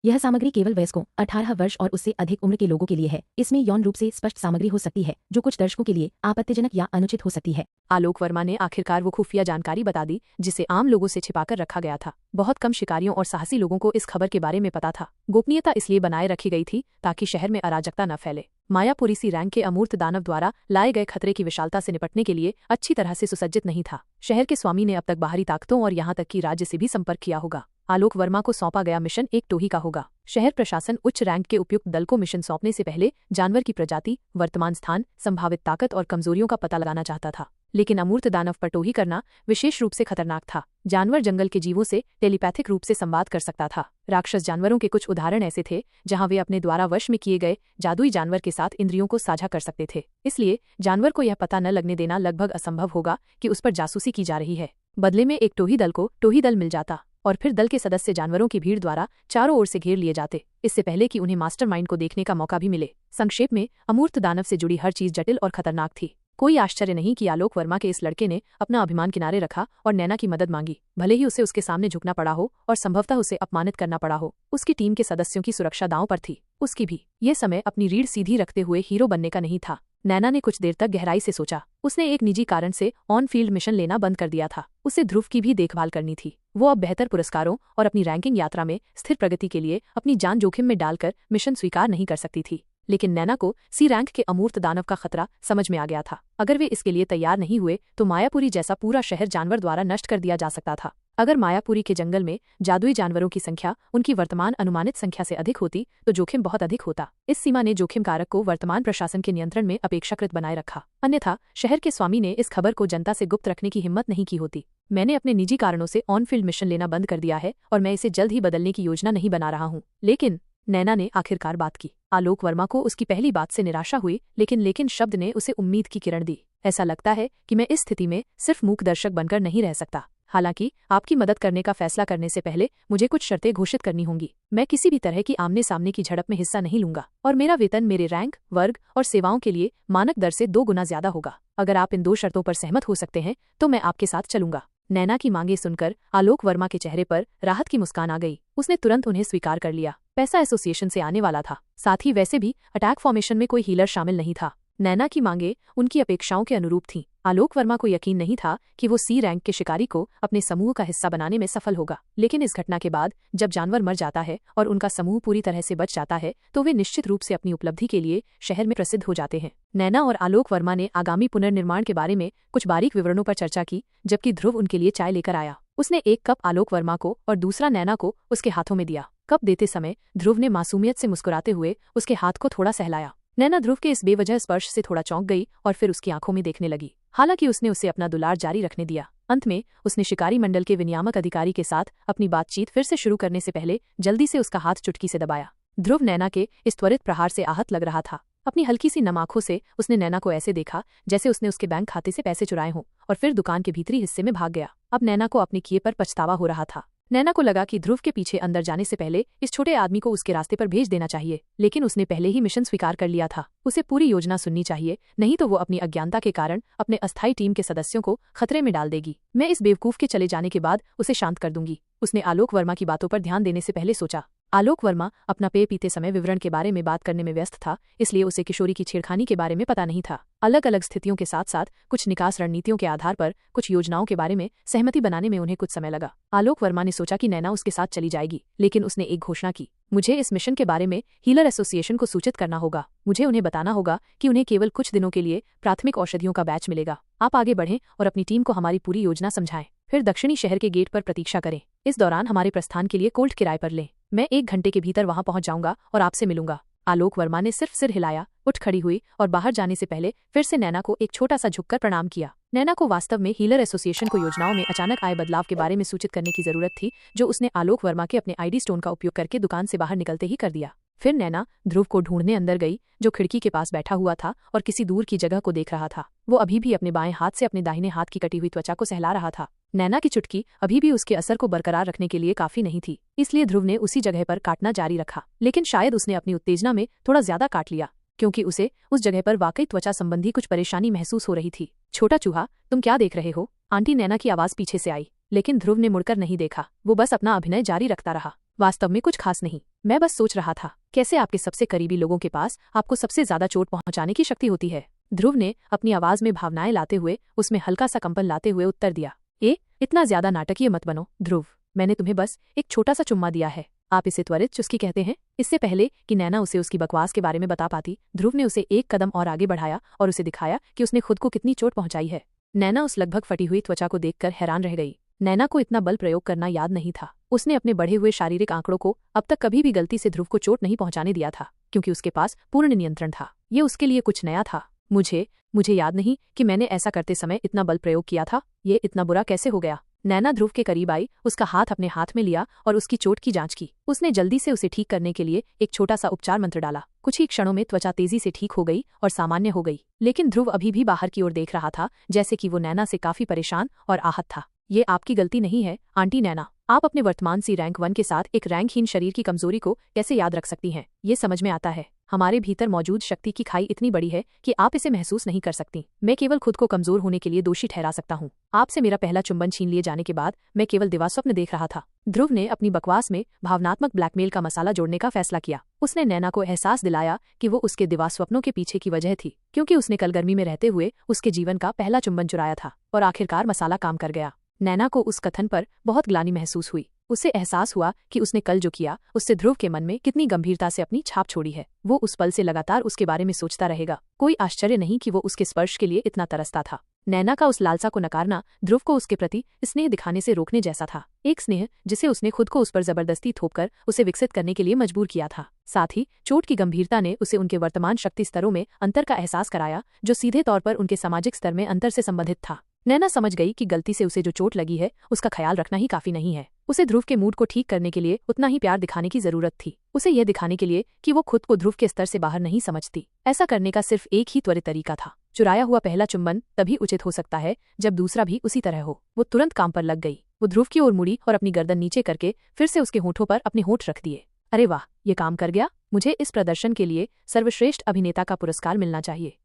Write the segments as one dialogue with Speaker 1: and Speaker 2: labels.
Speaker 1: यह सामग्री केवल वयस्कों 18 वर्ष और उससे अधिक उम्र के लोगों के लिए है। इसमें यौन रूप से स्पष्ट सामग्री हो सकती है जो कुछ दर्शकों के लिए आपत्तिजनक या अनुचित हो सकती है।
Speaker 2: आलोक वर्मा ने आखिरकार वो खुफिया जानकारी बता दी जिसे आम लोगों से छिपाकर रखा गया था। बहुत कम शिकारियों और साहसी लोगों को इस खबर के बारे में पता था। गोपनीयता इसलिए बनाए रखी गई थी ताकि शहर में अराजकता न फैले। मायापुरी सी रैंक के अमूर्त दानव द्वारा लाए गए खतरे की विशालता से निपटने के लिए अच्छी तरह से सुसज्जित नहीं था। शहर के स्वामी ने अब तक बाहरी ताकतों और यहाँ तक कि राज्य से भी संपर्क किया होगा। आलोक वर्मा को सौंपा गया मिशन एक टोही का होगा। शहर प्रशासन उच्च रैंक के उपयुक्त दल को मिशन सौंपने से पहले जानवर की प्रजाति, वर्तमान स्थान, संभावित ताकत और कमजोरियों का पता लगाना चाहता था। लेकिन अमूर्त दानव पर टोही करना विशेष रूप से खतरनाक था। जानवर जंगल के जीवों से टेलीपैथिक रूप से संवाद कर सकता था। राक्षस जानवरों के कुछ उदाहरण ऐसे थे जहां वे अपने द्वारा वश में किए गए जादुई जानवर के साथ इंद्रियों को साझा कर सकते थे। इसलिए जानवर को यह पता न लगने देना लगभग असंभव होगा कि उस पर जासूसी की जा रही है। बदले में एक टोही दल को टोही दल मिल जाता और फिर दल के सदस्य जानवरों की भीड़ द्वारा चारों ओर से घेर लिए जाते, इससे पहले कि उन्हें मास्टरमाइंड को देखने का मौका भी मिले। संक्षेप में, अमूर्त दानव से जुड़ी हर चीज जटिल और खतरनाक थी। कोई आश्चर्य नहीं कि आलोक वर्मा के इस लड़के ने अपना अभिमान किनारे रखा और नैना की मदद मांगी, भले ही उसे उसके सामने झुकना पड़ा हो और संभवतः उसे अपमानित करना पड़ा हो। उसकी टीम के सदस्यों की सुरक्षा दांव पर थी। उसकी भी ये समय अपनी रीढ़ सीधी रखते हुए हीरो बनने का नहीं था। नैना ने कुछ देर तक गहराई से सोचा। उसने एक निजी कारण से ऑन फील्ड मिशन लेना बंद कर दिया था। उसे ध्रुव की भी देखभाल करनी थी। वो अब बेहतर पुरस्कारों और अपनी रैंकिंग यात्रा में स्थिर प्रगति के लिए अपनी जान जोखिम में डालकर मिशन स्वीकार नहीं कर सकती थी। लेकिन नैना को सी रैंक के अमूर्त दानव का खतरा समझ में आ गया था। अगर वे इसके लिए तैयार नहीं हुए तो मायापुरी जैसा पूरा शहर जानवर द्वारा नष्ट कर दिया जा सकता था। अगर मायापुरी के जंगल में जादुई जानवरों की संख्या उनकी वर्तमान अनुमानित संख्या से अधिक होती तो जोखिम बहुत अधिक होता। इस सीमा ने जोखिम कारक को वर्तमान प्रशासन के नियंत्रण में अपेक्षाकृत बनाए रखा। अन्यथा शहर के स्वामी ने इस खबर को जनता से गुप्त रखने की हिम्मत नहीं की होती। मैंने अपने निजी कारणों से ऑन फील्ड मिशन लेना बंद कर दिया है और मैं इसे जल्द ही बदलने की योजना नहीं बना रहा हूँ। लेकिन नैना ने आखिरकार बात की। आलोक वर्मा को उसकी पहली बात से निराशा हुई, लेकिन शब्द ने उसे उम्मीद की किरण दी। ऐसा लगता है कि मैं इस स्थिति में सिर्फ मूक दर्शक बनकर नहीं रह सकता। हालांकि आपकी मदद करने का फैसला करने से पहले मुझे कुछ शर्तें घोषित करनी होंगी। मैं किसी भी तरह की आमने सामने की झड़प में हिस्सा नहीं लूंगा और मेरा वेतन मेरे रैंक, वर्ग और सेवाओं के लिए मानक दर से 2 गुना ज्यादा होगा। अगर आप इन 2 शर्तों पर सहमत हो सकते हैं तो मैं आपके साथ चलूंगा। नैना की मांगे सुनकर आलोक वर्मा के चेहरे पर राहत की मुस्कान आ गई। उसने तुरंत उन्हें स्वीकार कर लिया। पैसा एसोसिएशन से आने वाला था। साथ ही वैसे भी अटैक फॉर्मेशन में कोई हीलर शामिल नहीं था। नैना की मांगे उनकी अपेक्षाओं के अनुरूप थीं। आलोक वर्मा को यकीन नहीं था कि वो सी रैंक के शिकारी को अपने समूह का हिस्सा बनाने में सफल होगा। लेकिन इस घटना के बाद जब जानवर मर जाता है और उनका समूह पूरी तरह से बच जाता है तो वे निश्चित रूप से अपनी उपलब्धि के लिए शहर में प्रसिद्ध हो जाते हैं। नैना और आलोक वर्मा ने आगामी पुनर्निर्माण के बारे में कुछ बारीक विवरणों पर चर्चा की, जबकि ध्रुव उनके लिए चाय लेकर आया। उसने एक कप आलोक वर्मा को और दूसरा नैना को उसके हाथों में दिया। कप देते समय ध्रुव ने मासूमियत से मुस्कुराते हुए उसके हाथ को थोड़ा सहलाया। नैना ध्रुव के इस बेवजह स्पर्श से थोड़ा चौंक गई और फिर उसकी आंखों में देखने लगी। हालांकि उसने उसे अपना दुलार जारी रखने दिया। अंत में उसने शिकारी मंडल के विनियामक अधिकारी के साथ अपनी बातचीत फिर से शुरू करने से पहले जल्दी से उसका हाथ चुटकी से दबाया। ध्रुव नैना के इस त्वरित प्रहार से आहत लग रहा था। अपनी हल्की सी नम आंखों से उसने नैना को ऐसे देखा जैसे उसने उसके बैंक खाते से पैसे चुराए हों और फिर दुकान के भीतरी हिस्से में भाग गया। अब नैना को अपने किए पर पछतावा हो रहा था। नैना को लगा कि ध्रुव के पीछे अंदर जाने से पहले इस छोटे आदमी को उसके रास्ते पर भेज देना चाहिए, लेकिन उसने पहले ही मिशन स्वीकार कर लिया था। उसे पूरी योजना सुननी चाहिए, नहीं तो वो अपनी अज्ञानता के कारण अपने अस्थायी टीम के सदस्यों को खतरे में डाल देगी। मैं इस बेवकूफ के चले जाने के बाद उसे शांत कर दूंगी, उसने आलोक वर्मा की बातों पर ध्यान देने से पहले सोचा। आलोक वर्मा अपना पेय पीते समय विवरण के बारे में बात करने में व्यस्त था, इसलिए उसे किशोरी की छेड़खानी के बारे में पता नहीं था। अलग अलग स्थितियों के साथ साथ कुछ निकास रणनीतियों के आधार पर कुछ योजनाओं के बारे में सहमति बनाने में उन्हें कुछ समय लगा। आलोक वर्मा ने सोचा कि नैना उसके साथ चली जाएगी, लेकिन उसने एक घोषणा की। मुझे इस मिशन के बारे में हीलर एसोसिएशन को सूचित करना होगा। मुझे उन्हें बताना होगा कि उन्हें केवल कुछ दिनों के लिए प्राथमिक औषधियों का बैच मिलेगा। आप आगे बढ़ें और अपनी टीम को हमारी पूरी योजना समझाएं। फिर दक्षिणी शहर के गेट पर प्रतीक्षा करें। इस दौरान हमारे प्रस्थान के लिए कोल्ट किराए पर लें। मैं 1 घंटे के भीतर वहां पहुंच जाऊंगा और आपसे मिलूंगा। आलोक वर्मा ने सिर्फ सिर हिलाया, उठ खड़ी हुई और बाहर जाने से पहले फिर से नैना को एक छोटा सा झुककर प्रणाम किया। नैना को वास्तव में हीलर एसोसिएशन को योजनाओं में अचानक आए बदलाव के बारे में सूचित करने की जरूरत थी, जो उसने आलोक वर्मा के अपने आईडी स्टोन का उपयोग करके दुकान से बाहर निकलते ही कर दिया। फिर नैना ध्रुव को ढूंढने अंदर गई, जो खिड़की के पास बैठा हुआ था और किसी दूर की जगह को देख रहा था। वो अभी भी अपने बाएं हाथ से अपने दाहिने हाथ की कटी हुई त्वचा को सहला रहा था। नैना की चुटकी अभी भी उसके असर को बरकरार रखने के लिए काफी नहीं थी, इसलिए ध्रुव ने उसी जगह पर काटना जारी रखा। लेकिन शायद उसने अपनी उत्तेजना में थोड़ा ज्यादा काट लिया, क्योंकि उसे उस जगह पर वाकई त्वचा संबंधी कुछ परेशानी महसूस हो रही थी। छोटा चूहा, तुम क्या देख रहे हो? आंटी नैना की आवाज पीछे से आई, लेकिन ध्रुव ने मुड़कर नहीं देखा। वो बस अपना अभिनय जारी रखता रहा। वास्तव में कुछ खास नहीं, मैं बस सोच रहा था कैसे आपके सबसे करीबी लोगों के पास आपको सबसे ज्यादा चोट पहुंचाने की शक्ति होती है। ध्रुव ने अपनी आवाज में भावनाएं लाते हुए, उसमें हल्का सा कंपन लाते हुए उत्तर दिया। इतना ज्यादा नाटकीय मत बनो ध्रुव, मैंने तुम्हें बस एक छोटा सा चुम्मा दिया है, आप इसे त्वरित चुस्की कहते हैं। इससे पहले कि नैना उसे उसकी बकवास के बारे में बता पाती, ध्रुव ने उसे एक कदम और आगे बढ़ाया और उसे दिखाया कि उसने खुद को कितनी चोट पहुंचाई है। नैना उस लगभग फटी हुई त्वचा को देखकर हैरान रह गई। नैना को इतना बल प्रयोग करना याद नहीं था। उसने अपने बढ़े हुए शारीरिक आंकड़ों को अब तक कभी भी गलती से ध्रुव को चोट नहीं पहुंचाने दिया था, क्योंकि उसके पास पूर्ण नियंत्रण था। ये उसके लिए कुछ नया था। मुझे याद नहीं कि मैंने ऐसा करते समय इतना बल प्रयोग किया था। ये इतना बुरा कैसे हो गया? नैना ध्रुव के करीब आई, उसका हाथ अपने हाथ में लिया और उसकी चोट की जांच की। उसने जल्दी से उसे ठीक करने के लिए एक छोटा सा उपचार मंत्र डाला। कुछ ही क्षणों में त्वचा तेजी से ठीक हो गई और सामान्य हो गई, लेकिन ध्रुव अभी भी बाहर की ओर देख रहा था, जैसे कि वो नैना से काफी परेशान और आहत था। ये आपकी गलती नहीं है आंटी नैना, आप अपने वर्तमान सी रैंक 1 के साथ एक रैंकहीन शरीर की कमजोरी को कैसे याद रख सकती हैं? ये समझ में आता है। हमारे भीतर मौजूद शक्ति की खाई इतनी बड़ी है कि आप इसे महसूस नहीं कर सकती। मैं केवल खुद को कमजोर होने के लिए दोषी ठहरा सकता हूँ। आपसे मेरा पहला चुंबन छीन लिए जाने के बाद मैं केवल दिवास्वप्न देख रहा था। ध्रुव ने अपनी बकवास में भावनात्मक ब्लैकमेल का मसाला जोड़ने का फैसला किया। उसने नैना को एहसास दिलाया कि वो उसके दिवास्वप्नों के पीछे की वजह थी, क्योंकि उसने कल गर्मी में रहते हुए उसके जीवन का पहला चुंबन चुराया था और आखिरकार मसाला काम कर गया। नैना को उस कथन पर बहुत ग्लानि महसूस हुई। उसे एहसास हुआ कि उसने कल जो किया उससे ध्रुव के मन में कितनी गंभीरता से अपनी छाप छोड़ी है। वो उस पल से लगातार उसके बारे में सोचता रहेगा। कोई आश्चर्य नहीं कि वो उसके स्पर्श के लिए इतना तरसता था। नैना का उस लालसा को नकारना ध्रुव को उसके प्रति स्नेह दिखाने से रोकने जैसा था, एक स्नेह जिसे उसने खुद को उस पर जबरदस्ती थोपकर उसे विकसित करने के लिए मजबूर किया था। साथ ही चोट की गंभीरता ने उसे उनके वर्तमान शक्ति स्तरों में अंतर का एहसास कराया, जो सीधे तौर पर उनके सामाजिक स्तर में अंतर से संबंधित था। नैना समझ गई कि गलती से उसे जो चोट लगी है उसका ख्याल रखना ही काफी नहीं है। उसे ध्रुव के मूड को ठीक करने के लिए उतना ही प्यार दिखाने की जरूरत थी। उसे यह दिखाने के लिए कि वो खुद को ध्रुव के स्तर से बाहर नहीं समझती। ऐसा करने का सिर्फ एक ही त्वरित तरीका था। चुराया हुआ पहला चुंबन तभी उचित हो सकता है जब दूसरा भी उसी तरह हो। वो तुरंत काम पर लग गई। वो ध्रुव की ओर मुड़ी और अपनी गर्दन नीचे करके फिर से उसके होठों पर अपने होठ रख दिए। अरे वाह, ये काम कर गया। मुझे इस प्रदर्शन के लिए सर्वश्रेष्ठ अभिनेता का पुरस्कार मिलना चाहिए।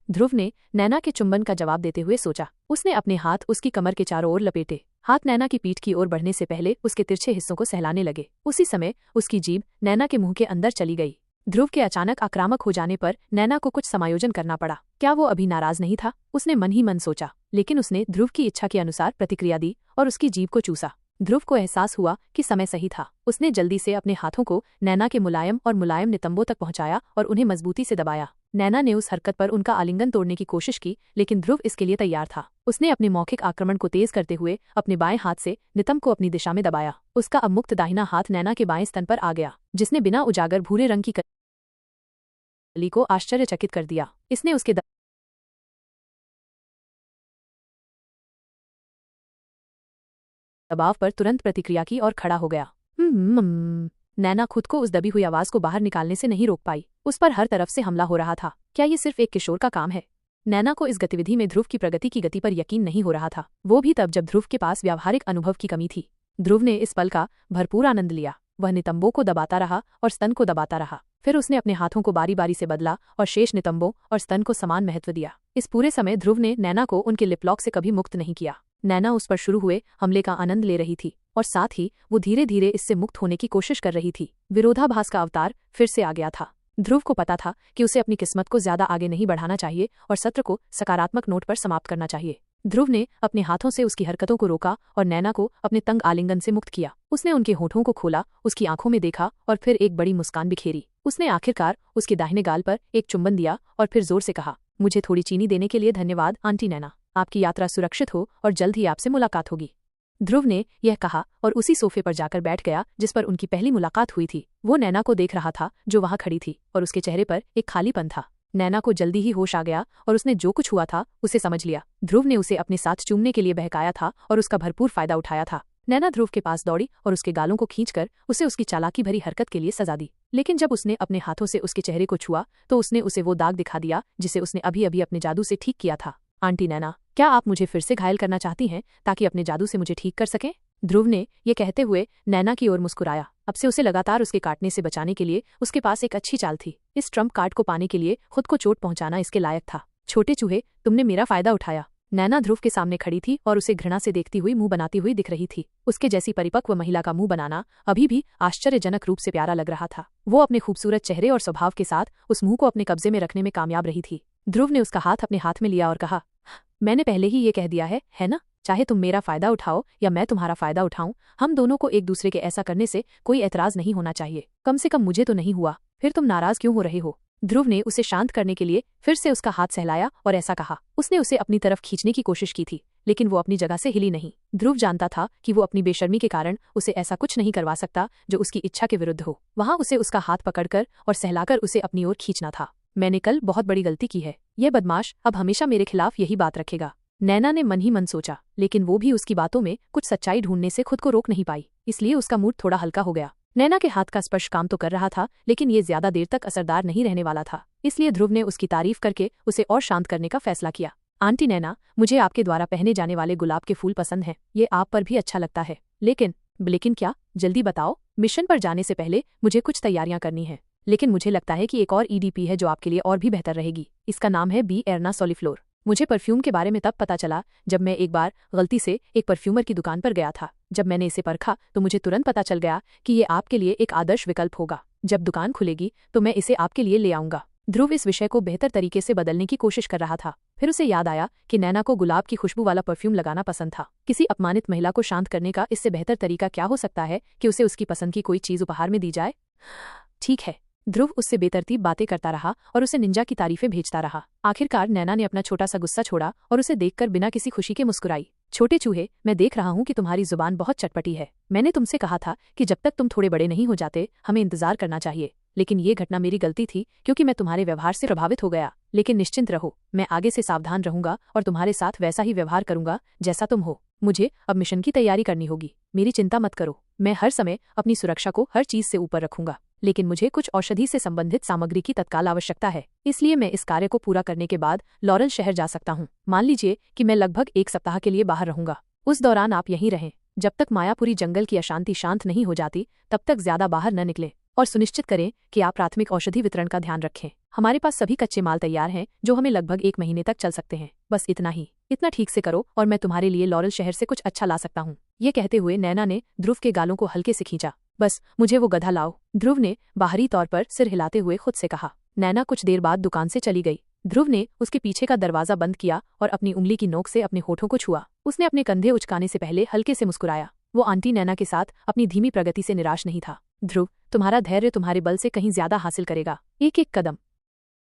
Speaker 2: ध्रुव ने नैना के चुंबन का जवाब देते हुए सोचा। उसने अपने हाथ उसकी कमर के चारों ओर लपेटे। हाथ नैना की पीठ की ओर बढ़ने से पहले उसके तिरछे हिस्सों को सहलाने लगे। उसी समय उसकी जीभ नैना के मुंह के अंदर चली गई। ध्रुव के अचानक आक्रामक हो जाने पर नैना को कुछ समायोजन करना पड़ा। क्या वो अभी नाराज नहीं था? उसने मन ही मन सोचा, लेकिन उसने ध्रुव की इच्छा के अनुसार प्रतिक्रिया दी और उसकी जीभ को चूसा। ध्रुव को एहसास हुआ कि समय सही था। उसने जल्दी से अपने हाथों को नैना के मुलायम नितंबों तक पहुंचाया और उन्हें मजबूती से दबाया। नैना ने उस हरकत पर उनका आलिंगन तोड़ने की कोशिश की, लेकिन ध्रुव इसके लिए तैयार था। उसने अपने मौखिक आक्रमण को तेज करते हुए अपने बाएं हाथ से नितंब को अपनी दिशा में दबाया। उसका अब मुक्त दाहिना हाथ नैना के बाएं स्तन पर आ गया, जिसने बिना उजागर भूरे रंग की कली को आश्चर्यचकित कर दिया। इसने उसके दबाव पर तुरंत प्रतिक्रिया की और खड़ा हो गया। नैना खुद को उस दबी हुई आवाज को बाहर निकालने से नहीं रोक पाई। उस पर हर तरफ से हमला हो रहा था। क्या ये सिर्फ एक किशोर का काम है? नैना को इस गतिविधि में ध्रुव की प्रगति की गति पर यकीन नहीं हो रहा था, वो भी तब जब ध्रुव के पास व्यावहारिक अनुभव की कमी थी। ध्रुव ने इस पल का भरपूर आनंद लिया। वह नितंबों को दबाता रहा और स्तन को दबाता रहा। फिर उसने अपने हाथों को बारी बारी से बदला और शेष नितंबों और स्तन को समान महत्व दिया। इस पूरे समय ध्रुव ने नैना को उनके लिपलॉक से कभी मुक्त नहीं किया। नैना उस पर शुरू हुए हमले का आनंद ले रही थी और साथ ही वो धीरे धीरे इससे मुक्त होने की कोशिश कर रही थी। विरोधाभास का अवतार फिर से आ गया था। ध्रुव को पता था कि उसे अपनी किस्मत को ज्यादा आगे नहीं बढ़ाना चाहिए और सत्र को सकारात्मक नोट पर समाप्त करना चाहिए। ध्रुव ने अपने हाथों से उसकी हरकतों को रोका और नैना को अपने तंग आलिंगन से मुक्त किया। उसने उनके होठों को खोला, उसकी आंखों में देखा और फिर एक बड़ी मुस्कान बिखेरी। उसने आखिरकार उसके दाहिने गाल पर एक चुंबन दिया और फिर जोर से कहा, मुझे थोड़ी चीनी देने के लिए धन्यवाद आंटी नैना। आपकी यात्रा सुरक्षित हो और जल्द ही आपसे मुलाकात होगी। ध्रुव ने यह कहा और उसी सोफे पर जाकर बैठ गया जिस पर उनकी पहली मुलाकात हुई थी। वो नैना को देख रहा था जो वहां खड़ी थी और उसके चेहरे पर एक खालीपन था। नैना को जल्दी ही होश आ गया और उसने जो कुछ हुआ था उसे समझ लिया। ध्रुव ने उसे अपने साथ चूमने के लिए बहकाया था और उसका भरपूर फायदा उठाया था। नैना ध्रुव के पास दौड़ी और उसके गालों को खींचकर उसे उसकी चालाकी भरी हरकत के लिए सजा दी। लेकिन जब उसने अपने हाथों से उसके चेहरे को छुआ तो उसने उसे वो दाग दिखा दिया जिसे उसने अभी अभी अपने जादू से ठीक किया था। आंटी नैना, क्या आप मुझे फिर से घायल करना चाहती हैं ताकि अपने जादू से मुझे ठीक कर सकें? ध्रुव ने ये कहते हुए नैना की ओर मुस्कुराया। अब से उसे लगातार उसके काटने से बचाने के लिए उसके पास एक अच्छी चाल थी। इस ट्रम्प कार्ड को पाने के लिए खुद को चोट पहुंचाना इसके लायक था। छोटे चूहे, तुमने मेरा फायदा उठाया। नैना ध्रुव के सामने खड़ी थी और उसे घृणा से देखती हुई मुंह बनाती हुई दिख रही थी। उसके जैसी परिपक्व महिला का मुंह बनाना अभी भी आश्चर्यजनक रूप से प्यारा लग रहा था। वो अपने खूबसूरत चेहरे और स्वभाव के साथ उस मुंह को अपने कब्जे में रखने में कामयाब रही थी। ध्रुव ने उसका हाथ अपने हाथ में लिया और कहा, मैंने पहले ही ये कह दिया है ना? चाहे तुम मेरा फायदा उठाओ या मैं तुम्हारा फायदा उठाऊं, हम दोनों को एक दूसरे के ऐसा करने से कोई एतराज नहीं होना चाहिए। कम से कम मुझे तो नहीं हुआ, फिर तुम नाराज क्यों हो रहे हो? ध्रुव ने उसे शांत करने के लिए फिर से उसका हाथ सहलाया और ऐसा कहा। उसने उसे अपनी तरफ खींचने की कोशिश की थी, लेकिन वो अपनी जगह से हिली नहीं। ध्रुव जानता था कि वो अपनी बेशर्मी के कारण उसे ऐसा कुछ नहीं करवा सकता जो उसकी इच्छा के विरुद्ध हो। वहां उसे उसका हाथ पकड़कर और सहलाकर उसे अपनी ओर खींचना था। मैंने कल बहुत बड़ी गलती की है। यह बदमाश अब हमेशा मेरे खिलाफ यही बात रखेगा। नैना ने मन ही मन सोचा, लेकिन वो भी उसकी बातों में कुछ सच्चाई ढूंढने से खुद को रोक नहीं पाई, इसलिए उसका मूड थोड़ा हल्का हो गया। नैना के हाथ का स्पर्श काम तो कर रहा था, लेकिन ये ज्यादा देर तक असरदार नहीं रहने वाला था। इसलिए ध्रुव ने उसकी तारीफ करके उसे और शांत करने का फैसला किया। आंटी नैना, मुझे आपके द्वारा पहने जाने वाले गुलाब के फूल पसंद हैं। ये आप पर भी अच्छा लगता है। लेकिन क्या? जल्दी बताओ। मिशन पर जाने से पहले मुझे कुछ तैयारियां करनी है, लेकिन मुझे लगता है कि एक और ईडीपी है जो आपके लिए और भी बेहतर रहेगी। इसका नाम है बी एरना सोलिफ्लोर। मुझे परफ्यूम के बारे में तब पता चला जब मैं एक बार गलती से एक परफ्यूमर की दुकान पर गया था। जब मैंने इसे परखा तो मुझे तुरंत पता चल गया कि ये आपके लिए एक आदर्श विकल्प होगा। जब दुकान खुलेगी तो मैं इसे आपके लिए ले आऊंगा। ध्रुव इस विषय को बेहतर तरीके से बदलने की कोशिश कर रहा था। फिर उसे याद आया कि नैना को गुलाब की खुशबू वाला परफ्यूम लगाना पसंद था। किसी अपमानित महिला को शांत करने का इससे बेहतर तरीका क्या हो सकता है कि उसे उसकी पसंद की कोई चीज उपहार में दी जाए। ठीक है। ध्रुव उससे बेतरतीब बातें करता रहा और उसे निंजा की तारीफें भेजता रहा। आखिरकार नैना ने अपना छोटा सा गुस्सा छोड़ा और उसे देखकर बिना किसी खुशी के मुस्कुराई। छोटे चूहे, मैं देख रहा हूँ कि तुम्हारी जुबान बहुत चटपटी है। मैंने तुमसे कहा था कि जब तक तुम थोड़े बड़े नहीं हो जाते हमें इंतजार करना चाहिए, लेकिन ये घटना मेरी गलती थी क्योंकि मैं तुम्हारे व्यवहार से प्रभावित हो गया। लेकिन निश्चिंत रहो, मैं आगे से सावधान रहूंगा और तुम्हारे साथ वैसा ही व्यवहार करूंगा जैसा तुम हो। मुझे अब मिशन की तैयारी करनी होगी। मेरी चिंता मत करो, मैं हर समय अपनी सुरक्षा को हर चीज से ऊपर रखूंगा, लेकिन मुझे कुछ औषधि से संबंधित सामग्री की तत्काल आवश्यकता है। इसलिए मैं इस कार्य को पूरा करने के बाद लॉरेल शहर जा सकता हूँ। मान लीजिए कि मैं लगभग 1 सप्ताह के लिए बाहर रहूंगा। उस दौरान आप यहीं रहें। जब तक मायापुरी जंगल की अशांति शांत नहीं हो जाती तब तक ज्यादा बाहर न निकलें और सुनिश्चित करें कि आप प्राथमिक औषधि वितरण का ध्यान रखें। हमारे पास सभी कच्चे माल तैयार हैं जो हमें लगभग 1 महीने तक चल सकते हैं। बस इतना ही। इतना ठीक से करो और मैं तुम्हारे लिए लॉरेल शहर से कुछ अच्छा ला सकता हूँ। ये कहते हुए नैना ने ध्रुव के गालों को हल्के से खींचा। बस मुझे वो गधा लाओ, ध्रुव ने बाहरी तौर पर सिर हिलाते हुए खुद से कहा। नैना कुछ देर बाद दुकान से चली गई। ध्रुव ने उसके पीछे का दरवाजा बंद किया और अपनी उंगली की नोक से अपने होठों को छुआ। उसने अपने कंधे उचकाने से पहले हल्के से मुस्कुराया। वो आंटी नैना के साथ अपनी धीमी प्रगति से निराश नहीं था। ध्रुव, तुम्हारा धैर्य तुम्हारे बल से कहीं ज्यादा हासिल करेगा। एक एक कदम।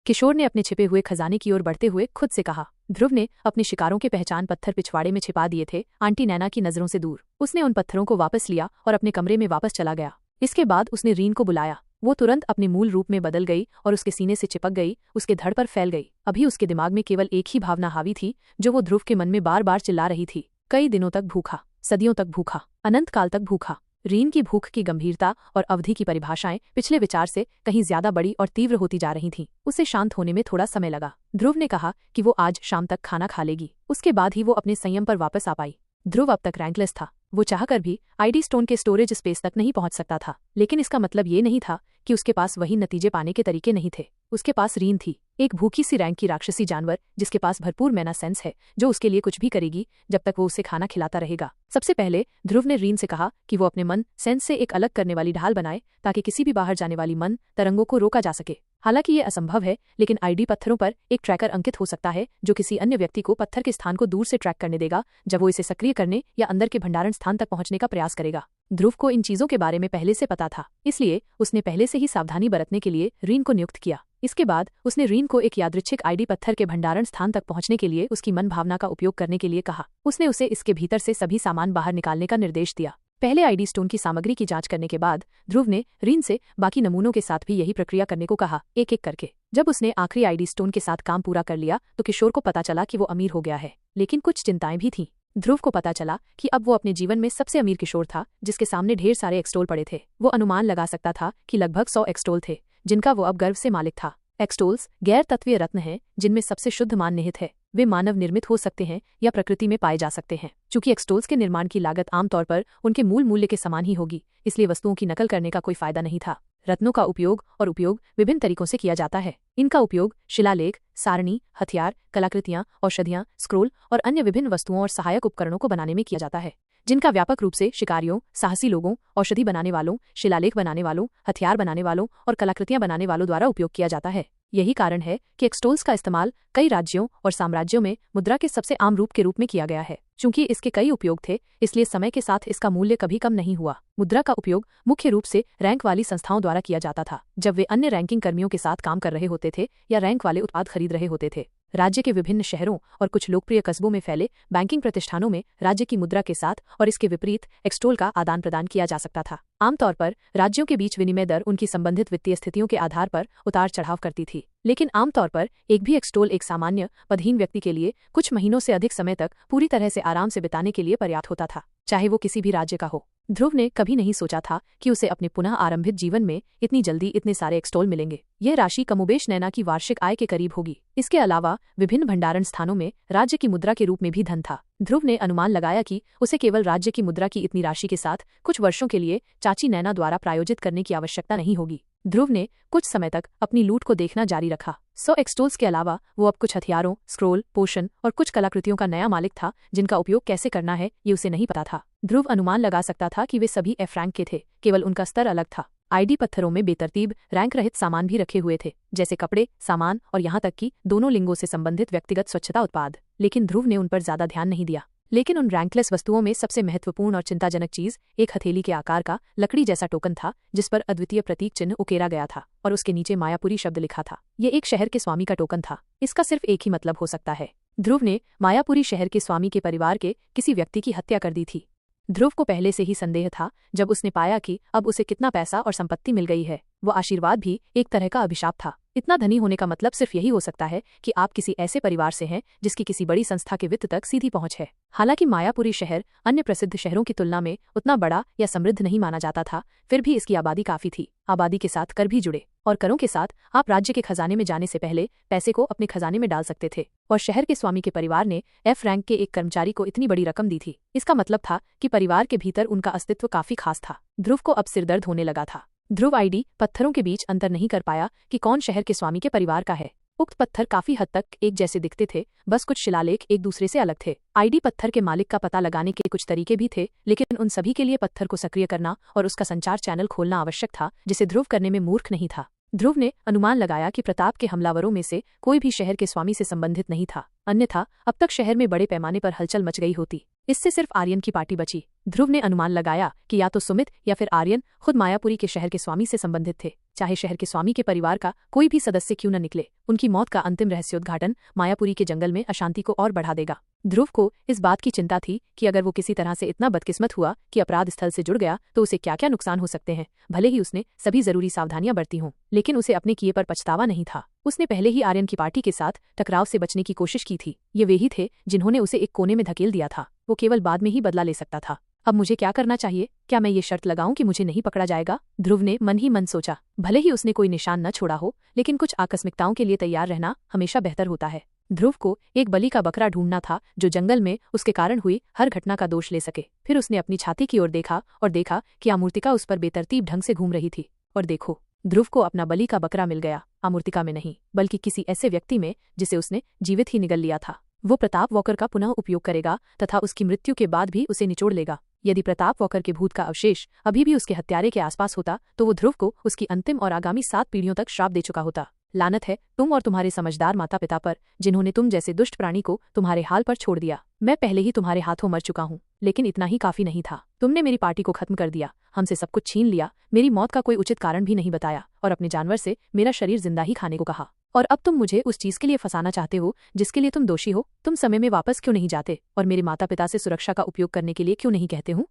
Speaker 2: किशोर ने अपने छिपे हुए खजाने की ओर बढ़ते हुए खुद से कहा। ध्रुव ने अपने शिकारों के पहचान पत्थर पिछवाड़े में छिपा दिए थे, आंटी नैना की नजरों से दूर। उसने उन पत्थरों को वापस लिया और अपने कमरे में वापस चला गया। इसके बाद उसने रीन को बुलाया। वो तुरंत अपने मूल रूप में बदल गई और उसके सीने से चिपक गई, उसके धड़ पर फैल गई। अभी उसके दिमाग में केवल एक ही भावना हावी थी जो वो ध्रुव के मन में बार बार चिल्ला रही थी। कई दिनों तक भूखा, सदियों तक भूखा, अनंत काल तक भूखा। रीन की भूख की गंभीरता और अवधि की परिभाषाएं पिछले विचार से कहीं ज्यादा बड़ी और तीव्र होती जा रही थीं। उसे शांत होने में थोड़ा समय लगा। ध्रुव ने कहा कि वो आज शाम तक खाना खा लेगी। उसके बाद ही वो अपने संयम पर वापस आ पाई। ध्रुव अब तक रैंकलेस था। वो चाहकर भी आईडी स्टोन के स्टोरेज स्पेस तक नहीं पहुंच सकता था, लेकिन इसका मतलब ये नहीं था कि उसके पास वही नतीजे पाने के तरीके नहीं थे। उसके पास रीन थी, एक भूखी सी रैंक की राक्षसी जानवर जिसके पास भरपूर मैना सेंस है, जो उसके लिए कुछ भी करेगी जब तक वो उसे खाना खिलाता रहेगा। सबसे पहले ध्रुव ने रीन से कहा कि वो अपने मन सेंस से एक अलग करने वाली ढाल बनाए ताकि किसी भी बाहर जाने वाली मन तरंगों को रोका जा सके। हालांकि ये असंभव है, लेकिन आईडी पत्थरों पर एक ट्रैकर अंकित हो सकता है जो किसी अन्य व्यक्ति को पत्थर के स्थान को दूर से ट्रैक करने देगा जब वो इसे सक्रिय करने या अंदर के भंडारण स्थान तक पहुंचने का प्रयास करेगा। ध्रुव को इन चीजों के बारे में पहले से पता था, इसलिए उसने पहले से ही सावधानी बरतने के लिए रीन को नियुक्त किया। इसके बाद उसने रीन को एक यादृच्छिक आईडी पत्थर के भंडारण स्थान तक पहुंचने के लिए उसकी मन भावना का उपयोग करने के लिए कहा। उसने उसे इसके भीतर से सभी सामान बाहर निकालने का निर्देश दिया। पहले आईडी स्टोन की सामग्री की जांच करने के बाद ध्रुव ने रीन से बाकी नमूनों के साथ भी यही प्रक्रिया करने को कहा, एक एक करके। जब उसने आखिरी आईडी स्टोन के साथ काम पूरा कर लिया तो किशोर को पता चला कि वो अमीर हो गया है, लेकिन कुछ चिंताएं भी थीं। ध्रुव को पता चला कि अब वो अपने जीवन में सबसे अमीर किशोर था, जिसके सामने ढेर सारे एक्सटोल पड़े थे। वो अनुमान लगा सकता था कि लगभग 100 एक्सटोल थे, जिनका वो अब गर्व से मालिक था। एक्सटोल्स गैर तत्वीय रत्न हैं जिनमें सबसे शुद्ध मान निहित है। वे मानव निर्मित हो सकते हैं या प्रकृति में पाए जा सकते हैं। चूंकि एक्सटोल्स के निर्माण की लागत आमतौर पर उनके मूल मूल्य के समान ही होगी, इसलिए वस्तुओं की नकल करने का कोई फायदा नहीं था। रत्नों का उपयोग और उपयोग विभिन्न तरीकों से किया जाता है। इनका उपयोग शिलालेख, सारणी, हथियार, कलाकृतियां, औषधियां, स्क्रोल और अन्य विभिन्न वस्तुओं और सहायक उपकरणों को बनाने में किया जाता है, जिनका व्यापक रूप से शिकारियों, साहसी लोगों, औषधि बनाने वालों, शिलालेख बनाने वालों, हथियार बनाने वालों और कलाकृतियां बनाने वालों द्वारा उपयोग किया जाता है। यही कारण है कि एक्सटोल्स का इस्तेमाल कई राज्यों और साम्राज्यों में मुद्रा के सबसे आम रूप के रूप में किया गया है। चूंकि इसके कई उपयोग थे, इसलिए समय के साथ इसका मूल्य कभी कम नहीं हुआ। मुद्रा का उपयोग मुख्य रूप से रैंक वाली संस्थाओं द्वारा किया जाता था, जब वे अन्य रैंकिंग कर्मियों के साथ काम कर रहे होते थे या रैंक वाले उत्पाद खरीद रहे होते थे। राज्य के विभिन्न शहरों और कुछ लोकप्रिय कस्बों में फैले बैंकिंग प्रतिष्ठानों में राज्य की मुद्रा के साथ और इसके विपरीत एक्सटोल का आदान प्रदान किया जा सकता था। आमतौर पर राज्यों के बीच विनिमय दर उनकी संबंधित वित्तीय स्थितियों के आधार पर उतार चढ़ाव करती थी, लेकिन आमतौर पर एक भी एक्सटोल एक सामान्य पदहीन व्यक्ति के लिए कुछ महीनों से अधिक समय तक पूरी तरह से आराम से बिताने के लिए पर्याप्त होता था, चाहे वो किसी भी राज्य का हो। ध्रुव ने कभी नहीं सोचा था कि उसे अपने पुनः आरंभित जीवन में इतनी जल्दी इतने सारे एक्सटोल मिलेंगे। यह राशि कमोबेश नैना की वार्षिक आय के करीब होगी। इसके अलावा विभिन्न भंडारण स्थानों में राज्य की मुद्रा के रूप में भी धन था। ध्रुव ने अनुमान लगाया कि उसे केवल राज्य की मुद्रा की इतनी राशि के साथ कुछ वर्षों के लिए चाची नैना द्वारा प्रायोजित करने की आवश्यकता नहीं होगी। ध्रुव ने कुछ समय तक अपनी लूट को देखना जारी रखा। 100 एक्सटोल्स के अलावा वो अब कुछ हथियारों, स्क्रोल, पोशन और कुछ कलाकृतियों का नया मालिक था, जिनका उपयोग कैसे करना है ये उसे नहीं पता था। ध्रुव अनुमान लगा सकता था कि वे सभी एफ रैंक के थे, केवल उनका स्तर अलग था। आईडी पत्थरों में बेतरतीब रैंक रहित सामान भी रखे हुए थे, जैसे कपड़े, सामान और यहाँ तक कि दोनों लिंगों से संबंधित व्यक्तिगत स्वच्छता उत्पाद, लेकिन ध्रुव ने उन पर ज्यादा ध्यान नहीं दिया। लेकिन उन रैंकलेस वस्तुओं में सबसे महत्वपूर्ण और चिंताजनक चीज एक हथेली के आकार का लकड़ी जैसा टोकन था, जिस पर अद्वितीय प्रतीक चिन्ह उकेरा गया था और उसके नीचे मायापुरी शब्द लिखा था। ये एक शहर के स्वामी का टोकन था। इसका सिर्फ एक ही मतलब हो सकता है, ध्रुव ने मायापुरी शहर के स्वामी के परिवार के किसी व्यक्ति की हत्या कर दी थी। ध्रुव को पहले से ही संदेह था, जब उसने पाया कि अब उसे कितना पैसा और संपत्ति मिल गई है। वो आशीर्वाद भी एक तरह का अभिशाप था। इतना धनी होने का मतलब सिर्फ यही हो सकता है कि आप किसी ऐसे परिवार से हैं जिसकी किसी बड़ी संस्था के वित्त तक सीधी पहुंच है। हालांकि मायापुरी शहर अन्य प्रसिद्ध शहरों की तुलना में उतना बड़ा या समृद्ध नहीं माना जाता था, फिर भी इसकी आबादी काफी थी। आबादी के साथ कर भी जुड़े, और करों के साथ आप राज्य के खजाने में जाने से पहले पैसे को अपने खजाने में डाल सकते थे। और शहर के स्वामी के परिवार ने एफ रैंक के एक कर्मचारी को इतनी बड़ी रकम दी थी। इसका मतलब था कि परिवार के भीतर उनका अस्तित्व काफी खास था। ध्रुव को अब सिरदर्द होने लगा था। ध्रुव आईडी पत्थरों के बीच अंतर नहीं कर पाया कि कौन शहर के स्वामी के परिवार का है। उक्त पत्थर काफी हद तक एक जैसे दिखते थे, बस कुछ शिलालेख एक दूसरे से अलग थे। आईडी पत्थर के मालिक का पता लगाने के कुछ तरीके भी थे, लेकिन उन सभी के लिए पत्थर को सक्रिय करना और उसका संचार चैनल खोलना आवश्यक था, जिसे ध्रुव करने में मूर्ख नहीं था। ध्रुव ने अनुमान लगाया कि प्रताप के हमलावरों में से कोई भी शहर के स्वामी से संबंधित नहीं था, अन्यथा अब तक शहर में बड़े पैमाने पर हलचल मच गई होती। इससे सिर्फ आर्यन की पार्टी बची। ध्रुव ने अनुमान लगाया कि या तो सुमित या फिर आर्यन खुद मायापुरी के शहर के स्वामी से संबंधित थे। चाहे शहर के स्वामी के परिवार का कोई भी सदस्य क्यों न निकले, उनकी मौत का अंतिम रहस्योद्घाटन मायापुरी के जंगल में अशांति को और बढ़ा देगा। ध्रुव को इस बात की चिंता थी कि अगर वो किसी तरह से इतना बदकिस्मत हुआ कि अपराध स्थल से जुड़ गया तो उसे क्या क्या नुकसान हो सकते हैं। भले ही उसने सभी जरूरी सावधानियां बरती हों, लेकिन उसे अपने किए पर पछतावा नहीं था। उसने पहले ही आर्यन की पार्टी के साथ टकराव से बचने की कोशिश की थी। ये वे ही थे जिन्होंने उसे एक कोने में धकेल दिया था। वो केवल बाद में ही बदला ले सकता था। अब मुझे क्या करना चाहिए? क्या मैं ये शर्त लगाऊं कि मुझे नहीं पकड़ा जाएगा? ध्रुव ने मन ही मन सोचा। भले ही उसने कोई निशान न छोड़ा हो, लेकिन कुछ आकस्मिकताओं के लिए तैयार रहना हमेशा बेहतर होता है। ध्रुव को एक बलि का बकरा ढूंढना था जो जंगल में उसके कारण हुई हर घटना का दोष ले सके। फिर उसने अपनी छाती की ओर देखा और देखा कि अमूर्तिका उस पर बेतरतीब ढंग से घूम रही थी। और देखो, ध्रुव को अपना बलि का बकरा मिल गया। अमूर्तिका में नहीं, बल्कि किसी ऐसे व्यक्ति में जिसे उसने जीवित ही निगल लिया था। वो प्रताप वॉकर का पुनः उपयोग करेगा तथा उसकी मृत्यु के बाद भी उसे निचोड़ लेगा। यदि प्रताप वॉकर के भूत का अवशेष अभी भी उसके हत्यारे के आसपास होता तो वो ध्रुव को उसकी अंतिम और आगामी 7 पीढ़ियों तक श्राप दे चुका होता। लानत है तुम और तुम्हारे समझदार माता पिता पर, जिन्होंने तुम जैसे दुष्ट प्राणी को तुम्हारे हाल पर छोड़ दिया। मैं पहले ही तुम्हारे हाथों मर चुका हूँ, लेकिन इतना ही काफी नहीं था। तुमने मेरी पार्टी को खत्म कर दिया, हमसे सब कुछ छीन लिया, मेरी मौत का कोई उचित कारण भी नहीं बताया और अपने जानवर से मेरा शरीर जिंदा ही खाने को कहा। और अब तुम मुझे उस चीज के लिए फंसाना चाहते हो जिसके लिए तुम दोषी हो। तुम समय में वापस क्यों नहीं जाते और मेरे माता पिता से सुरक्षा का उपयोग करने के लिए क्यों नहीं कहते हो?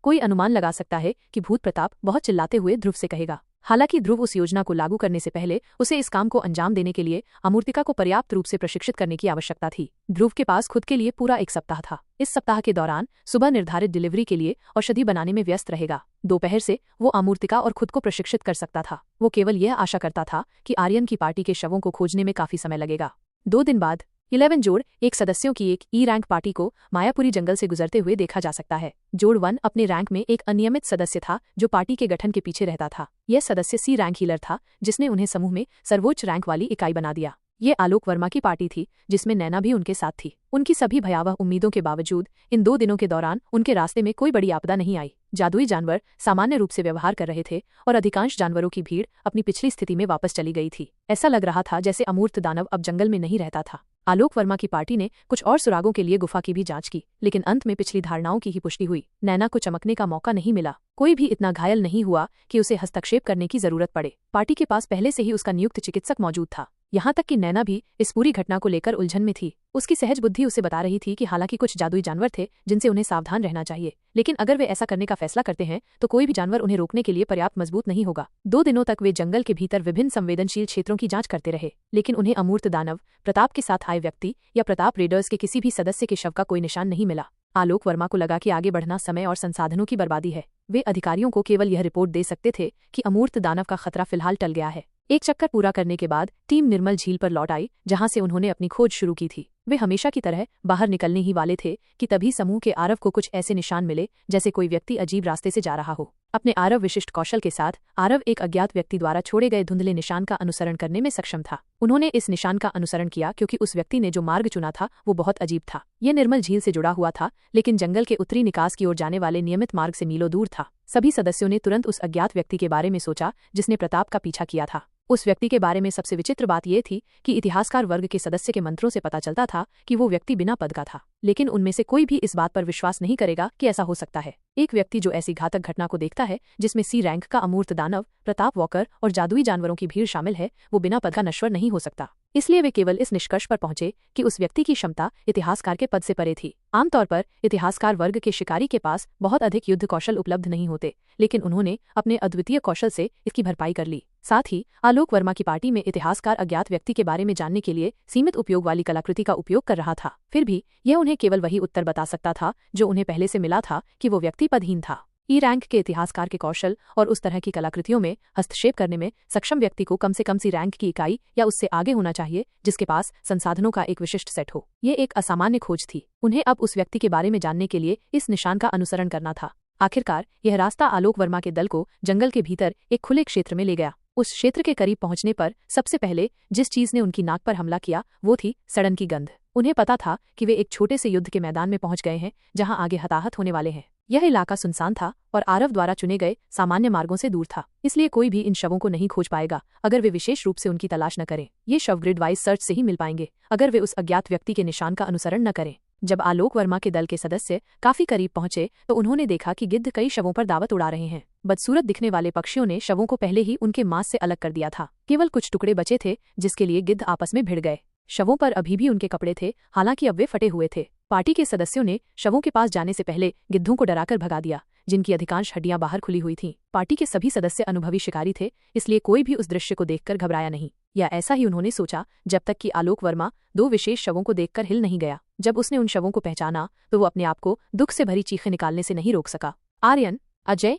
Speaker 2: कोई अनुमान लगा सकता है कि भूत प्रताप बहुत चिल्लाते हुए ध्रुव से कहेगा। हालांकि ध्रुव उस योजना को लागू करने से पहले उसे इस काम को अंजाम देने के लिए अमूर्तिका को पर्याप्त रूप से प्रशिक्षित करने की आवश्यकता थी। ध्रुव के पास खुद के लिए पूरा 1 सप्ताह था। इस सप्ताह के दौरान सुबह निर्धारित डिलीवरी के लिए औषधि बनाने में व्यस्त रहेगा। दोपहर से वो अमूर्तिका और खुद को प्रशिक्षित कर सकता था। वो केवल यह आशा करता था कि आर्यन की पार्टी के शवों को खोजने में काफी समय लगेगा। 2 दिन बाद 11 जोड़ एक सदस्यों की एक ई रैंक पार्टी को मायापुरी जंगल से गुजरते हुए देखा जा सकता है। जोड़ 1 अपने रैंक में एक अनियमित सदस्य था जो पार्टी के गठन के पीछे रहता था। यह सदस्य सी रैंक हीलर था जिसने उन्हें समूह में सर्वोच्च रैंक वाली इकाई बना दिया। ये आलोक वर्मा की पार्टी थी जिसमें नैना भी उनके साथ थी। उनकी सभी भयावह उम्मीदों के बावजूद इन 2 दिनों के दौरान उनके रास्ते में कोई बड़ी आपदा नहीं आई। जादुई जानवर सामान्य रूप से व्यवहार कर रहे थे और अधिकांश जानवरों की भीड़ अपनी पिछली स्थिति में वापस चली गई थी। ऐसा लग रहा था जैसे अमूर्त दानव अब जंगल में नहीं रहता था। आलोक वर्मा की पार्टी ने कुछ और सुरागों के लिए गुफा की भी जांच की, लेकिन अंत में पिछली धारणाओं की ही पुष्टि हुई। नैना को चमकने का मौका नहीं मिला। कोई भी इतना घायल नहीं हुआ कि उसे हस्तक्षेप करने की जरूरत पड़े। पार्टी के पास पहले से ही उसका नियुक्त चिकित्सक मौजूद था। यहाँ तक कि नैना भी इस पूरी घटना को लेकर उलझन में थी। उसकी सहज बुद्धि उसे बता रही थी कि हालांकि कुछ जादुई जानवर थे जिनसे उन्हें सावधान रहना चाहिए, लेकिन अगर वे ऐसा करने का फैसला करते हैं तो कोई भी जानवर उन्हें रोकने के लिए पर्याप्त मजबूत नहीं होगा। 2 दिनों तक वे जंगल के भीतर विभिन्न संवेदनशील क्षेत्रों की जांच करते रहे, लेकिन उन्हें अमूर्त दानव, प्रताप के साथ आए व्यक्ति या प्रताप रेडर्स के किसी भी सदस्य के शव का कोई निशान नहीं मिला। आलोक वर्मा को लगा कि आगे बढ़ना समय और संसाधनों की बर्बादी है। वे अधिकारियों को केवल यह रिपोर्ट दे सकते थे कि अमूर्त दानव का खतरा फिलहाल टल गया है। एक चक्कर पूरा करने के बाद टीम निर्मल झील पर लौट आई जहां से उन्होंने अपनी खोज शुरू की थी। वे हमेशा की तरह बाहर निकलने ही वाले थे कि तभी समूह के आरव को कुछ ऐसे निशान मिले जैसे कोई व्यक्ति अजीब रास्ते से जा रहा हो। अपने आरव विशिष्ट कौशल के साथ आरव एक अज्ञात व्यक्ति द्वारा छोड़े गए धुंधले निशान का अनुसरण करने में सक्षम था। उन्होंने इस निशान का अनुसरण किया क्योंकि उस व्यक्ति ने जो मार्ग चुना था वो बहुत अजीब था। यह निर्मल झील से जुड़ा हुआ था, लेकिन जंगल के उत्तरी निकास की ओर जाने वाले नियमित मार्ग से मीलों दूर था। सभी सदस्यों ने तुरंत उस अज्ञात व्यक्ति के बारे में सोचा जिसने प्रताप का पीछा किया था। उस व्यक्ति के बारे में सबसे विचित्र बात यह थी कि इतिहासकार वर्ग के सदस्य के मंत्रों से पता चलता था कि वो व्यक्ति बिना पद का था, लेकिन उनमें से कोई भी इस बात पर विश्वास नहीं करेगा कि ऐसा हो सकता है। एक व्यक्ति जो ऐसी घातक घटना को देखता है जिसमें सी रैंक का अमूर्त दानव, प्रताप वॉकर और जादुई जानवरों की भीड़ शामिल है, वो बिना पद का नश्वर नहीं हो सकता। इसलिए वे केवल इस निष्कर्ष पर पहुंचे कि उस व्यक्ति की क्षमता इतिहासकार के पद से परे थी। आमतौर पर इतिहासकार वर्ग के शिकारी के पास बहुत अधिक युद्ध कौशल उपलब्ध नहीं होते, लेकिन उन्होंने अपने अद्वितीय कौशल से इसकी भरपाई कर ली। साथ ही आलोक वर्मा की पार्टी में इतिहासकार अज्ञात व्यक्ति के बारे में जानने के लिए सीमित उपयोग वाली कलाकृति का उपयोग कर रहा था। फिर भी यह उन्हें केवल वही उत्तर बता सकता था जो उन्हें पहले से मिला था कि वो व्यक्ति पदहीन था। ई रैंक के इतिहासकार के कौशल और उस तरह की कलाकृतियों में हस्तक्षेप करने में सक्षम व्यक्ति को कम से कम सी रैंक की इकाई या उससे आगे होना चाहिए जिसके पास संसाधनों का एक विशिष्ट सेट हो। ये एक असामान्य खोज थी। उन्हें अब उस व्यक्ति के बारे में जानने के लिए इस निशान का अनुसरण करना था। आखिरकार यह रास्ता आलोक वर्मा के दल को जंगल के भीतर एक खुले क्षेत्र में ले गया। उस क्षेत्र के करीब पहुंचने पर सबसे पहले जिस चीज ने उनकी नाक पर हमला किया वो थी सड़न की गंध। उन्हें पता था कि वे एक छोटे से युद्ध के मैदान में पहुंच गए हैं जहां आगे हताहत होने वाले हैं। यह इलाका सुनसान था और आरव द्वारा चुने गए सामान्य मार्गों से दूर था, इसलिए कोई भी इन शवों को नहीं खोज पाएगा अगर वे विशेष रूप से उनकी तलाश न करें। ये शव ग्रिड वाइज सर्च से ही मिल पाएंगे अगर वे उस अज्ञात व्यक्ति के निशान का अनुसरण न करें। जब आलोक वर्मा के दल के सदस्य काफी करीब पहुंचे तो उन्होंने देखा कि गिद्ध कई शवों पर दावत उड़ा रहे हैं। बदसूरत दिखने वाले पक्षियों ने शवों को पहले ही उनके मांस से अलग कर दिया था। केवल कुछ टुकड़े बचे थे जिसके लिए गिद्ध आपस में भिड़ गए। शवों पर अभी भी उनके कपड़े थे, हालांकि अब वे फटे हुए थे। पार्टी के सदस्यों ने शवों के पास जाने से पहले गिद्धों को डराकर भगा दिया, जिनकी अधिकांश हड्डियां बाहर खुली हुई थीं। पार्टी के सभी सदस्य अनुभवी शिकारी थे, इसलिए कोई भी उस दृश्य को देखकर घबराया नहीं, या ऐसा ही उन्होंने सोचा जब तक कि आलोक वर्मा 2 विशेष शवों को देखकर हिल नहीं गया। जब उसने उन शवों को पहचाना तो वो अपने आप को दुख से भरी चीखें निकालने से नहीं रोक सका। आर्यन, अजय।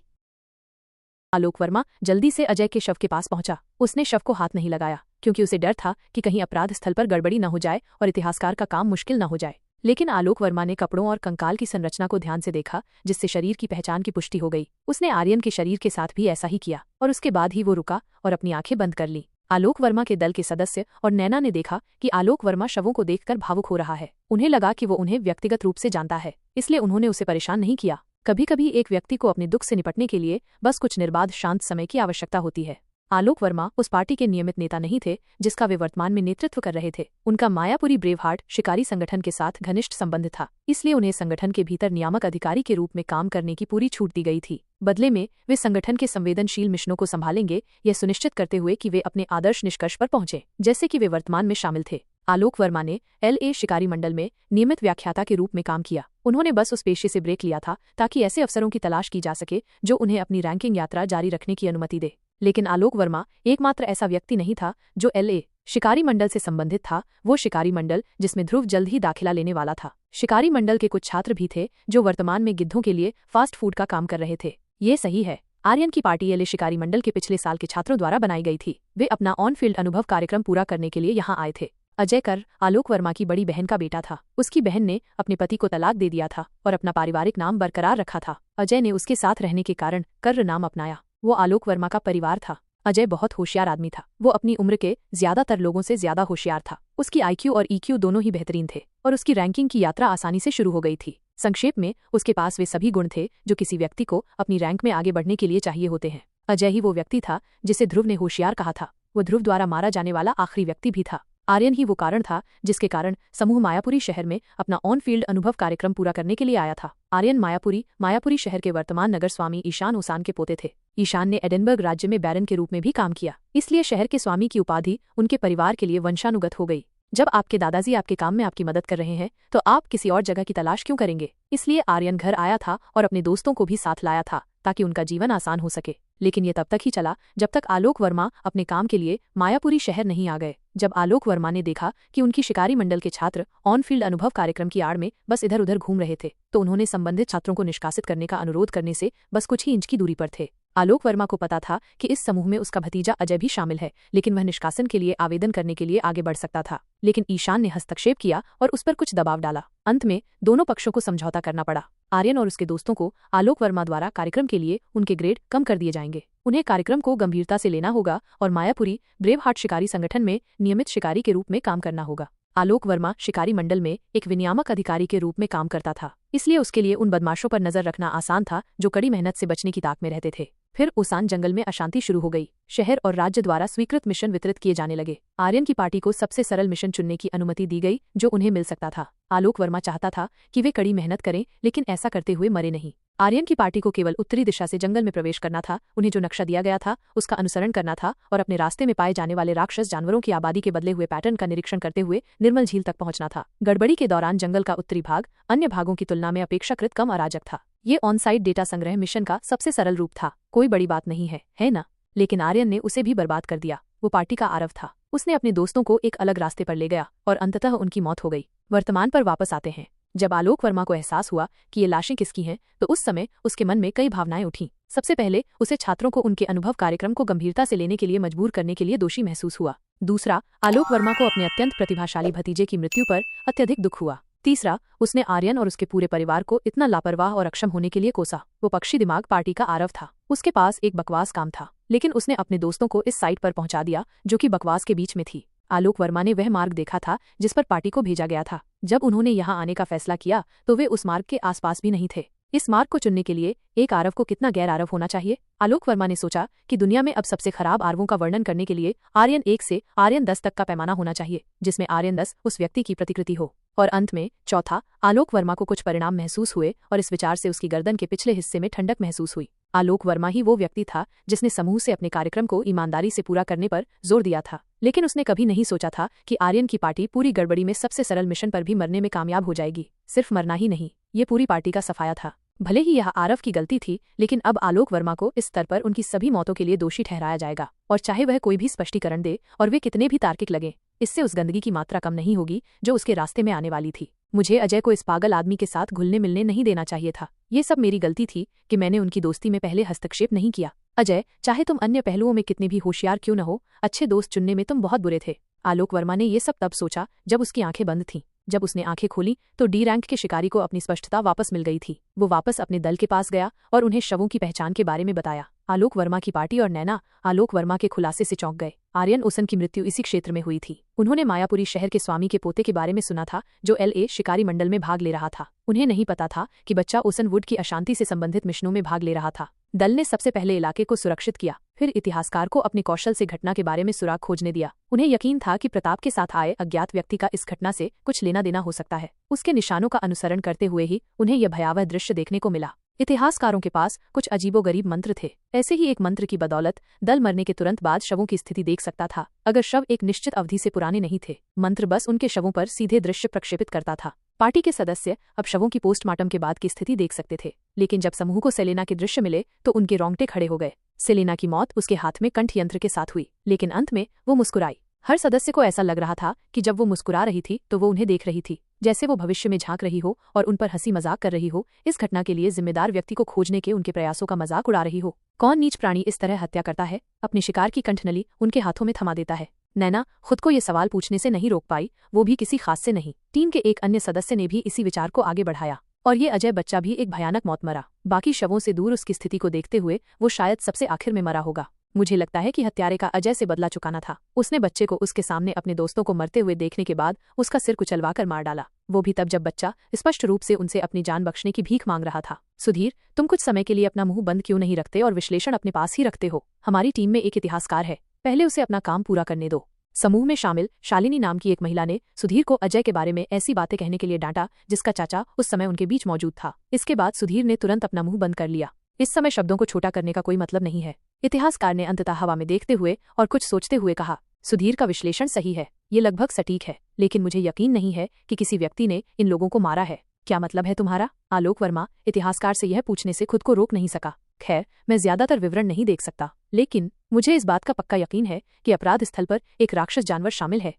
Speaker 2: आलोक वर्मा जल्दी से अजय के शव के पास पहुंचा। उसने शव को हाथ नहीं लगाया क्योंकि उसे डर था कि कहीं अपराध स्थल पर गड़बड़ी न हो जाए और इतिहासकार का काम मुश्किल न हो जाए। लेकिन आलोक वर्मा ने कपड़ों और कंकाल की संरचना को ध्यान से देखा, जिससे शरीर की पहचान की पुष्टि हो गई। उसने आर्यन के शरीर के साथ भी ऐसा ही किया और उसके बाद ही वो रुका और अपनी आंखें बंद कर ली। आलोक वर्मा के दल के सदस्य और नैना ने देखा कि आलोक वर्मा शवों को देखकर भावुक हो रहा है। उन्हें लगा कि वो उन्हें व्यक्तिगत रूप से जानता है, इसलिए उन्होंने उसे परेशान नहीं किया। कभी कभी एक व्यक्ति को अपने दुख से निपटने के लिए बस कुछ निर्बाध शांत समय की आवश्यकता होती है। आलोक वर्मा उस पार्टी के नियमित नेता नहीं थे जिसका वे वर्तमान में नेतृत्व कर रहे थे। उनका मायापुरी ब्रेवहार्ट शिकारी संगठन के साथ घनिष्ठ संबंध था, इसलिए उन्हें संगठन के भीतर नियामक अधिकारी के रूप में काम करने की पूरी छूट दी गई थी। बदले में वे संगठन के संवेदनशील मिशनों को संभालेंगे, यह सुनिश्चित करते हुए कि वे अपने आदर्श निष्कर्ष पर पहुंचे, जैसे कि वे वर्तमान में शामिल थे। आलोक वर्मा ने LA शिकारी मंडल में नियमित व्याख्याता के रूप में काम किया। उन्होंने बस उस पेशे से ब्रेक लिया था ताकि ऐसे अफसरों की तलाश की जा सके जो उन्हें अपनी रैंकिंग यात्रा जारी रखने की अनुमति दे। लेकिन आलोक वर्मा एकमात्र ऐसा व्यक्ति नहीं था जो LA शिकारी मंडल से संबंधित था, वो शिकारी मंडल जिसमें ध्रुव जल्द ही दाखिला लेने वाला था। शिकारी मंडल के कुछ छात्र भी थे जो वर्तमान में गिद्धों के लिए फास्ट फूड का काम कर रहे थे। ये सही है, आर्यन की पार्टी LA शिकारी मंडल के पिछले साल के छात्रों द्वारा बनाई गई थी। वे अपना ऑन फील्ड अनुभव कार्यक्रम पूरा करने के लिए यहाँ आए थे। अजय कर आलोक वर्मा की बड़ी बहन का बेटा था। उसकी बहन ने अपने पति को तलाक दे दिया था और अपना पारिवारिक नाम बरकरार रखा था। अजय ने उसके साथ रहने के कारण कर्र नाम अपनाया। वो आलोक वर्मा का परिवार था। अजय बहुत होशियार आदमी था। वो अपनी उम्र के ज्यादातर लोगों से ज्यादा होशियार था। उसकी IQ और EQ दोनों ही बेहतरीन थे और उसकी रैंकिंग की यात्रा आसानी से शुरू हो गई थी। संक्षेप में उसके पास वे सभी गुण थे जो किसी व्यक्ति को अपनी रैंक में आगे बढ़ने के लिए चाहिए होते हैं। अजय ही वो व्यक्ति था जिसे ध्रुव ने होशियार कहा था। वो ध्रुव द्वारा मारा जाने वाला आखिरी व्यक्ति भी था। आर्यन ही वो कारण था जिसके कारण समूह मायापुरी शहर में अपना ऑन फील्ड अनुभव कार्यक्रम पूरा करने के लिए आया था। आर्यन मायापुरी शहर के वर्तमान नगर स्वामी ईशान ओसान के पोते थे। ईशान ने एडिनबर्ग राज्य में बैरन के रूप में भी काम किया, इसलिए शहर के स्वामी की उपाधि उनके परिवार के लिए वंशानुगत हो गई। जब आपके दादाजी आपके काम में आपकी मदद कर रहे हैं तो आप किसी और जगह की तलाश क्यों करेंगे। इसलिए आर्यन घर आया था और अपने दोस्तों को भी साथ लाया था ताकि उनका जीवन आसान हो सके। लेकिन ये तब तक ही चला जब तक आलोक वर्मा अपने काम के लिए मायापुरी शहर नहीं आ गए। जब आलोक वर्मा ने देखा कि उनकी शिकारी मंडल के छात्र ऑन फील्ड अनुभव कार्यक्रम की आड़ में बस इधर उधर घूम रहे थे तो उन्होंने संबंधित छात्रों को निष्कासित करने का अनुरोध करने से बस कुछ ही इंच की दूरी पर थे। आलोक वर्मा को पता था कि इस समूह में उसका भतीजा अजय भी शामिल है, लेकिन वह निष्कासन के लिए आवेदन करने के लिए आगे बढ़ सकता था। लेकिन ईशान ने हस्तक्षेप किया और उस पर कुछ दबाव डाला। अंत में दोनों पक्षों को समझौता करना पड़ा। आर्यन और उसके दोस्तों को आलोक वर्मा द्वारा कार्यक्रम के लिए उनके ग्रेड कम कर दिए जाएंगे। उन्हें कार्यक्रम को गंभीरता से लेना होगा और मायापुरी ब्रेव हार्ट शिकारी संगठन में नियमित शिकारी के रूप में काम करना होगा। आलोक वर्मा शिकारी मंडल में एक विनियामक अधिकारी के रूप में काम करता था, इसलिए उसके लिए उन बदमाशों पर नजर रखना आसान था जो कड़ी मेहनत से बचने की ताक में रहते थे। फिर ओसान जंगल में अशांति शुरू हो गई। शहर और राज्य द्वारा स्वीकृत मिशन वितरित किए जाने लगे। आर्यन की पार्टी को सबसे सरल मिशन चुनने की अनुमति दी गई जो उन्हें मिल सकता था। आलोक वर्मा चाहता था कि वे कड़ी मेहनत करें, लेकिन ऐसा करते हुए मरे नहीं। आर्यन की पार्टी को केवल उत्तरी दिशा से जंगल में प्रवेश करना था। उन्हें जो नक्शा दिया गया था उसका अनुसरण करना था और अपने रास्ते में पाए जाने वाले राक्षस जानवरों की आबादी के बदले हुए पैटर्न का निरीक्षण करते हुए निर्मल झील तक पहुंचना था। गड़बड़ी के दौरान जंगल का उत्तरी भाग अन्य भागों की तुलना में अपेक्षाकृत कम अराजक था। ये ऑन साइट डेटा संग्रह मिशन का सबसे सरल रूप था। कोई बड़ी बात नहीं है ना? लेकिन आर्यन ने उसे भी बर्बाद कर दिया। वो पार्टी का आरव था। उसने अपने दोस्तों को एक अलग रास्ते पर ले गया और अंततः उनकी मौत हो गई। वर्तमान पर वापस आते हैं। जब आलोक वर्मा को एहसास हुआ कि ये लाशें किसकी हैं, तो उस समय उसके मन में कई भावनाएं उठीं। सबसे पहले उसे छात्रों को उनके अनुभव कार्यक्रम को गंभीरता से लेने के लिए मजबूर करने के लिए दोषी महसूस हुआ। दूसरा, आलोक वर्मा को अपने अत्यंत प्रतिभाशाली भतीजे की मृत्यु पर अत्यधिक दुख हुआ। तीसरा, उसने आर्यन और उसके पूरे परिवार को इतना लापरवाह और अक्षम होने के लिए कोसा। वो पक्षी दिमाग पार्टी का आरव था। उसके पास एक बकवास काम था, लेकिन उसने अपने दोस्तों को इस साइट पर पहुंचा दिया जो कि बकवास के बीच में थी। आलोक वर्मा ने वह मार्ग देखा था जिस पर पार्टी को भेजा गया था। जब उन्होंने यहाँ आने का फैसला किया तो वे उस मार्ग के आसपास भी नहीं थे। इस मार्ग को चुनने के लिए एक आरव को कितना गैर आरव होना चाहिए? आलोक वर्मा ने सोचा कि दुनिया में अब सबसे खराब आरवों का वर्णन करने के लिए आर्यन 1 से आर्यन 10 तक का पैमाना होना चाहिए, जिसमें आर्यन 10 उस व्यक्ति की प्रतिकृति हो। और अंत में चौथा, आलोक वर्मा को कुछ परिणाम महसूस हुए और इस विचार से उसकी गर्दन के पिछले हिस्से में ठंडक महसूस हुई। आलोक वर्मा ही वो व्यक्ति था जिसने समूह से अपने कार्यक्रम को ईमानदारी से पूरा करने पर जोर दिया था। लेकिन उसने कभी नहीं सोचा था कि आर्यन की पार्टी पूरी गड़बड़ी में सबसे सरल मिशन पर भी मरने में कामयाब हो जाएगी। सिर्फ मरना ही नहीं, ये पूरी पार्टी का सफाया था। भले ही यह आरव की गलती थी, लेकिन अब आलोक वर्मा को इस स्तर पर उनकी सभी मौतों के लिए दोषी ठहराया जाएगा। और चाहे वह कोई भी स्पष्टीकरण दे और वे कितने भी तार्किक लगें, इससे उस गंदगी की मात्रा कम नहीं होगी जो उसके रास्ते में आने वाली थी। मुझे अजय को इस पागल आदमी के साथ घुलने मिलने नहीं देना चाहिए था। ये सब मेरी गलती थी कि मैंने उनकी दोस्ती में पहले हस्तक्षेप नहीं किया। अजय, चाहे तुम अन्य पहलुओं में कितने भी होशियार क्यों न हो, अच्छे दोस्त चुनने में तुम बहुत बुरे थे। आलोक वर्मा ने ये सब तब सोचा जब उसकी आंखें बंद थीं। जब उसने आंखें खोली तो डी रैंक के शिकारी को अपनी स्पष्टता वापस मिल गई थी। वो वापस अपने दल के पास गया और उन्हें शवों की पहचान के बारे में बताया। आलोक वर्मा की पार्टी और नैना आलोक वर्मा के खुलासे से चौंक गए। आर्यन ओसन की मृत्यु इसी क्षेत्र में हुई थी। उन्होंने मायापुरी शहर के स्वामी के पोते के बारे में सुना था जो LA शिकारी मंडल में भाग ले रहा था। उन्हें नहीं पता था कि बच्चा ओसन वुड की अशांति से संबंधित मिशनों में भाग ले रहा था। दल ने सबसे पहले इलाके को सुरक्षित किया, फिर इतिहासकार को अपने कौशल से घटना के बारे में सुराग खोजने दिया। उन्हें यकीन था कि प्रताप के साथ आए अज्ञात व्यक्ति का इस घटना से कुछ लेना देना हो सकता है। उसके निशानों का अनुसरण करते हुए ही उन्हें यह भयावह दृश्य देखने को मिला। इतिहासकारों के पास कुछ अजीबोगरीब मंत्र थे। ऐसे ही एक मंत्र की बदौलत दल मरने के तुरंत बाद शवों की स्थिति देख सकता था, अगर शव एक निश्चित अवधि से पुराने नहीं थे। मंत्र बस उनके शवों पर सीधे दृश्य प्रक्षेपित करता था। पार्टी के सदस्य अब शवों की पोस्टमार्टम के बाद की स्थिति देख सकते थे, लेकिन जब समूह को सेलेना के दृश्य मिले तो उनके रोंगटे खड़े हो गए। सेलेना की मौत उसके हाथ में कंठ यंत्र के साथ हुई, लेकिन अंत में वो मुस्कुराई। हर सदस्य को ऐसा लग रहा था कि जब वो मुस्कुरा रही थी तो वो उन्हें देख रही थी, जैसे वो भविष्य में झांक रही हो और उन पर हंसी मजाक कर रही हो, इस घटना के लिए जिम्मेदार व्यक्ति को खोजने के उनके प्रयासों का मजाक उड़ा रही हो। कौन नीच प्राणी इस तरह हत्या करता है? अपने शिकार की कंठनली उनके हाथों में थमा देता है। नैना खुद को ये सवाल पूछने से नहीं रोक पाई, वो भी किसी खास से नहीं। टीम के एक अन्य सदस्य ने भी इसी विचार को आगे बढ़ाया, और ये अजय बच्चा भी एक भयानक मौत मरा। बाकी शवों से दूर उसकी स्थिति को देखते हुए वो शायद सबसे आखिर में मरा होगा। मुझे लगता है कि हत्यारे का अजय से बदला चुकाना था। उसने बच्चे को उसके सामने अपने दोस्तों को मरते हुए देखने के बाद उसका सिर कुचलवाकर मार डाला, वो भी तब जब बच्चा स्पष्ट रूप से उनसे अपनी जान बख्शने की भीख मांग रहा था। सुधीर, तुम कुछ समय के लिए अपना मुंह बंद क्यों नहीं रखते और विश्लेषण अपने पास ही रखते हो? हमारी टीम में एक इतिहासकार है, पहले उसे अपना काम पूरा करने दो। समूह में शामिल शालिनी नाम की एक महिला ने सुधीर को अजय के बारे में ऐसी बातें कहने के लिए डांटा जिसका चाचा उस समय उनके बीच मौजूद था। इसके बाद सुधीर ने तुरंत अपना मुंह बंद कर लिया। इस समय शब्दों को छोटा करने का कोई मतलब नहीं है, इतिहासकार ने अंततः हवा में देखते हुए और कुछ सोचते हुए कहा। सुधीर का विश्लेषण सही है, ये लगभग सटीक है, लेकिन मुझे यकीन नहीं है कि किसी व्यक्ति ने इन लोगों को मारा है। क्या मतलब है तुम्हारा? आलोक वर्मा इतिहासकार से यह पूछने से खुद को रोक नहीं सका। खैर, मैं ज्यादातर विवरण नहीं देख सकता, लेकिन मुझे इस बात का पक्का यकीन है कि अपराध स्थल पर एक राक्षस जानवर शामिल है।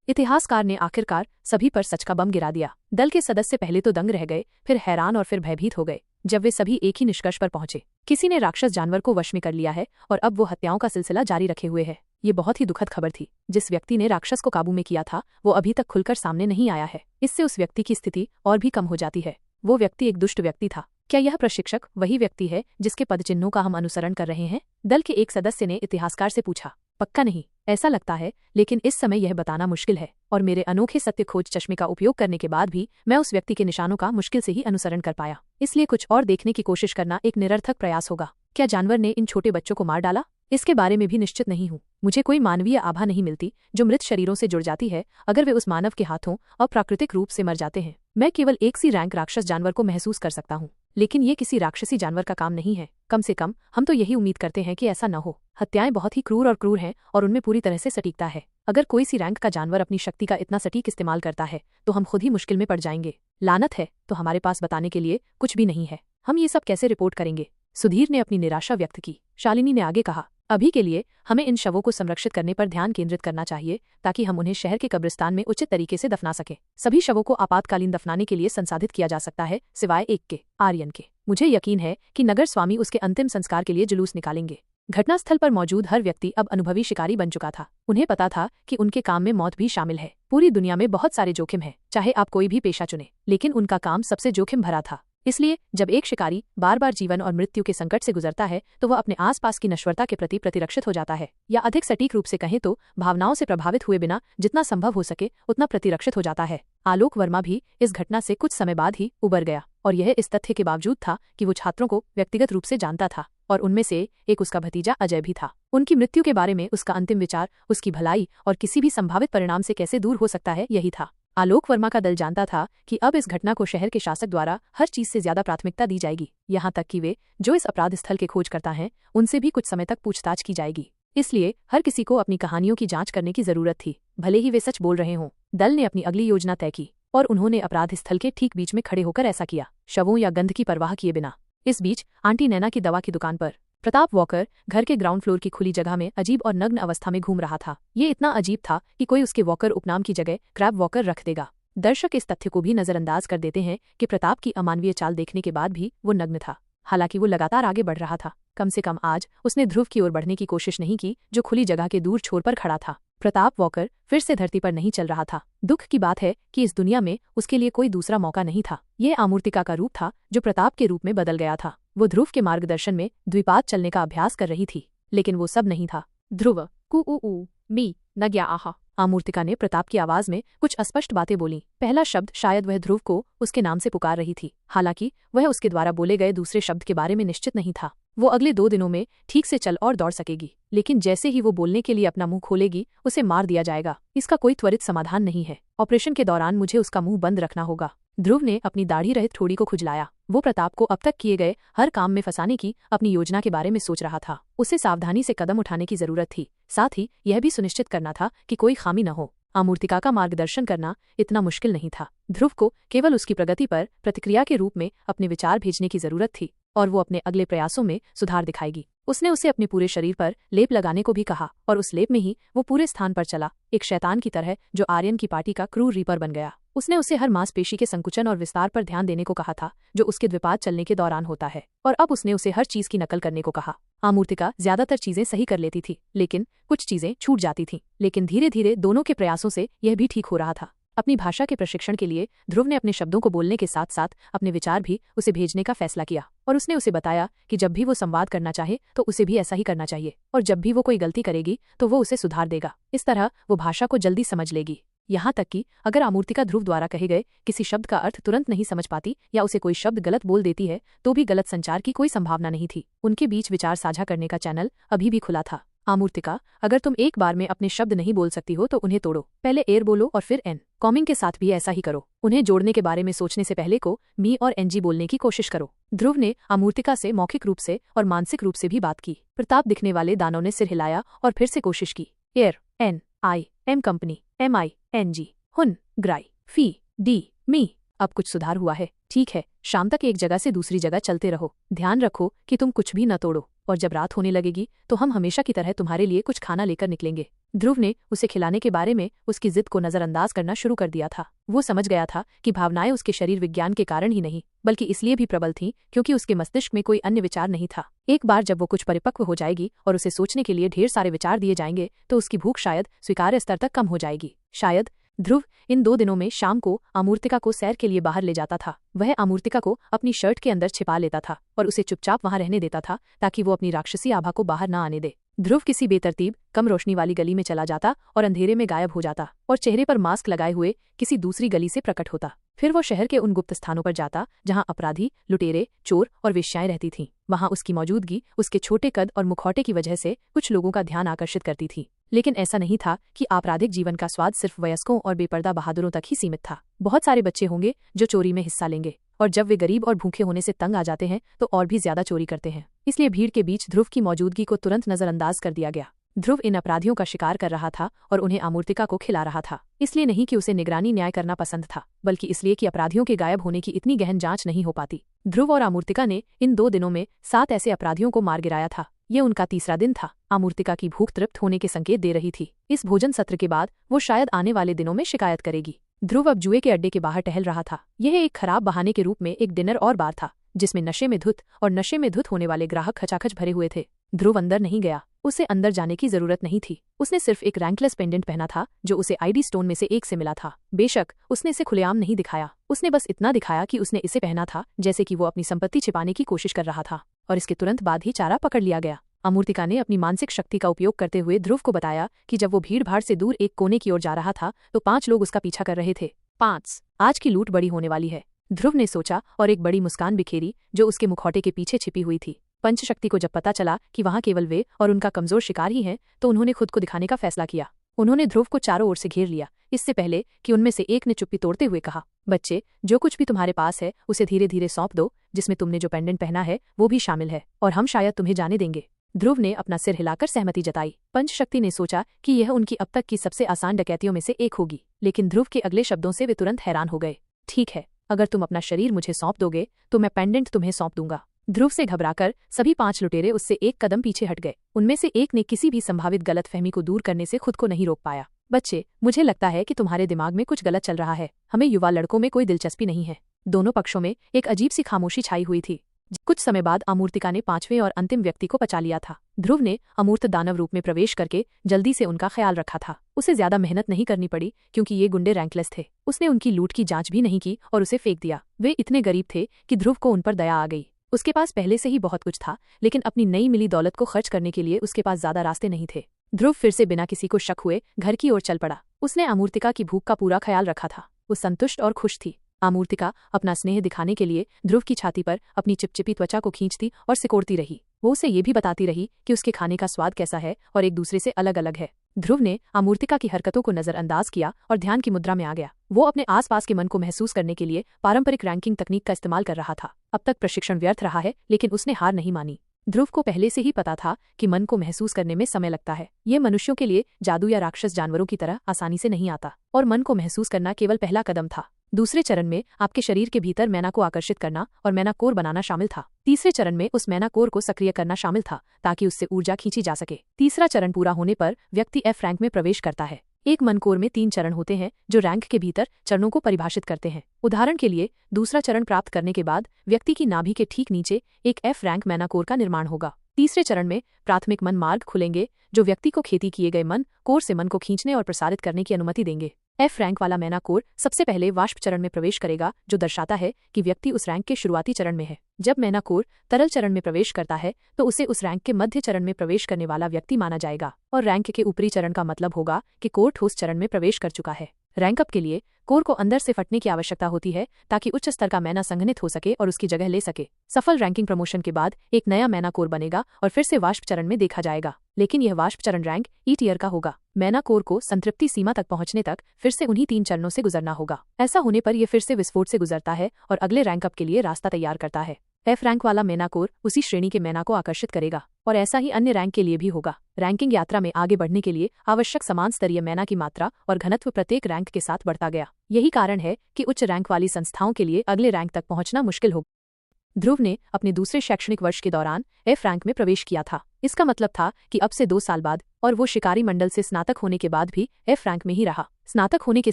Speaker 2: इतिहासकार ने आखिरकार सभी पर सच का बम गिरा दिया। दल के सदस्य पहले तो दंग रह गए, फिर हैरान और फिर भयभीत हो गए जब वे सभी एक ही निष्कर्ष पर पहुंचे। किसी ने राक्षस जानवर को वश में कर लिया है और अब वो हत्याओं का सिलसिला जारी रखे हुए है। ये बहुत ही दुखद खबर थी। जिस व्यक्ति ने राक्षस को काबू में किया था वो अभी तक खुलकर सामने नहीं आया है। इससे उस व्यक्ति की स्थिति और भी कम हो जाती है। वो व्यक्ति एक दुष्ट व्यक्ति था। क्या यह प्रशिक्षक वही व्यक्ति है जिसके पदचिन्हों का हम अनुसरण कर रहे हैं? दल के एक सदस्य ने इतिहासकार से पूछा। पक्का नहीं, ऐसा लगता है, लेकिन इस समय यह बताना मुश्किल है, और मेरे अनोखे सत्य खोज चश्मे का उपयोग करने के बाद भी मैं उस व्यक्ति के निशानों का मुश्किल से ही अनुसरण कर पाया। इसलिए कुछ और देखने की कोशिश करना एक निरर्थक प्रयास होगा। क्या जानवर ने इन छोटे बच्चों को मार डाला? इसके बारे में भी निश्चित नहीं हूँ। मुझे कोई मानवीय आभा नहीं मिलती जो मृत शरीरों से जुड़ जाती है अगर वे उस मानव के हाथों अप्राकृतिक रूप से मर जाते हैं। मैं केवल एक सी रैंक राक्षस जानवर को महसूस कर सकता हूँ, लेकिन ये किसी राक्षसी जानवर का काम नहीं है। कम से कम हम तो यही उम्मीद करते हैं कि ऐसा न हो। हत्याएं बहुत ही क्रूर हैं और उनमें पूरी तरह से सटीकता है। अगर कोई सी रैंक का जानवर अपनी शक्ति का इतना सटीक इस्तेमाल करता है तो हम खुद ही मुश्किल में पड़ जाएंगे। लानत है, तो हमारे पास बताने के लिए कुछ भी नहीं है। हम ये सब कैसे रिपोर्ट करेंगे? सुधीर ने अपनी निराशा व्यक्त की। शालिनी ने आगे कहा, अभी के लिए हमें इन शवों को संरक्षित करने पर ध्यान केंद्रित करना चाहिए ताकि हम उन्हें शहर के कब्रिस्तान में उचित तरीके से दफना सकें। सभी शवों को आपातकालीन दफनाने के लिए संसाधित किया जा सकता है, सिवाय एक के, आर्यन के। मुझे यकीन है कि नगर स्वामी उसके अंतिम संस्कार के लिए जुलूस निकालेंगे। घटनास्थल पर मौजूद हर व्यक्ति अब अनुभवी शिकारी बन चुका था। उन्हें पता था कि उनके काम में मौत भी शामिल है। पूरी दुनिया में बहुत सारे जोखिम हैं, चाहे आप कोई भी पेशा चुने, लेकिन उनका काम सबसे जोखिम भरा था। इसलिए जब एक शिकारी बार बार जीवन और मृत्यु के संकट से गुजरता है तो वह अपने आसपास की नश्वरता के प्रति प्रतिरक्षित हो जाता है, या अधिक सटीक रूप से कहें तो भावनाओं से प्रभावित हुए बिना जितना संभव हो सके उतना प्रतिरक्षित हो जाता है। आलोक वर्मा भी इस घटना से कुछ समय बाद ही उबर गया, और यह इस तथ्य के बावजूद था कि वो छात्रों को व्यक्तिगत रूप से जानता था, और उनमें से एक उसका भतीजा अजय भी था। उनकी मृत्यु के बारे में उसका अंतिम विचार उसकी भलाई और किसी भी संभावित परिणाम से कैसे दूर हो सकता है, यही था। आलोक वर्मा का दल जानता था कि अब इस घटना को शहर के शासक द्वारा हर चीज से ज्यादा प्राथमिकता दी जाएगी, यहाँ तक कि वे जो इस अपराध स्थल के खोज करता हैं उनसे भी कुछ समय तक पूछताछ की जाएगी। इसलिए हर किसी को अपनी कहानियों की जांच करने की जरूरत थी, भले ही वे सच बोल रहे हों। दल ने अपनी अगली योजना तय की और उन्होंने अपराध स्थल के ठीक बीच में खड़े होकर ऐसा किया, शवों या गंध की परवाह किए बिना। इस बीच आंटी नैना की दवा की दुकान पर प्रताप वॉकर घर के ग्राउंड फ्लोर की खुली जगह में अजीब और नग्न अवस्था में घूम रहा था। ये इतना अजीब था कि कोई उसके वॉकर उपनाम की जगह क्रैब वॉकर रख देगा। दर्शक इस तथ्य को भी नजरअंदाज कर देते हैं कि प्रताप की अमानवीय चाल देखने के बाद भी वो नग्न था। हालांकि वो लगातार आगे बढ़ रहा था। कम से कम आज उसने ध्रुव की ओर बढ़ने की कोशिश नहीं की, जो खुली जगह के दूर छोर पर खड़ा था। प्रताप वॉकर फिर से धरती पर नहीं चल रहा था। दुख की बात है कि इस दुनिया में उसके लिए कोई दूसरा मौका नहीं था। यह आमूर्तिका का रूप था जो प्रताप के रूप में बदल गया था। वो ध्रुव के मार्गदर्शन में द्विपाद चलने का अभ्यास कर रही थी, लेकिन वो सब नहीं था। ध्रुव कु मी न गया आहा। आमूर्तिका ने प्रताप की आवाज में कुछ अस्पष्ट बातें बोली। पहला शब्द शायद वह ध्रुव को उसके नाम से पुकार रही थी, हालांकि वह उसके द्वारा बोले गए दूसरे शब्द के बारे में निश्चित नहीं था। वो अगले 2 दिनों में ठीक से चल और दौड़ सकेगी, लेकिन जैसे ही वो बोलने के लिए अपना मुंह खोलेगी उसे मार दिया जाएगा। इसका कोई त्वरित समाधान नहीं है। ऑपरेशन के दौरान मुझे उसका मुंह बंद रखना होगा। ध्रुव ने अपनी दाढ़ी रहित ठोड़ी को खुजलाया। वो प्रताप को अब तक किए गए हर काम में फंसाने की अपनी योजना के बारे में सोच रहा था। उसे सावधानी से कदम उठाने की जरूरत थी, साथ ही यह भी सुनिश्चित करना था कि कोई खामी न हो। आमूर्तिका का मार्गदर्शन करना इतना मुश्किल नहीं था। ध्रुव को केवल उसकी प्रगति पर प्रतिक्रिया के रूप में अपने विचार भेजने की जरूरत थी, और वो अपने अगले प्रयासों में सुधार दिखाएगी। उसने उसे अपने पूरे शरीर पर लेप लगाने को भी कहा, और उस लेप में ही वो पूरे स्थान पर चला, एक शैतान की तरह जो आर्यन की पार्टी का क्रूर रीपर बन गया। उसने उसे हर मांसपेशी के संकुचन और विस्तार पर ध्यान देने को कहा था जो उसके द्विपाद चलने के दौरान होता है, और अब उसने उसे हर चीज की नकल करने को कहा। आमूर्तिका ज्यादातर चीजें सही कर लेती थी, लेकिन कुछ चीजें छूट जाती थीं। लेकिन धीरे धीरे दोनों के प्रयासों से यह भी ठीक हो रहा था। अपनी भाषा के प्रशिक्षण के लिए ध्रुव ने अपने शब्दों को बोलने के साथ साथ अपने विचार भी उसे भेजने का फैसला किया, और उसने उसे बताया कि जब भी वो संवाद करना चाहे तो उसे भी ऐसा ही करना चाहिए, और जब भी वो कोई गलती करेगी तो वो उसे सुधार देगा। इस तरह वो भाषा को जल्दी समझ लेगी। यहाँ तक कि अगर आमूर्तिका ध्रुव द्वारा कहे गए किसी शब्द का अर्थ तुरंत नहीं समझ पाती या उसे कोई शब्द गलत बोल देती है तो भी गलत संचार की कोई संभावना नहीं थी। उनके बीच विचार साझा करने का चैनल अभी भी खुला था। आमूर्तिका, अगर तुम एक बार में अपने शब्द नहीं बोल सकती हो तो उन्हें तोड़ो। पहले एर बोलो और फिर एन। कॉमिंग के साथ भी ऐसा ही करो। उन्हें जोड़ने के बारे में सोचने से पहले को मी और एनजी बोलने की कोशिश करो। ध्रुव ने आमूर्तिका से मौखिक रूप से और मानसिक रूप से भी बात की। प्रताप दिखने वाले दानों ने सिर हिलाया और फिर से कोशिश की। एर, N I M company, M I N G, हुन, ग्राई, फी, डी, मी। अब कुछ सुधार हुआ है। ठीक है, शाम तक एक जगह से दूसरी जगह चलते रहो। ध्यान रखो कि तुम कुछ भी न तोड़ो, और जब रात होने लगेगी तो हम हमेशा की तरह तुम्हारे लिए कुछ खाना लेकर निकलेंगे। ध्रुव ने उसे खिलाने के बारे में उसकी जिद को नजरअंदाज करना शुरू कर दिया था। वो समझ गया था कि भावनाएं उसके शरीर विज्ञान के कारण ही नहीं बल्कि इसलिए भी प्रबल थीं क्योंकि उसके मस्तिष्क में कोई अन्य विचार नहीं था। एक बार जब वो कुछ परिपक्व हो जाएगी और उसे सोचने के लिए ढेर सारे विचार दिए जाएंगे तो उसकी भूख शायद स्वीकार्य स्तर तक कम हो जाएगी। शायद ध्रुव इन 2 दिनों में शाम को आमूर्तिका को सैर के लिए बाहर ले जाता था। वह आमूर्तिका को अपनी शर्ट के अंदर छिपा लेता था और उसे चुपचाप वहां रहने देता था ताकि वो अपनी राक्षसी आभा को बाहर न आने दे। ध्रुव किसी बेतरतीब कम रोशनी वाली गली में चला जाता और अंधेरे में गायब हो जाता और चेहरे पर मास्क लगाए हुए किसी दूसरी गली से प्रकट होता। फिर वो शहर के उन गुप्त स्थानों पर जाता जहां अपराधी, लुटेरे, चोर और वेश्याएं रहती थीं। वहां उसकी मौजूदगी उसके छोटे कद और मुखौटे की वजह से कुछ लोगों का ध्यान आकर्षित करती थी। लेकिन ऐसा नहीं था कि आपराधिक जीवन का स्वाद सिर्फ वयस्कों और बेपर्दा बहादुरों तक ही सीमित था। बहुत सारे बच्चे होंगे जो चोरी में हिस्सा लेंगे, और जब वे गरीब और भूखे होने से तंग आ जाते हैं तो और भी ज्यादा चोरी करते हैं। इसलिए भीड़ के बीच ध्रुव की मौजूदगी को तुरंत नजरअंदाज कर दिया गया। ध्रुव इन अपराधियों का शिकार कर रहा था और उन्हें आमूर्तिका को खिला रहा था। इसलिए नहीं कि उसे निगरानी न्याय करना पसंद था, बल्कि इसलिए कि अपराधियों के गायब होने की इतनी गहन जांच नहीं हो पाती। ध्रुव और आमूर्तिका ने इन 2 दिनों में 7 ऐसे अपराधियों को मार गिराया था। ये उनका तीसरा दिन था। आमूर्तिका की भूख तृप्त होने के संकेत दे रही थी। इस भोजन सत्र के बाद वो शायद आने वाले दिनों में शिकायत करेगी। ध्रुव अब जुए के अड्डे के बाहर टहल रहा था। यह एक खराब बहाने के रूप में एक डिनर और बार था जिसमें नशे में धुत होने वाले ग्राहक खचाखच भरे हुए थे। ध्रुव अंदर नहीं गया। उसे अंदर जाने की जरूरत नहीं थी। उसने सिर्फ एक रैंकलेस पेंडेंट पहना था जो उसे आईडी स्टोन में से एक से मिला था। बेशक उसने इसे खुलेआम नहीं दिखाया। उसने बस इतना दिखाया कि उसने इसे पहना था जैसे कि वो अपनी संपत्ति छिपाने की कोशिश कर रहा था, और इसके तुरंत बाद ही चारा पकड़ लिया गया। आमूर्तिका ने अपनी मानसिक शक्ति का उपयोग करते हुए ध्रुव को बताया कि जब वो भीड़ भाड़ से दूर एक कोने की ओर जा रहा था तो 5 लोग उसका पीछा कर रहे थे। 5, आज की लूट बड़ी होने वाली है, ध्रुव ने सोचा और एक बड़ी मुस्कान बिखेरी जो उसके मुखौटे के पीछे छिपी हुई थी। पंचशक्ति को जब पता चला कि वहां केवल वे और उनका कमजोर शिकार ही हैं, तो उन्होंने खुद को दिखाने का फैसला किया। उन्होंने ध्रुव को चारों ओर से घेर लिया, इससे पहले कि उनमें से एक ने चुप्पी तोड़ते हुए कहा, बच्चे, जो कुछ भी तुम्हारे पास है उसे धीरे धीरे सौंप दो। जिसमें तुमने जो पेंडेंट पहना है वो भी शामिल है, और हम शायद तुम्हें जाने देंगे। ध्रुव ने अपना सिर हिलाकर सहमति जताई। पंचशक्ति ने सोचा कि यह उनकी अब तक की सबसे आसान डकैतियों में से एक होगी, लेकिन ध्रुव के अगले शब्दों से वे तुरंत हैरान हो गए। ठीक है, अगर तुम अपना शरीर मुझे सौंप दोगे तो मैं पेंडेंट तुम्हें सौंप दूंगा। ध्रुव से घबराकर सभी 5 लुटेरे उससे एक कदम पीछे हट गए। उनमें से एक ने किसी भी संभावित गलतफहमी को दूर करने से खुद को नहीं रोक पाया। बच्चे, मुझे लगता है कि तुम्हारे दिमाग में कुछ गलत चल रहा है। हमें युवा लड़कों में कोई दिलचस्पी नहीं है। दोनों पक्षों में एक अजीब सी खामोशी छाई हुई थी। कुछ समय बाद आमूर्तिका ने 5वें और अंतिम व्यक्ति को पचा लिया था। ध्रुव ने अमूर्त दानव रूप में प्रवेश करके जल्दी से उनका ख्याल रखा था। उसे ज्यादा मेहनत नहीं करनी पड़ी क्योंकि ये गुंडे रैंकलेस थे। उसने उनकी लूट की जांच भी नहीं की और उसे फेंक दिया। वे इतने गरीब थे कि ध्रुव को उन पर दया आ गई। उसके पास पहले से ही बहुत कुछ था, लेकिन अपनी नई मिली दौलत को खर्च करने के लिए उसके पास ज्यादा रास्ते नहीं थे। ध्रुव फिर से बिना किसी को शक हुए घर की ओर चल पड़ा। उसने आमूर्तिका की भूख का पूरा ख्याल रखा था। वो संतुष्ट और खुश थी। आमूर्तिका अपना स्नेह दिखाने के लिए ध्रुव की छाती पर अपनी चिपचिपी त्वचा को खींचती और सिकोड़ती रही। वो उसे ये भी बताती रही कि उसके खाने का स्वाद कैसा है और एक दूसरे से अलग अलग है। ध्रुव ने आमूर्तिका की हरकतों को नजरअंदाज किया और ध्यान की मुद्रा में आ गया। वो अपने आसपास के मन को महसूस करने के लिए पारंपरिक रैंकिंग तकनीक का इस्तेमाल कर रहा था। अब तक प्रशिक्षण व्यर्थ रहा है, लेकिन उसने हार नहीं मानी। ध्रुव को पहले से ही पता था कि मन को महसूस करने में समय लगता है। ये मनुष्यों के लिए जादू या राक्षस जानवरों की तरह आसानी से नहीं आता, और मन को महसूस करना केवल पहला कदम था। दूसरे चरण में आपके शरीर के भीतर मैना को आकर्षित करना और मैना कोर बनाना शामिल था। तीसरे चरण में उस मैना कोर को सक्रिय करना शामिल था ताकि उससे ऊर्जा खींची जा सके। तीसरा चरण पूरा होने पर व्यक्ति F रैंक में प्रवेश करता है। एक मन कोर में 3 चरण होते हैं जो रैंक के भीतर चरणों को परिभाषित करते हैं। उदाहरण के लिए, दूसरा चरण प्राप्त करने के बाद व्यक्ति की नाभि के ठीक नीचे एक F रैंक मैना कोर का निर्माण होगा। तीसरे चरण में प्राथमिक मन मार्ग खुलेंगे जो व्यक्ति को खेती किए गए मन कोर से मन को खींचने और प्रसारित करने की अनुमति देंगे। एफ रैंक वाला मैना कोर सबसे पहले वाष्प चरण में प्रवेश करेगा, जो दर्शाता है कि व्यक्ति उस रैंक के शुरुआती चरण में है। जब मैना कोर तरल चरण में प्रवेश करता है तो उसे उस रैंक के मध्य चरण में प्रवेश करने वाला व्यक्ति माना जाएगा, और रैंक के ऊपरी चरण का मतलब होगा कि कोर ठोस चरण में प्रवेश कर चुका है। रैंक अप के लिए कोर को अंदर से फटने की आवश्यकता होती है ताकि उच्च स्तर का मैना संघनित हो सके और उसकी जगह ले सके। सफल रैंकिंग प्रमोशन के बाद एक नया मैना कोर बनेगा और फिर से वाष्प चरण में देखा जाएगा, लेकिन यह वाष्प चरण रैंक ई टियर का होगा। मैना कोर को संतृप्ति सीमा तक पहुंचने तक फिर से उन्हीं 3 चरणों से गुजरना होगा। ऐसा होने पर यह फिर से विस्फोट से गुजरता है और अगले रैंक अप के लिए रास्ता तैयार करता है। एफ रैंक वाला मैना कोर उसी श्रेणी के मैना को आकर्षित करेगा और ऐसा ही अन्य रैंक के लिए भी होगा। रैंकिंग यात्रा में आगे बढ़ने के लिए आवश्यक समान स्तरीय मैना की मात्रा और घनत्व प्रत्येक रैंक के साथ बढ़ता गया। यही कारण है कि उच्च रैंक वाली संस्थाओं के लिए अगले रैंक तक पहुंचना मुश्किल होगा। ध्रुव ने अपने दूसरे शैक्षणिक वर्ष के दौरान एफ रैंक में प्रवेश किया था। इसका मतलब था कि अब से 2 साल बाद और वो शिकारी मंडल से स्नातक होने के बाद भी एफ रैंक में ही रहा। स्नातक होने के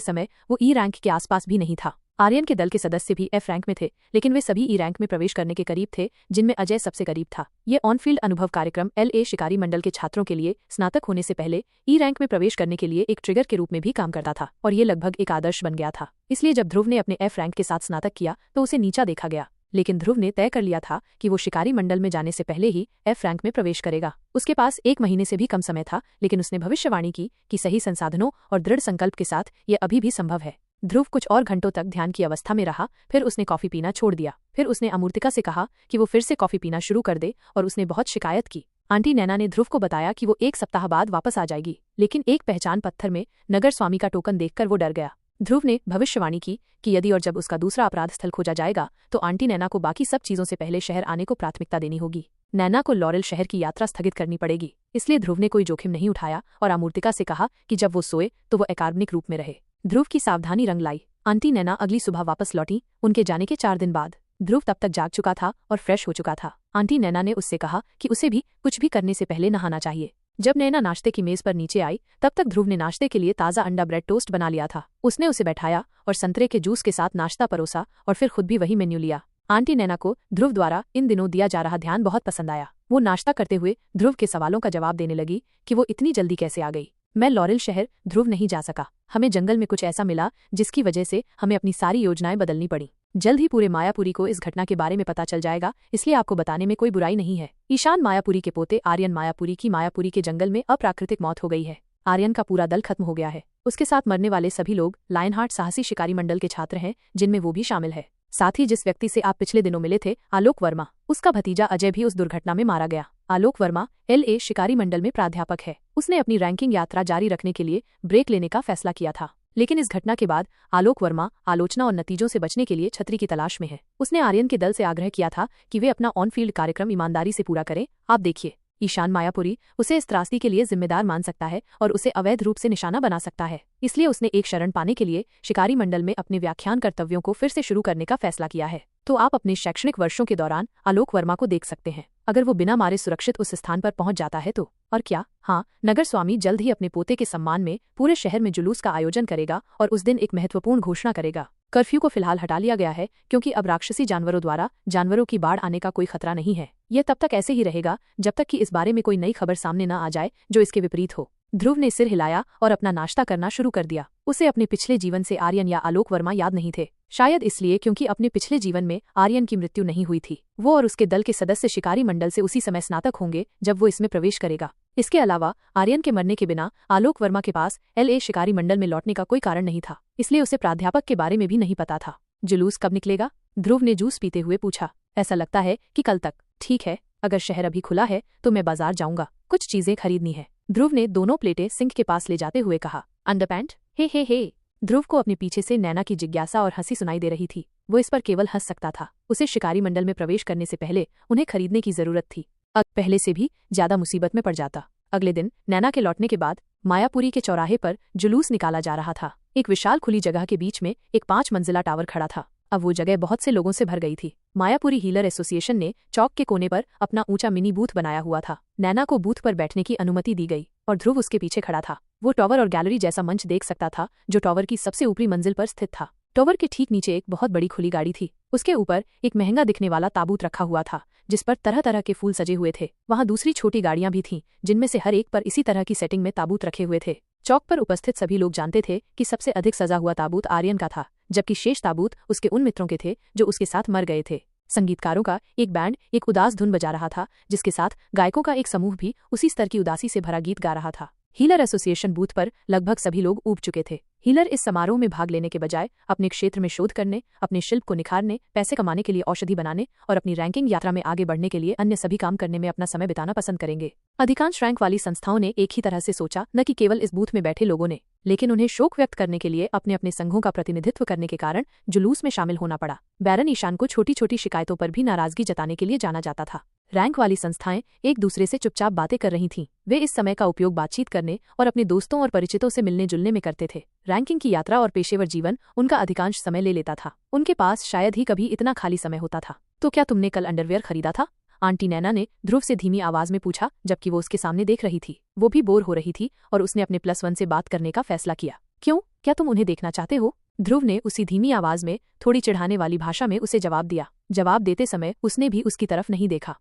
Speaker 2: समय वो ई रैंक के आसपास भी नहीं था। आर्यन के दल के सदस्य भी एफ रैंक में थे, लेकिन वे सभी ई रैंक में प्रवेश करने के करीब थे, जिनमें अजय सबसे करीब था। ये ऑन फील्ड अनुभव कार्यक्रम LA शिकारी मंडल के छात्रों के लिए स्नातक होने से पहले ई रैंक में प्रवेश करने के लिए एक ट्रिगर के रूप में भी काम करता था, और ये लगभग एक आदर्श बन गया था। इसलिए जब ध्रुव ने अपने एफ रैंक के साथ स्नातक किया तो उसे नीचा देखा गया, लेकिन ध्रुव ने तय कर लिया था कि वो शिकारी मंडल में जाने से पहले ही एफ रैंक में प्रवेश करेगा। उसके पास 1 महीने से भी कम समय था, लेकिन उसने भविष्यवाणी की कि सही संसाधनों और दृढ़ संकल्प के साथ ये अभी भी संभव है। ध्रुव कुछ और घंटों तक ध्यान की अवस्था में रहा, फिर उसने कॉफी पीना छोड़ दिया। फिर उसने अमूर्तिका से कहा कि वो फिर से कॉफी पीना शुरू कर दे, और उसने बहुत शिकायत की। आंटी नैना ने ध्रुव को बताया कि वो 1 सप्ताह बाद वापस आ जाएगी, लेकिन एक पहचान पत्थर में नगर स्वामी का टोकन देखकर वो डर गया। ध्रुव ने भविष्यवाणी की कि यदि और जब उसका दूसरा अपराध स्थल खोजा जाएगा तो आंटी नैना को बाकी सब चीजों से पहले शहर आने को प्राथमिकता देनी होगी। नैना को लॉरेल शहर की यात्रा स्थगित करनी पड़ेगी। इसलिए ध्रुव ने कोई जोखिम नहीं उठाया और अमूर्तिका से कहा कि जब वो सोए तो वो अकार्बनिक रूप में रहे। ध्रुव की सावधानी रंग लाई। आंटी नैना अगली सुबह वापस लौटी, उनके जाने के 4 दिन बाद। ध्रुव तब तक जाग चुका था और फ्रेश हो चुका था। आंटी नैना ने उससे कहा कि उसे भी कुछ भी करने से पहले नहाना चाहिए। जब नैना नाश्ते की मेज पर नीचे आई तब तक ध्रुव ने नाश्ते के लिए ताज़ा अंडा ब्रेड टोस्ट बना लिया था। उसने उसे बैठाया और संतरे के जूस के साथ नाश्ता परोसा और फिर खुद भी वही मेन्यू लिया। आंटी नैना को ध्रुव द्वारा इन दिनों दिया जा रहा ध्यान बहुत पसंद आया। वो नाश्ता करते हुए ध्रुव के सवालों का जवाब देने लगी कि वो इतनी जल्दी कैसे आ गई। मैं लॉरेल शहर ध्रुव नहीं जा सका। हमें जंगल में कुछ ऐसा मिला जिसकी वजह से हमें अपनी सारी योजनाएं बदलनी पड़ी। जल्द ही पूरे मायापुरी को इस घटना के बारे में पता चल जाएगा, इसलिए आपको बताने में कोई बुराई नहीं है। ईशान मायापुरी के पोते आर्यन मायापुरी की मायापुरी के जंगल में अप्राकृतिक मौत हो गई है। आर्यन का पूरा दल खत्म हो गया है। उसके साथ मरने वाले सभी लोग लायनहार्ट साहसी शिकारी मंडल के छात्र हैं, जिनमें वो भी शामिल है। साथ ही जिस व्यक्ति से आप पिछले दिनों मिले थे, आलोक वर्मा, उसका भतीजा अजय भी उस दुर्घटना में मारा गया। आलोक वर्मा LA शिकारी मंडल में प्राध्यापक है। उसने अपनी रैंकिंग यात्रा जारी रखने के लिए ब्रेक लेने का फैसला किया था, लेकिन इस घटना के बाद आलोक वर्मा आलोचना और नतीजों से बचने के लिए छतरी की तलाश में है। उसने आर्यन के दल से आग्रह किया था कि वे अपना ऑन फील्ड कार्यक्रम ईमानदारी से पूरा करें। आप देखिए, ईशान मायापुरी उसे इस त्रासदी के लिए जिम्मेदार मान सकता है और उसे अवैध रूप से निशाना बना सकता है। इसलिए उसने एक शरण पाने के लिए शिकारी मंडल में अपने व्याख्यान कर्तव्यों को फिर से शुरू करने का फैसला किया है। तो आप अपने शैक्षणिक वर्षों के दौरान आलोक वर्मा को देख सकते हैं। अगर वो बिना मारे सुरक्षित उस स्थान पर पहुंच जाता है तो। और क्या, हाँ, नगर स्वामी जल्द ही अपने पोते के सम्मान में पूरे शहर में जुलूस का आयोजन करेगा और उस दिन एक महत्वपूर्ण घोषणा करेगा। कर्फ्यू को फिलहाल हटा लिया गया है क्योंकि अब राक्षसी जानवरों द्वारा जानवरों की बाढ़ आने का कोई खतरा नहीं है। यह तब तक ऐसे ही रहेगा जब तक कि इस बारे में कोई नई खबर सामने न आ जाए जो इसके विपरीत हो। ध्रुव ने सिर हिलाया और अपना नाश्ता करना शुरू कर दिया। उसे अपने पिछले जीवन से आर्यन या आलोक वर्मा याद नहीं थे, शायद इसलिए क्योंकि अपने पिछले जीवन में आर्यन की मृत्यु नहीं हुई थी। वो और उसके दल के सदस्य शिकारी मंडल से उसी समय स्नातक होंगे जब वो इसमें प्रवेश करेगा। इसके अलावा आर्यन के मरने के बिना आलोक वर्मा के पास LA शिकारी मंडल में लौटने का कोई कारण नहीं था, इसलिए उसे प्राध्यापक के बारे में भी नहीं पता था। जुलूस कब निकलेगा? ध्रुव ने जूस पीते हुए पूछा। ऐसा लगता है कि कल तक। ठीक है, अगर शहर अभी खुला है तो मैं बाजार जाऊंगा, कुछ चीजें खरीदनी है। ध्रुव ने दोनों प्लेटें सिंक के पास ले जाते हुए कहा। अंडरपैंट? हे। ध्रुव को अपने पीछे से नैना की जिज्ञासा और हंसी सुनाई दे रही थी। वो इस पर केवल हंस सकता था। उसे शिकारी मंडल में प्रवेश करने से पहले उन्हें खरीदने की जरूरत थी। अब पहले से भी ज्यादा मुसीबत में पड़ जाता। अगले दिन नैना के लौटने के बाद मायापुरी के चौराहे पर जुलूस निकाला जा रहा था। एक विशाल खुली जगह के बीच में एक 5 मंजिला टावर खड़ा था। अब वो जगह बहुत से लोगों से भर गई थी। मायापुरी हीलर एसोसिएशन ने चौक के कोने पर अपना ऊंचा मिनी बूथ बनाया हुआ था। नैना को बूथ पर बैठने की अनुमति दी गई और ध्रुव उसके पीछे खड़ा था। वो टावर और गैलरी जैसा मंच देख सकता था जो टावर की सबसे ऊपरी मंजिल पर स्थित था। टॉवर के ठीक नीचे एक बहुत बड़ी खुली गाड़ी थी। उसके ऊपर एक महंगा दिखने वाला ताबूत रखा हुआ था जिस पर तरह तरह के फूल सजे हुए थे। वहां दूसरी छोटी गाड़ियां भी थीं जिनमें से हर एक पर इसी तरह की सेटिंग में ताबूत रखे हुए थे। चौक पर उपस्थित सभी लोग जानते थे कि सबसे अधिक सजा हुआ ताबूत आर्यन का था, जबकि शेष ताबूत उसके उन मित्रों के थे जो उसके साथ मर गए थे। संगीतकारों का एक बैंड एक उदास धुन बजा रहा था, जिसके साथ गायकों का एक समूह भी उसी स्तर की उदासी से भरा गीत गा रहा था। हीलर एसोसिएशन बूथ पर लगभग सभी लोग ऊब चुके थे। हीलर इस समारोह में भाग लेने के बजाय अपने क्षेत्र में शोध करने, अपने शिल्प को निखारने, पैसे कमाने के लिए औषधि बनाने और अपनी रैंकिंग यात्रा में आगे बढ़ने के लिए अन्य सभी काम करने में अपना समय बिताना पसंद करेंगे। अधिकांश रैंक वाली संस्थाओं ने एक ही तरह से सोचा, न कि केवल इस बूथ में बैठे लोगों ने, लेकिन उन्हें शोक व्यक्त करने के लिए अपने अपने संघों का प्रतिनिधित्व करने के कारण जुलूस में शामिल होना पड़ा। बैरन ईशान को छोटी छोटी शिकायतों पर भी नाराजगी जताने के लिए जाना जाता था। रैंक वाली संस्थाएं एक दूसरे से चुपचाप बातें कर रही थीं। वे इस समय का उपयोग बातचीत करने और अपने दोस्तों और परिचितों से मिलने जुलने में करते थे। रैंकिंग की यात्रा और पेशेवर जीवन उनका अधिकांश समय ले लेता था। उनके पास शायद ही कभी इतना खाली समय होता था। तो क्या तुमने कल अंडरवियर खरीदा था? आंटी नैना ने ध्रुव से धीमी आवाज में पूछा, जबकि वो उसके सामने देख रही थी। वो भी बोर हो रही थी और उसने अपने +1 से बात करने का फैसला किया। क्यों, क्या तुम उन्हें देखना चाहते हो? ध्रुव ने उसी धीमी आवाज में थोड़ी चिढ़ाने वाली भाषा में उसे जवाब दिया। जवाब देते समय उसने भी उसकी तरफ नहीं देखा।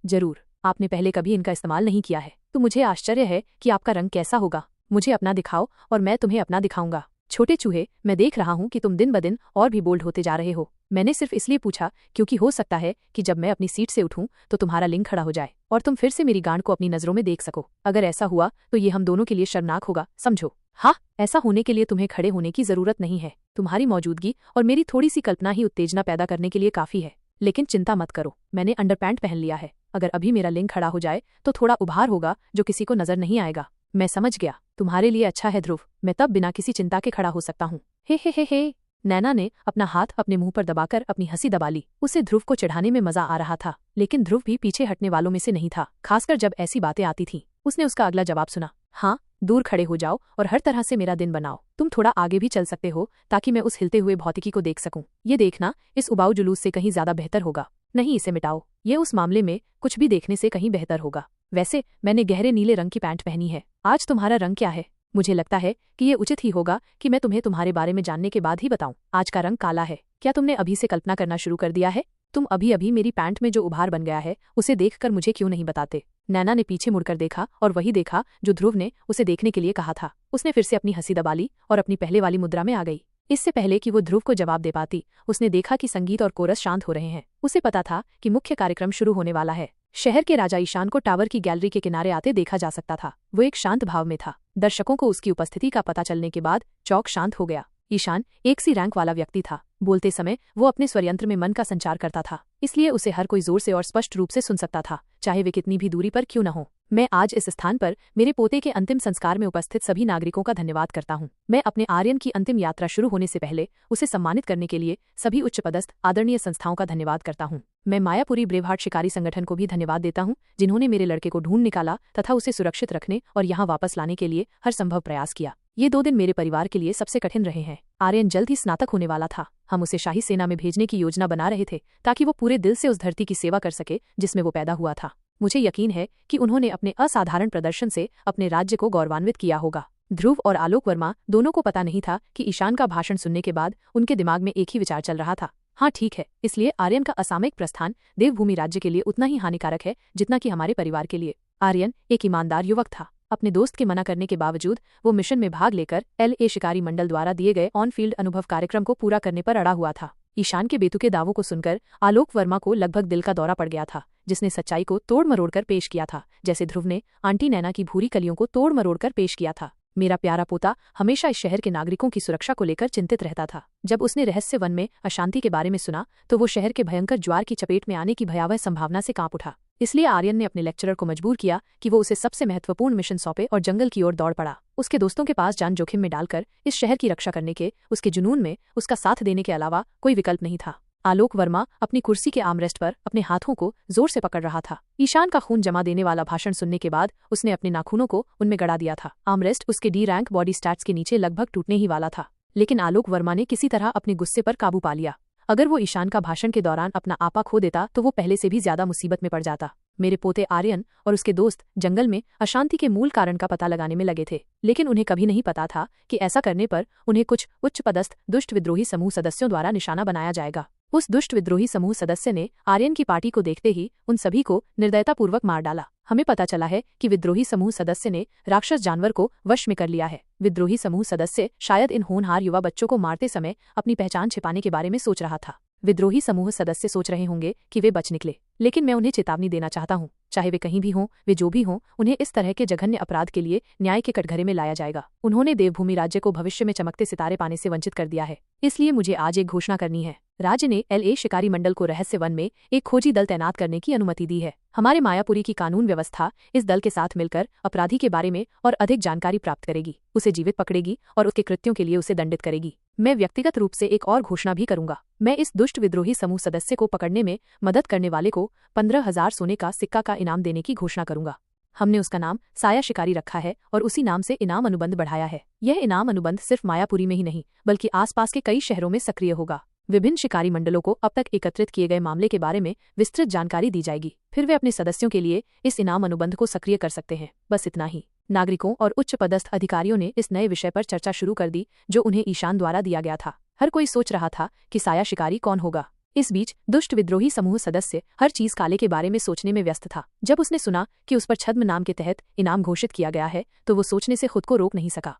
Speaker 2: जरूर, आपने पहले कभी इनका इस्तेमाल नहीं किया है, तो मुझे आश्चर्य है कि आपका रंग कैसा होगा। मुझे अपना दिखाओ और मैं तुम्हें अपना दिखाऊंगा। छोटे चूहे, मैं देख रहा हूँ कि तुम दिन ब दिन और भी बोल्ड होते जा रहे हो। मैंने सिर्फ इसलिए पूछा क्योंकि हो सकता है कि जब मैं अपनी सीट से उठूं तो तुम्हारा लिंग खड़ा हो जाए और तुम फिर से मेरी गांड को अपनी नजरों में देख सको। अगर ऐसा हुआ तो ये हम दोनों के लिए शर्मनाक होगा, समझो। हाँ, ऐसा होने के लिए तुम्हें खड़े होने की जरूरत नहीं है। तुम्हारी मौजूदगी और मेरी थोड़ी सी कल्पना ही उत्तेजना पैदा करने के लिए काफी है। लेकिन चिंता मत करो, मैंने अंडरपैंट पहन लिया है। अगर अभी मेरा लिंग खड़ा हो जाए तो थोड़ा उभार होगा जो किसी को नजर नहीं आएगा। मैं समझ गया, तुम्हारे लिए अच्छा है ध्रुव, मैं तब बिना किसी चिंता के खड़ा हो सकता हूँ। हे। नैना ने अपना हाथ अपने मुंह पर दबाकर अपनी हंसी दबा ली। उसे ध्रुव को चिढ़ाने में मजा आ रहा था, लेकिन ध्रुव भी पीछे हटने वालों में से नहीं था, खासकर जब ऐसी बातें आती थीं। उसने उसका अगला जवाब सुना। हाँ, दूर खड़े हो जाओ और हर तरह से मेरा दिन बनाओ। तुम थोड़ा आगे भी चल सकते हो ताकि मैं उस हिलते हुए भौतिकी को देख सकूं। ये देखना इस उबाऊ जुलूस से कहीं ज्यादा बेहतर होगा। नहीं, इसे मिटाओ। ये उस मामले में कुछ भी देखने से कहीं बेहतर होगा। वैसे मैंने गहरे नीले रंग की पैंट पहनी है। आज तुम्हारा रंग क्या है? मुझे लगता है कि ये उचित ही होगा कि मैं तुम्हें तुम्हारे बारे में जानने के बाद ही बताऊं। आज का रंग काला है। क्या तुमने अभी से कल्पना करना शुरू कर दिया है? तुम अभी अभी मेरी पैंट में जो उभार बन गया है उसे देखकर मुझे क्यों नहीं बताते? नैना ने पीछे मुड़कर देखा और वही देखा जो ध्रुव ने उसे देखने के लिए कहा था। उसने फिर से अपनी हंसी दबा ली और अपनी पहले वाली मुद्रा में आ गई। इससे पहले कि वो ध्रुव को जवाब दे पाती, उसने देखा कि संगीत और कोरस शांत हो रहे हैं। उसे पता था कि मुख्य कार्यक्रम शुरू होने वाला है। शहर के राजा ईशान को टावर की गैलरी के किनारे आते देखा जा सकता था। वो एक शांत भाव में था। दर्शकों को उसकी उपस्थिति का पता चलने के बाद चौक शांत हो गया। ईशान एक सी रैंक वाला व्यक्ति था। बोलते समय वो अपने स्वरयंत्र में मन का संचार करता था, इसलिए उसे हर कोई जोर से और स्पष्ट रूप से सुन सकता था, चाहे वे कितनी भी दूरी पर क्यों न हो। मैं आज इस स्थान पर मेरे पोते के अंतिम संस्कार में उपस्थित सभी नागरिकों का धन्यवाद करता हूँ। मैं अपने आर्यन की अंतिम यात्रा शुरू होने से पहले उसे सम्मानित करने के लिए सभी उच्च पदस्थ आदरणीय संस्थाओं का धन्यवाद करता हूँ। मैं मायापुरी ब्रेवहार्ट शिकारी संगठन को भी धन्यवाद देता हूँ, जिन्होंने मेरे लड़के को ढूंढ निकाला तथा उसे सुरक्षित रखने और यहाँ वापस लाने के लिए हर संभव प्रयास किया। ये 2 दिन मेरे परिवार के लिए सबसे कठिन रहे हैं। आर्यन जल्द ही स्नातक होने वाला था। हम उसे शाही सेना में भेजने की योजना बना रहे थे ताकि वो पूरे दिल से उस धरती की सेवा कर सके जिसमें वो पैदा हुआ था। मुझे यकीन है कि उन्होंने अपने असाधारण प्रदर्शन से अपने राज्य को गौरवान्वित किया होगा। ध्रुव और आलोक वर्मा दोनों को पता नहीं था कि ईशान का भाषण सुनने के बाद उनके दिमाग में एक ही विचार चल रहा था। हाँ ठीक है, इसलिए आर्यन का असामयिक प्रस्थान देवभूमि राज्य के लिए उतना ही हानिकारक है जितना कि हमारे परिवार के लिए। आर्यन एक ईमानदार युवक था। अपने दोस्त के मना करने के बावजूद वो मिशन में भाग लेकर LA शिकारी मंडल द्वारा दिए गए ऑन फील्ड अनुभव कार्यक्रम को पूरा करने पर अड़ा हुआ था। ईशान के बेतुके दावों को सुनकर आलोक वर्मा को लगभग दिल का दौरा पड़ गया था, जिसने सच्चाई को तोड़ मरोड़ कर पेश किया था, जैसे ध्रुव ने आंटी नैना की भूरी कलियों को तोड़ मरोड़ कर पेश किया था। मेरा प्यारा पोता हमेशा इस शहर के नागरिकों की सुरक्षा को लेकर चिंतित रहता था। जब उसने रहस्य वन में अशांति के बारे में सुना तो वो शहर के भयंकर ज्वार की चपेट में आने की भयावह संभावना से कांप उठा। इसलिए आर्यन ने अपने लेक्चरर को मजबूर किया कि वो उसे सबसे महत्वपूर्ण मिशन सौंपे और जंगल की ओर दौड़ पड़ा। उसके दोस्तों के पास जान जोखिम में डालकर इस शहर की रक्षा करने के उसके जुनून में उसका साथ देने के अलावा कोई विकल्प नहीं था। आलोक वर्मा अपनी कुर्सी के आर्मरेस्ट पर अपने हाथों को जोर से पकड़ रहा था। ईशान का खून जमा देने वाला भाषण सुनने के बाद उसने अपने नाखूनों को उनमें गड़ा दिया था। आर्मरेस्ट उसके D रैंक बॉडी स्टैट्स के नीचे लगभग टूटने ही वाला था, लेकिन आलोक वर्मा ने किसी तरह अपने गुस्से पर काबू पा लिया। अगर वो ईशान का भाषण के दौरान अपना आपा खो देता तो वो पहले से भी ज्यादा मुसीबत में पड़ जाता। मेरे पोते आर्यन और उसके दोस्त जंगल में अशांति के मूल कारण का पता लगाने में लगे थे, लेकिन उन्हें कभी नहीं पता था कि ऐसा करने पर उन्हें कुछ उच्च पदस्थ दुष्ट विद्रोही समूह सदस्यों द्वारा निशाना बनाया जाएगा। उस दुष्ट विद्रोही समूह सदस्य ने आर्यन की पार्टी को देखते ही उन सभी को निर्दयतापूर्वक मार डाला। हमें पता चला है कि विद्रोही समूह सदस्य ने राक्षस जानवर को वश में कर लिया है। विद्रोही समूह सदस्य शायद इन होनहार युवा बच्चों को मारते समय अपनी पहचान छिपाने के बारे में सोच रहा था। विद्रोही समूह सदस्य सोच रहे होंगे कि वे बच निकले, लेकिन मैं उन्हें चेतावनी देना चाहता हूँ, चाहे वे कहीं भी हों, वे जो भी हों, उन्हें इस तरह के जघन्य अपराध के लिए न्याय के कटघरे में लाया जाएगा। उन्होंने देवभूमि राज्य को भविष्य में चमकते सितारे पाने से वंचित कर दिया है, इसलिए मुझे आज एक घोषणा करनी है। राज्य ने LA शिकारी मंडल को रहस्य वन में एक खोजी दल तैनात करने की अनुमति दी है। हमारे मायापुरी की कानून व्यवस्था इस दल के साथ मिलकर अपराधी के बारे में और अधिक जानकारी प्राप्त करेगी, उसे जीवित पकड़ेगी और उसके कृत्यों के लिए उसे दंडित करेगी। मैं व्यक्तिगत रूप से एक और घोषणा भी करूंगा। मैं इस दुष्ट विद्रोही समूह सदस्य को पकड़ने में मदद करने वाले को 15,000 सोने का सिक्का का इनाम देने की घोषणा करूंगा। हमने उसका नाम साया शिकारी रखा है और उसी नाम से इनाम अनुबंध बढ़ाया है। यह इनाम अनुबंध सिर्फ मायापुरी में ही नहीं बल्कि आसपास के कई शहरों में सक्रिय होगा। विभिन्न शिकारी मंडलों को अब तक एकत्रित किए गए मामले के बारे में विस्तृत जानकारी दी जाएगी, फिर वे अपने सदस्यों के लिए इस इनाम अनुबंध को सक्रिय कर सकते हैं। बस इतना ही। नागरिकों और उच्च पदस्थ अधिकारियों ने इस नए विषय पर चर्चा शुरू कर दी जो उन्हें ईशान द्वारा दिया गया था। हर कोई सोच रहा था कि साया शिकारी कौन होगा। इस बीच दुष्ट विद्रोही समूह सदस्य हर चीज काले के बारे में सोचने में व्यस्त था। जब उसने सुना कि उस पर छद्म नाम के तहत इनाम घोषित किया गया है तो वो सोचने से खुद को रोक नहीं सका।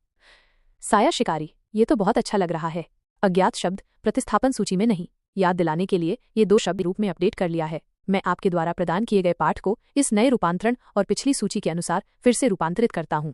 Speaker 2: साया शिकारी, ये तो बहुत अच्छा लग रहा है। अज्ञात शब्द प्रतिस्थापन सूची में नहीं, याद दिलाने के लिए ये 2 शब्द रूप में अपडेट कर लिया है। मैं आपके द्वारा प्रदान किए गए पाठ को इस नए रूपांतरण और पिछली सूची के अनुसार फिर से रूपांतरित करता हूँ।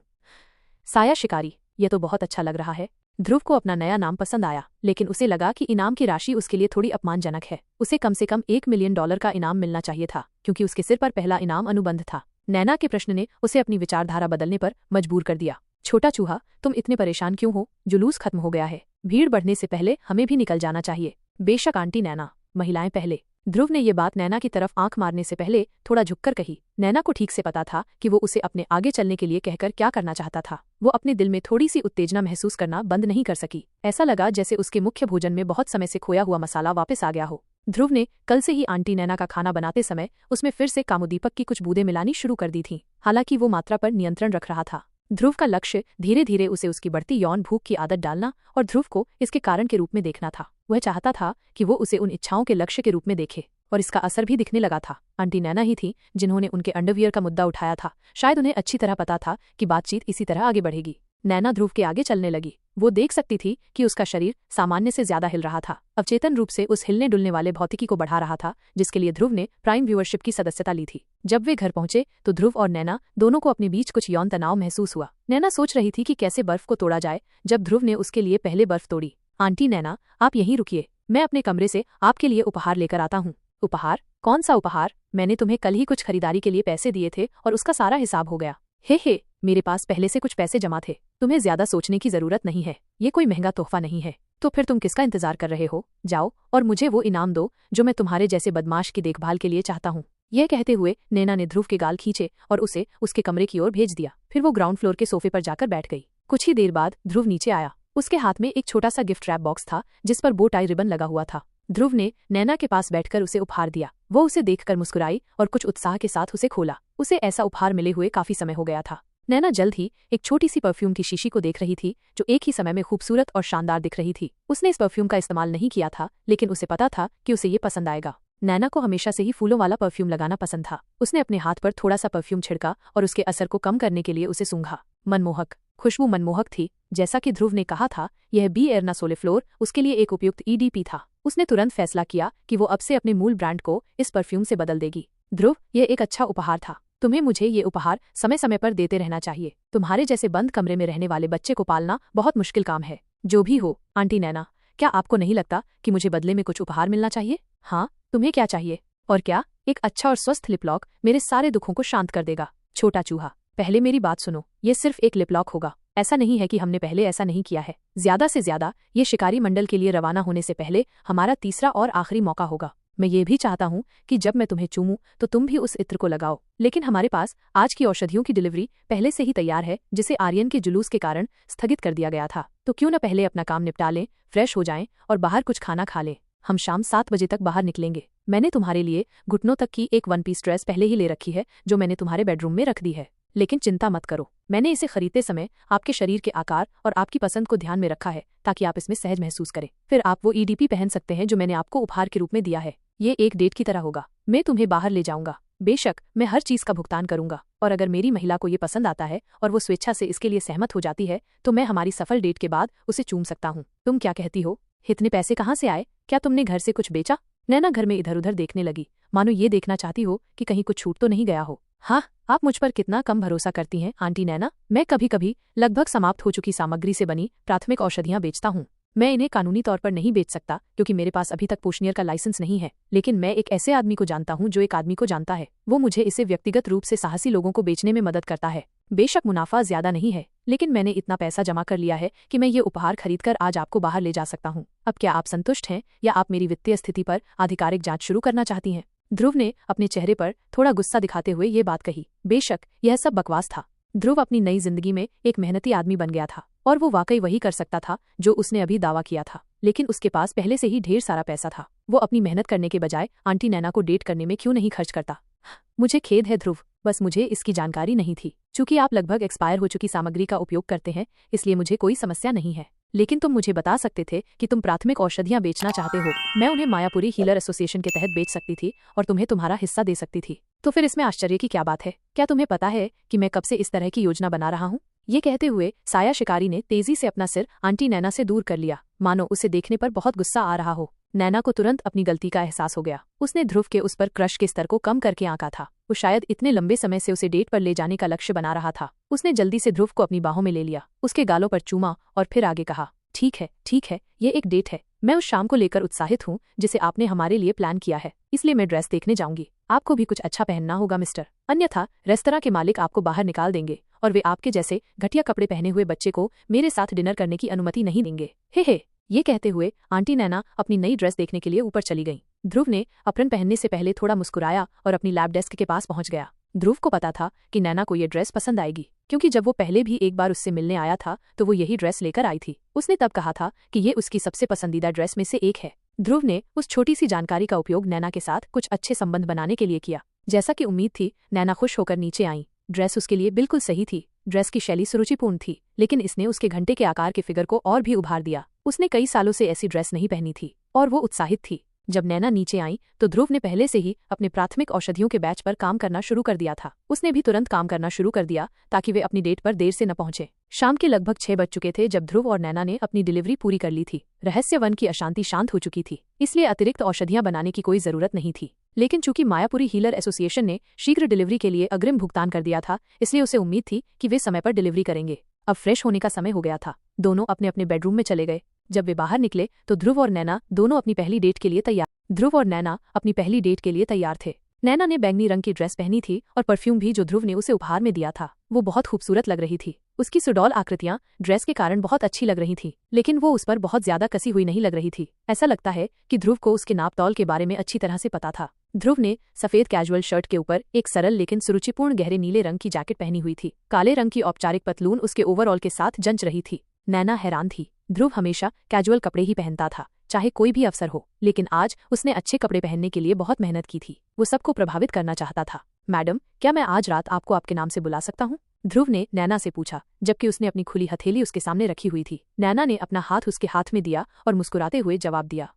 Speaker 2: साया शिकारी, ये तो बहुत अच्छा लग रहा है। ध्रुव को अपना नया नाम पसंद आया, लेकिन उसे लगा कि इनाम की राशि उसके लिए थोड़ी अपमानजनक है। उसे कम से कम $1 मिलियन का इनाम मिलना चाहिए था, क्योंकि उसके सिर पर पहला इनाम अनुबंध था। नैना के प्रश्न ने उसे अपनी विचारधारा बदलने पर मजबूर कर दिया। छोटा चूहा, तुम इतने परेशान क्यों हो? जुलूस खत्म हो गया है। भीड़ बढ़ने से पहले हमें भी निकल जाना चाहिए। बेशक आंटी नैना, महिलाएं पहले। ध्रुव ने ये बात नैना की तरफ आंख मारने से पहले थोड़ा झुककर कही। नैना को ठीक से पता था कि वो उसे अपने आगे चलने के लिए कहकर क्या करना चाहता था। वो अपने दिल में थोड़ी सी उत्तेजना महसूस करना बंद नहीं कर सकी। ऐसा लगा जैसे उसके मुख्य भोजन में बहुत समय से खोया हुआ मसाला वापस आ गया हो। ध्रुव ने कल से ही आंटी नैना का खाना बनाते समय उसमें फिर से कामोदीपक की कुछ बूंदें मिलानी शुरू कर दी थीं। हालांकि वो मात्रा पर नियंत्रण रख रहा था। ध्रुव का लक्ष्य धीरे धीरे उसे उसकी बढ़ती यौन भूख की आदत डालना और ध्रुव को इसके कारण के रूप में देखना था। वह चाहता था कि वो उसे उन इच्छाओं के लक्ष्य के रूप में देखे, और इसका असर भी दिखने लगा था। आंटी नैना ही थी जिन्होंने उनके अंडरवियर का मुद्दा उठाया था। शायद उन्हें अच्छी तरह पता था कि बातचीत इसी तरह आगे बढ़ेगी। नैना ध्रुव के आगे चलने लगी। वो देख सकती थी कि उसका शरीर सामान्य से ज्यादा हिल रहा था, अवचेतन रूप से उस हिलने डुलने वाले भौतिकी को बढ़ा रहा था जिसके लिए ध्रुव ने प्राइम व्यूअरशिप की सदस्यता ली थी। जब वे घर पहुंचे तो ध्रुव और नैना दोनों को अपने बीच कुछ यौन तनाव महसूस हुआ। नैना सोच रही थी कि कैसे बर्फ को तोड़ा जाए जब ध्रुव ने उसके लिए पहले बर्फ तोड़ी। आंटी नैना, आप यहीं रुकिए, मैं अपने कमरे से आपके लिए उपहार लेकर आता हूँ। उपहार? कौन सा उपहार? मैंने तुम्हें कल ही कुछ खरीदारी के लिए पैसे दिए थे और उसका सारा हिसाब हो गया। हे, मेरे पास पहले से कुछ पैसे जमा थे। तुम्हें ज्यादा सोचने की जरूरत नहीं है, ये कोई महंगा तोहफा नहीं है। तो फिर तुम किसका इंतजार कर रहे हो? जाओ और मुझे वो इनाम दो जो मैं तुम्हारे जैसे बदमाश की देखभाल के लिए चाहता हूँ। यह कहते हुए नैना ने ध्रुव के गाल खींचे और उसे उसके कमरे की ओर भेज दिया। फिर वो ग्राउंड फ्लोर के सोफे पर जाकर बैठ गई। कुछ ही देर बाद ध्रुव नीचे आया। उसके हाथ में एक छोटा सा गिफ्ट रैप बॉक्स था जिस पर बो टाई रिबन लगा हुआ था। ध्रुव ने नैना के पास बैठकर उसे उपहार दिया। वो उसे देखकर मुस्कुराई और कुछ उत्साह के साथ उसे खोला। उसे ऐसा उपहार मिले हुए काफी समय हो गया था। नैना जल्द ही एक छोटी सी परफ्यूम की शीशी को देख रही थी जो एक ही समय में खूबसूरत और शानदार दिख रही थी। उसने इस परफ्यूम का इस्तेमाल नहीं किया था, लेकिन उसे पता था कि उसे ये पसंद आएगा। नैना को हमेशा से ही फूलों वाला परफ्यूम लगाना पसंद था। उसने अपने हाथ पर थोड़ा सा परफ्यूम छिड़का और उसके असर को कम करने के लिए उसे सूंघा। मनमोहक खुशबू मनमोहक थी। जैसा कि ध्रुव ने कहा था, यह बी एरना सोलेफ्लोर उसके लिए एक उपयुक्त EDP था। उसने तुरंत फैसला किया कि वो अब से अपने मूल ब्रांड को इस परफ्यूम से बदल देगी। ध्रुव, यह एक अच्छा उपहार था। तुम्हें मुझे ये उपहार समय समय पर देते रहना चाहिए। तुम्हारे जैसे बंद कमरे में रहने वाले बच्चे को पालना बहुत मुश्किल काम है। जो भी हो, आंटी नैना, क्या आपको नहीं लगता कि मुझे बदले में कुछ उपहार मिलना चाहिए? हाँ, तुम्हें क्या चाहिए? और क्या एक अच्छा और स्वस्थ लिपलॉक मेरे सारे दुखों को शांत कर देगा? छोटा चूहा, पहले मेरी बात सुनो। ये सिर्फ एक लिपलॉक होगा। ऐसा नहीं है कि हमने पहले ऐसा नहीं किया है। ज्यादा से ज्यादा ये शिकारी मंडल के लिए रवाना होने से पहले हमारा तीसरा और आखिरी मौका होगा। मैं ये भी चाहता हूँ कि जब मैं तुम्हें चूमूं तो तुम भी उस इत्र को लगाओ। लेकिन हमारे पास आज की औषधियों की डिलीवरी पहले से ही तैयार है जिसे आर्यन के जुलूस के कारण स्थगित कर दिया गया था। तो क्यों न पहले अपना काम निपटा लें, फ्रेश हो जाएं और बाहर कुछ खाना खा लें। हम शाम 7 बजे तक बाहर निकलेंगे। मैंने तुम्हारे लिए घुटनों तक की एक वन पीस ड्रेस पहले ही ले रखी है जो मैंने तुम्हारे बेडरूम में रख दी है। लेकिन चिंता मत करो, मैंने इसे खरीदते समय आपके शरीर के आकार और आपकी पसंद को ध्यान में रखा है ताकि आप इसमें सहज महसूस करें। फिर आप वो ईडीपी पहन सकते हैं जो मैंने आपको उपहार के रूप में दिया है। ये एक डेट की तरह होगा। मैं तुम्हें बाहर ले जाऊंगा, बेशक मैं हर चीज का भुगतान करूंगा, और अगर मेरी महिला को ये पसंद आता है और वो स्वेच्छा से इसके लिए सहमत हो जाती है तो मैं हमारी सफल डेट के बाद उसे चूम सकता हूँ। तुम क्या कहती हो? इतने पैसे कहाँ से आए? क्या तुमने घर से कुछ बेचा? नैना घर में इधर उधर देखने लगी, मानो ये देखना चाहती हो कि कहीं कुछ छूट तो नहीं गया हो। हाँ, आप मुझ पर कितना कम भरोसा करती हैं आंटी नैना। मैं कभी कभी लगभग समाप्त हो चुकी सामग्री से बनी प्राथमिक औषधियां बेचता हूँ। मैं इन्हें कानूनी तौर पर नहीं बेच सकता क्योंकि मेरे पास अभी तक पोषनियर का लाइसेंस नहीं है, लेकिन मैं एक ऐसे आदमी को जानता हूँ जो एक आदमी को जानता है। वो मुझे इसे व्यक्तिगत रूप से साहसी लोगों को बेचने में मदद करता है। बेशक मुनाफा ज्यादा नहीं है, लेकिन मैंने इतना पैसा जमा कर लिया है कि मैं ये उपहार खरीदकर आज आपको बाहर ले जा सकता हूँ। अब क्या आप संतुष्ट हैं या आप मेरी वित्तीय स्थिति पर आधिकारिक जांच शुरू करना चाहती हैं? ध्रुव ने अपने चेहरे पर थोड़ा गुस्सा दिखाते हुए ये बात कही। बेशक यह सब बकवास था। ध्रुव अपनी नई जिंदगी में एक मेहनती आदमी बन गया था और वो वाकई वही कर सकता था जो उसने अभी दावा किया था, लेकिन उसके पास पहले से ही ढेर सारा पैसा था। वो अपनी मेहनत करने के बजाय आंटी नैना को डेट करने में क्यों नहीं खर्च करता? मुझे खेद है ध्रुव, बस मुझे इसकी जानकारी नहीं थी। चूंकि आप लगभग एक्सपायर हो चुकी सामग्री का उपयोग करते हैं, इसलिए मुझे कोई समस्या नहीं है, लेकिन तुम मुझे बता सकते थे कि तुम प्राथमिक औषधियां बेचना चाहते हो। मैं उन्हें मायापुरी हीलर एसोसिएशन के तहत बेच सकती थी और तुम्हें तुम्हारा हिस्सा दे सकती थी। तो फिर इसमें आश्चर्य की क्या बात है? क्या तुम्हें पता है कि मैं कब से इस तरह की योजना बना रहा हूँ? ये कहते हुए साया शिकारी ने तेजी से अपना सिर आंटी नैना से दूर कर लिया, मानो उसे देखने पर बहुत गुस्सा आ रहा हो। नैना को तुरंत अपनी गलती का एहसास हो गया। उसने ध्रुव के उस पर क्रश के स्तर को कम करके आंका था। वो शायद इतने लंबे समय से उसे डेट पर ले जाने का लक्ष्य बना रहा था। उसने जल्दी से ध्रुव को अपनी बाहों में ले लिया, उसके गालों पर चूमा और फिर आगे कहा, ठीक है, ये एक डेट है। मैं उस शाम को लेकर उत्साहित हूँ जिसे आपने हमारे लिए प्लान किया है, इसलिए मैं ड्रेस देखने जाऊंगी। आपको भी कुछ अच्छा पहनना होगा मिस्टर, अन्यथा रेस्तरां के मालिक आपको बाहर निकाल देंगे और वे आपके जैसे घटिया कपड़े पहने हुए बच्चे को मेरे साथ डिनर करने की अनुमति नहीं देंगे। हे। ये कहते हुए आंटी नैना अपनी नई ड्रेस देखने के लिए ऊपर चली गई। ध्रुव ने अप्रन पहनने से पहले थोड़ा मुस्कुराया और अपनी लैब डेस्क के पास पहुंच गया। ध्रुव को पता था कि नैना को ये ड्रेस पसंद आएगी, क्योंकि जब वो पहले भी एक बार उससे मिलने आया था तो वो यही ड्रेस लेकर आई थी। उसने तब कहा था कि ये उसकी सबसे पसंदीदा ड्रेस में से एक है। ध्रुव ने उस छोटी सी जानकारी का उपयोग नैना के साथ कुछ अच्छे संबंध बनाने के लिए किया। जैसा कि उम्मीद थी, नैना खुश होकर नीचे आई। ड्रेस उसके लिए बिल्कुल सही थी। ड्रेस की शैली सुरुचिपूर्ण थी, लेकिन इसने उसके घंटे के आकार के फिगर को और भी उभार दिया। उसने कई सालों से ऐसी ड्रेस नहीं पहनी थी और वो उत्साहित थी। जब नैना नीचे आई तो ध्रुव ने पहले से ही अपने प्राथमिक औषधियों के बैच पर काम करना शुरू कर दिया था। उसने भी तुरंत काम करना शुरू कर दिया ताकि वे अपनी डेट पर देर से न पहुंचे। शाम के लगभग 6 बज चुके थे जब ध्रुव और नैना ने अपनी डिलीवरी पूरी कर ली थी। रहस्य वन की अशांति शांत हो चुकी थी, इसलिए अतिरिक्त औषधियां बनाने की कोई जरूरत नहीं थी। लेकिन चूंकि मायापुरी हीलर एसोसिएशन ने शीघ्र डिलीवरी के लिए अग्रिम भुगतान कर दिया था, इसलिए उसे उम्मीद थी कि वे समय पर डिलीवरी करेंगे। अब फ्रेश होने का समय हो गया था। दोनों अपने अपने बेडरूम में चले गए। जब वे बाहर निकले तो ध्रुव और नैना दोनों अपनी पहली डेट के लिए तैयार थे। नैना ने बैंगनी रंग की ड्रेस पहनी थी और परफ्यूम भी जो ध्रुव ने उसे उपहार में दिया था। वो बहुत खूबसूरत लग रही थी। उसकी सुडौल आकृतियां ड्रेस के कारण बहुत अच्छी लग रही थी, लेकिन वो उस पर बहुत ज्यादा कसी हुई नहीं लग रही थी। ऐसा लगता है कि ध्रुव को उसके नाप तौल के बारे में अच्छी तरह से पता था। ध्रुव ने सफेद कैजुअल शर्ट के ऊपर एक सरल लेकिन सुरुचिपूर्ण गहरे नीले रंग की जैकेट पहनी हुई थी। काले रंग की औपचारिक पतलून उसके ओवरऑल के साथ जंच रही थी। नैना हैरान थी। ध्रुव हमेशा कैजुअल कपड़े ही पहनता था, चाहे कोई भी अवसर हो, लेकिन आज उसने अच्छे कपड़े पहनने के लिए बहुत मेहनत की थी। वो सबको प्रभावित करना चाहता था। मैडम, क्या मैं आज रात आपको आपके नाम से बुला सकता हूँ? ध्रुव ने नैना से पूछा, जबकि उसने अपनी खुली हथेली उसके सामने रखी हुई थी। नैना ने अपना हाथ उसके हाथ में दिया और मुस्कुराते हुए जवाब दिया,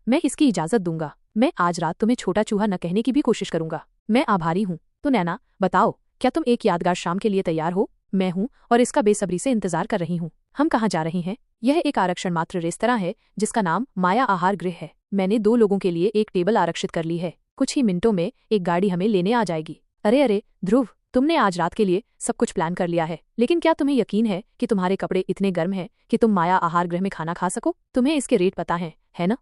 Speaker 2: मैं इसकी इजाजत दूंगा। मैं आज रात तुम्हें छोटा चूहा न कहने की भी कोशिश करूंगा। मैं आभारी हूँ। तो नैना, बताओ, क्या तुम एक यादगार शाम के लिए तैयार हो? मैं हूँ और इसका बेसब्री से इंतजार कर रही हूँ। हम कहाँ जा रहे हैं? यह एक आरक्षण मात्र रेस्तरां है जिसका नाम माया आहार गृह है। मैंने 2 लोगों के लिए एक टेबल आरक्षित कर ली है। कुछ ही मिनटों में एक गाड़ी हमें लेने आ जाएगी। अरे ध्रुव, तुमने आज रात के लिए सब कुछ प्लान कर लिया है, लेकिन क्या तुम्हें यकीन है कि तुम्हारे कपड़े इतने गर्म हैं कि तुम माया आहार गृह में खाना खा सको? तुम्हें इसके रेट पता है ना?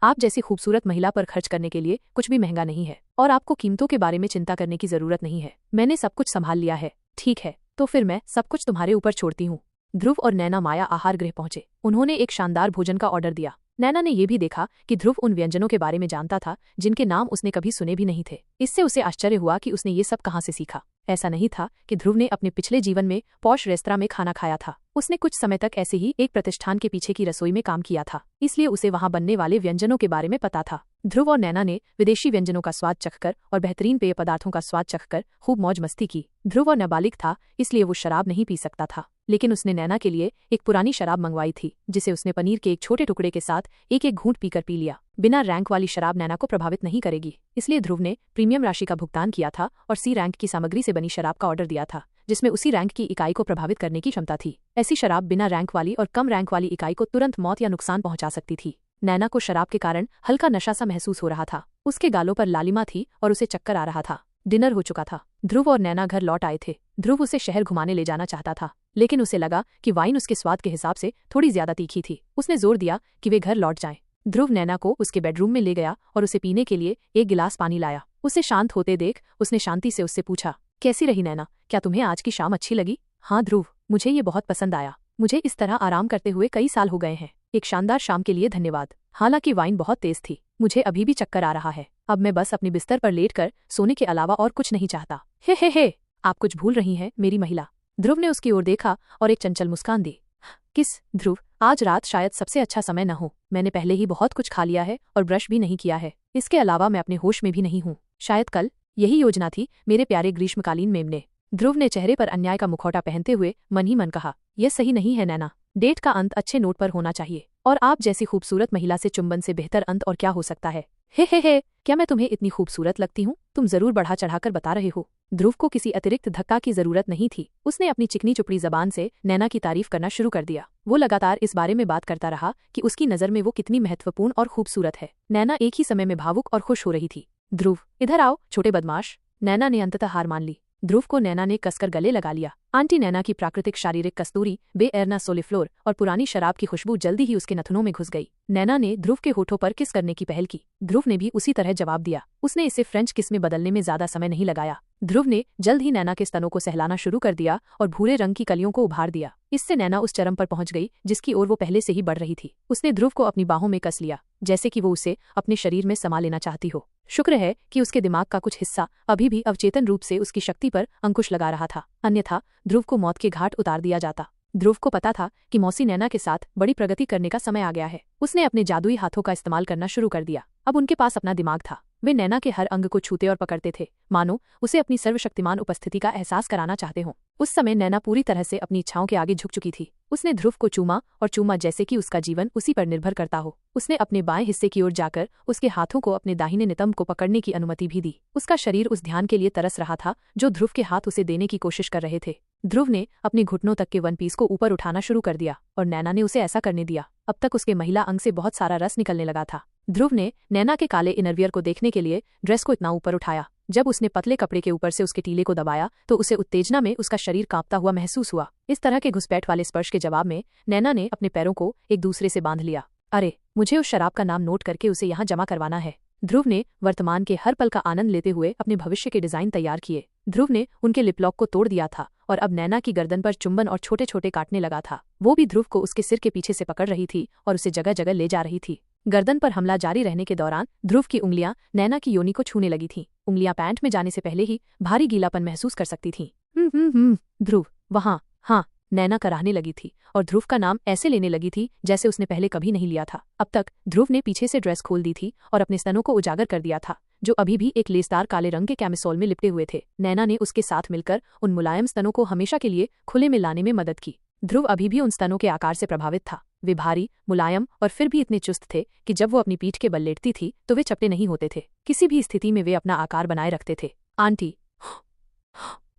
Speaker 2: आप जैसी खूबसूरत महिला पर खर्च करने के लिए कुछ भी महंगा नहीं है और आपको कीमतों के बारे में चिंता करने की जरूरत नहीं है। मैंने सब कुछ संभाल लिया है। ठीक है, तो फिर मैं सब कुछ तुम्हारे ऊपर छोड़ती हूँ। ध्रुव और नैना माया आहार गृह पहुंचे। उन्होंने एक शानदार भोजन का ऑर्डर दिया। नैना ने यह भी देखा कि ध्रुव उन व्यंजनों के बारे में जानता था जिनके नाम उसने कभी सुने भी नहीं थे। इससे उसे आश्चर्य हुआ कि उसने ये सब कहाँ से सीखा। ऐसा नहीं था कि ध्रुव ने अपने पिछले जीवन में पॉश रेस्तरां में खाना खाया था। उसने कुछ समय तक ऐसे ही एक प्रतिष्ठान के पीछे की रसोई में काम किया था, इसलिए उसे वहां बनने वाले व्यंजनों के बारे में पता था। ध्रुव और नैना ने विदेशी व्यंजनों का स्वाद चखकर और बेहतरीन पेय पदार्थों का स्वाद चखकर खूब मौज मस्ती की। ध्रुव और नाबालिग था, इसलिए वो शराब नहीं पी सकता था, लेकिन उसने नैना के लिए एक पुरानी शराब मंगवाई थी, जिसे उसने पनीर के एक छोटे टुकड़े के साथ एक एक घूंट पीकर पी लिया। बिना रैंक वाली शराब नैना को प्रभावित नहीं करेगी, इसलिए ध्रुव ने प्रीमियम राशि का भुगतान किया था और सी रैंक की सामग्री से बनी शराब का ऑर्डर दिया था, जिसमें उसी रैंक की इकाई को प्रभावित करने की क्षमता थी। ऐसी शराब बिना रैंक वाली और कम रैंक वाली इकाई को तुरंत मौत या नुकसान पहुंचा सकती थी। नैना को शराब के कारण हल्का नशा सा महसूस हो रहा था। उसके गालों पर लालिमा थी और उसे चक्कर आ रहा था। डिनर हो चुका था। ध्रुव और नैना घर लौट आए थे। ध्रुव उसे शहर घुमाने ले जाना चाहता था, लेकिन उसे लगा कि वाइन उसके स्वाद के हिसाब से थोड़ी ज्यादा तीखी थी। उसने जोर दिया कि वे घर लौट जाएं। ध्रुव नैना को उसके बेडरूम में ले गया और उसे पीने के लिए एक गिलास पानी लाया। उसे शांत होते देख उसने शांति से उससे पूछा, कैसी रही नैना, क्या तुम्हें आज की शाम अच्छी लगी? हाँ ध्रुव, मुझे ये बहुत पसंद आया। मुझे इस तरह आराम करते हुए कई साल हो गए हैं। एक शानदार शाम के लिए धन्यवाद। हालांकि वाइन बहुत तेज थी, मुझे अभी भी चक्कर आ रहा है। अब मैं बस अपने बिस्तर पर लेटकर सोने के अलावा और कुछ नहीं चाहता। हे, आप कुछ भूल रही हैं मेरी महिला। ध्रुव ने उसकी ओर देखा और एक चंचल मुस्कान दी। किस ध्रुव, आज रात शायद सबसे अच्छा समय न हो। मैंने पहले ही बहुत कुछ खा लिया है और ब्रश भी नहीं किया है। इसके अलावा मैं अपने होश में भी नहीं हूँ। शायद कल यही योजना थी मेरे प्यारे ग्रीष्मकालीन मेमने। ध्रुव ने चेहरे पर अन्याय का मुखौटा पहनते हुए मन ही मन कहा, यह सही नहीं है नैना। डेट का अंत अच्छे नोट पर होना चाहिए, और आप जैसी खूबसूरत महिला से चुंबन से बेहतर अंत और क्या हो सकता है। हे, क्या मैं तुम्हें इतनी खूबसूरत लगती हूँ? तुम जरूर बढ़ा चढ़ाकर बता रहे हो। ध्रुव को किसी अतिरिक्त धक्का की जरूरत नहीं थी। उसने अपनी चिकनी चुपड़ी जबान से नैना की तारीफ करना शुरू कर दिया। वो लगातार इस बारे में बात करता रहा कि उसकी नजर में वो कितनी महत्वपूर्ण और खूबसूरत है। नैना एक ही समय में भावुक और खुश हो रही थी। ध्रुव, इधर आओ छोटे बदमाश। नैना ने अंततः हार मान ली। ध्रुव को नैना ने कसकर गले लगा लिया। आंटी नैना की प्राकृतिक शारीरिक कस्तूरी, बेएरना सोलिफ्लोर और पुरानी शराब की खुशबू जल्दी ही उसके नथुनों में घुस गई। नैना ने ध्रुव के होठों पर किस करने की पहल की। ध्रुव ने भी उसी तरह जवाब दिया। उसने इसे फ्रेंच किस में बदलने में ज्यादा समय नहीं लगाया। ध्रुव ने जल्द ही नैना के स्तनों को सहलाना शुरू कर दिया और भूरे रंग की कलियों को उभार दिया। इससे नैना उस चरम पर पहुंच गई जिसकी ओर वो पहले से ही बढ़ रही थी। उसने ध्रुव को अपनी बाहों में कस लिया, जैसे कि वो उसे अपने शरीर में समा लेना चाहती हो। शुक्र है कि उसके दिमाग का कुछ हिस्सा अभी भी अवचेतन रूप से उसकी शक्ति पर अंकुश लगा रहा था, अन्यथा ध्रुव को मौत के घाट उतार दिया जाता। ध्रुव को पता था कि मौसी नैना के साथ बड़ी प्रगति करने का समय आ गया है। उसने अपने जादुई हाथों का इस्तेमाल करना शुरू कर दिया। अब उनके पास अपना दिमाग था। वे नैना के हर अंग को छूते और पकड़ते थे, मानो उसे अपनी सर्वशक्तिमान उपस्थिति का एहसास कराना चाहते हों। उस समय नैना पूरी तरह से अपनी इच्छाओं के आगे झुक चुकी थी। उसने ध्रुव को चूमा और चूमा जैसे कि उसका जीवन उसी पर निर्भर करता हो। उसने अपने बाएं हिस्से की ओर जाकर उसके हाथों को अपने दाहिने नितंब को पकड़ने की अनुमति भी दी। उसका शरीर उस ध्यान के लिए तरस रहा था जो ध्रुव के हाथ उसे देने की कोशिश कर रहे थे। ध्रुव ने अपने घुटनों तक के वन पीस को ऊपर उठाना शुरू कर दिया और नैना ने उसे ऐसा करने दिया। अब तक उसके महिला अंग से बहुत सारा रस निकलने लगा था। ध्रुव ने नैना के काले इनरवियर को देखने के लिए ड्रेस को इतना ऊपर उठाया। जब उसने पतले कपड़े के ऊपर से उसके टीले को दबाया तो उसे उत्तेजना में उसका शरीर कांपता हुआ महसूस हुआ। इस तरह के घुसपैठ वाले स्पर्श के जवाब में नैना ने अपने पैरों को एक दूसरे से बांध लिया। अरे, मुझे उस शराब का नाम नोट करके उसे यहाँ जमा करवाना है। ध्रुव ने वर्तमान के हर पल का आनंद लेते हुए अपने भविष्य के डिजाइन तैयार किए। ध्रुव ने उनके लिपलॉक को तोड़ दिया था और अब नैना की गर्दन पर चुंबन और छोटे छोटे काटने लगा था। वो भी ध्रुव को उसके सिर के पीछे से पकड़ रही थी और उसे जगह जगह ले जा रही थी। गर्दन पर हमला जारी रहने के दौरान ध्रुव की उंगलियां नैना की योनि को छूने लगी थीं। उंगलियां पैंट में जाने से पहले ही भारी गीलापन महसूस कर सकती थीं। ध्रुव, वहाँ, हाँ, नैना कराहने लगी थी और ध्रुव का नाम ऐसे लेने लगी थी जैसे उसने पहले कभी नहीं लिया था। अब तक ध्रुव ने पीछे से ड्रेस खोल दी थी और अपने स्तनों को उजागर कर दिया था, जो अभी भी एक लेसदार काले रंग के कैमिसोल में लिपटे हुए थे। नैना ने उसके साथ मिलकर उन मुलायम स्तनों को हमेशा के लिए खुले में लाने में मदद की। ध्रुव अभी भी उन स्तनों के आकार से प्रभावित था। वे भारी, मुलायम और फिर भी इतने चुस्त थे कि जब वो अपनी पीठ के बल लेटती थी तो वे चपटे नहीं होते थे। किसी भी स्थिति में वे अपना आकार बनाए रखते थे। आंटी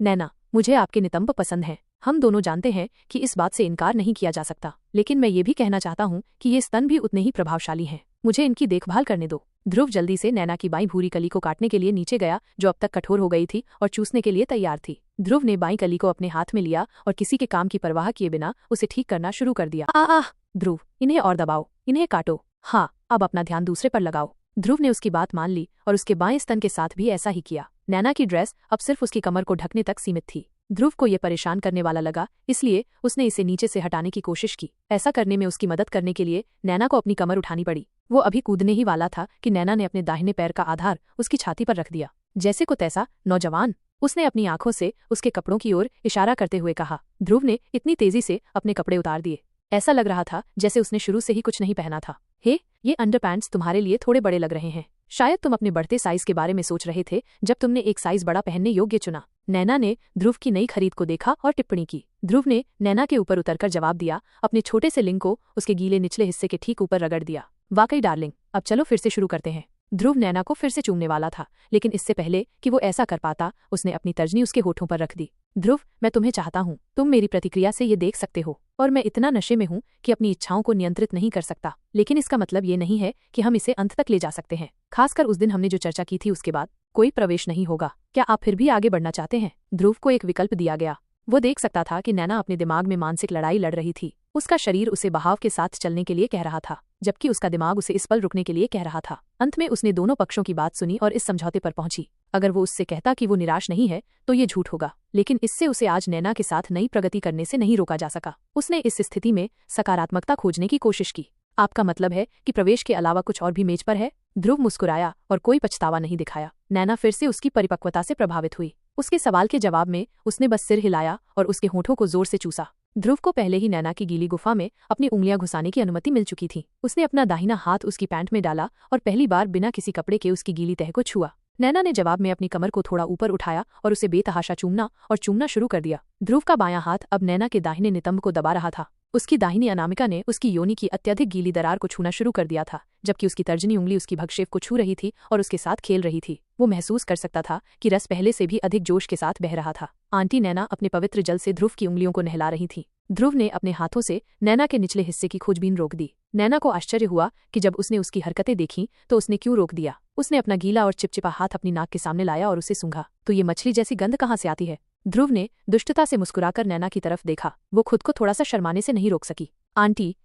Speaker 2: नैना, मुझे आपके नितंब पसंद हैं। हम दोनों जानते हैं कि इस बात से इनकार नहीं किया जा सकता, लेकिन मैं ये भी कहना चाहता हूँ कि ये स्तन भी उतने ही प्रभावशाली हैं। मुझे इनकी देखभाल करने दो। ध्रुव जल्दी से नैना की बाईं भूरी कली को काटने के लिए नीचे गया, जो अब तक कठोर हो गई थी और चूसने के लिए तैयार थी। ध्रुव ने बाईं कली को अपने हाथ में लिया और किसी के काम की परवाह किए बिना उसे ठीक करना शुरू कर दिया। आह ध्रुव, इन्हें और दबाओ, इन्हें काटो। हाँ, अब अपना ध्यान दूसरे पर लगाओ। ध्रुव ने उसकी बात मान ली और उसके बाएं स्तन के साथ भी ऐसा ही किया। नैना की ड्रेस अब सिर्फ उसकी कमर को ढकने तक सीमित थी। ध्रुव को यह परेशान करने वाला लगा, इसलिए उसने इसे नीचे से हटाने की कोशिश की। ऐसा करने में उसकी मदद करने के लिए नैना को अपनी कमर उठानी पड़ी। वो अभी कूदने ही वाला था कि नैना ने अपने दाहिने पैर का आधार उसकी छाती पर रख दिया। जैसे को तैसा, नौजवान। उसने अपनी आंखों से उसके कपड़ों की ओर इशारा करते हुए कहा। ध्रुव ने इतनी तेजी से अपने कपड़े उतार दिए, ऐसा लग रहा था जैसे उसने शुरू से ही कुछ नहीं पहना था। हे, ये अंडरपैंट्स तुम्हारे लिए थोड़े बड़े लग रहे हैं। शायद तुम अपने बढ़ते साइज के बारे में सोच रहे थे जब तुमने एक साइज बड़ा पहनने योग्य चुना। नैना ने ध्रुव की नई खरीद को देखा और टिप्पणी की। ध्रुव ने नैना के ऊपर उतरकर जवाब दिया, अपने छोटे से लिंग को उसके गीले निचले हिस्से के ठीक ऊपर रगड़ दिया। वाकई डार्लिंग, अब चलो फिर से शुरू करते हैं। ध्रुव नैना को फिर से चूमने वाला था, लेकिन इससे पहले कि वो ऐसा कर पाता, उसने अपनी तर्जनी उसके होठों पर रख दी। ध्रुव, मैं तुम्हें चाहता हूँ, तुम मेरी प्रतिक्रिया से ये देख सकते हो, और मैं इतना नशे में हूँ कि अपनी इच्छाओं को नियंत्रित नहीं कर सकता, लेकिन इसका मतलब ये नहीं है कि हम इसे अंत तक ले जा सकते हैं। खासकर उस दिन हमने जो चर्चा की थी उसके बाद कोई प्रवेश नहीं होगा। क्या आप फिर भी आगे बढ़ना चाहते हैं? ध्रुव को एक विकल्प दिया गया। वो देख सकता था कि नैना अपने दिमाग में मानसिक लड़ाई लड़ रही थी। उसका शरीर उसे बहाव के साथ चलने के लिए कह रहा था, जबकि उसका दिमाग उसे इस पल रुकने के लिए कह रहा था। अंत में उसने दोनों पक्षों की बात सुनी और इस समझौते पर पहुंची। अगर वो उससे कहता कि वो निराश नहीं है तो ये झूठ होगा, लेकिन इससे उसे आज नैना के साथ नई प्रगति करने से नहीं रोका जा सका। उसने इस स्थिति में सकारात्मकता खोजने की कोशिश की। आपका मतलब है कि प्रवेश के अलावा कुछ और भी मेज पर है? ध्रुव मुस्कुराया और कोई पछतावा नहीं दिखाया। नैना फिर से उसकी परिपक्वता से प्रभावित हुई। उसके सवाल के जवाब में उसने बस सिर हिलाया और उसके होठों को जोर से चूसा। ध्रुव को पहले ही नैना की गीली गुफा में अपनी उंगलियां घुसाने की अनुमति मिल चुकी थी। उसने अपना दाहिना हाथ उसकी पैंट में डाला और पहली बार बिना किसी कपड़े के उसकी गीली तह को छुआ। नैना ने जवाब में अपनी कमर को थोड़ा ऊपर उठाया और उसे बेतहाशा चूमना शुरू कर दिया। ध्रुव का बायां हाथ अब नैना के दाहिने नितंब को दबा रहा था। उसकी दाहिनी अनामिका ने उसकी योनि की अत्यधिक गीली दरार को छूना शुरू कर दिया था, जबकि उसकी तर्जनी उंगली उसकी भगशेफ को छू रही थी और उसके साथ खेल रही थी। वो महसूस कर सकता था कि रस पहले से भी अधिक जोश के साथ बह रहा था। आंटी नैना अपने पवित्र जल से ध्रुव की उंगलियों को नहला रही थी। ध्रुव ने अपने हाथों से नैना के निचले हिस्से की खोजबीन रोक दी। नैना को आश्चर्य हुआ कि जब उसने उसकी हरकतें देखीं तो उसने क्यों रोक दिया। उसने अपना गीला और चिपचिपा हाथ अपनी नाक के सामने लाया और उसे सूंघा। तो ये मछली जैसी गंध कहाँ से आती है? ध्रुव ने दुष्टता से मुस्कुराकर नैना की तरफ देखा। वो खुद को थोड़ा सा शर्माने से नहीं रोक सकी। आंटी,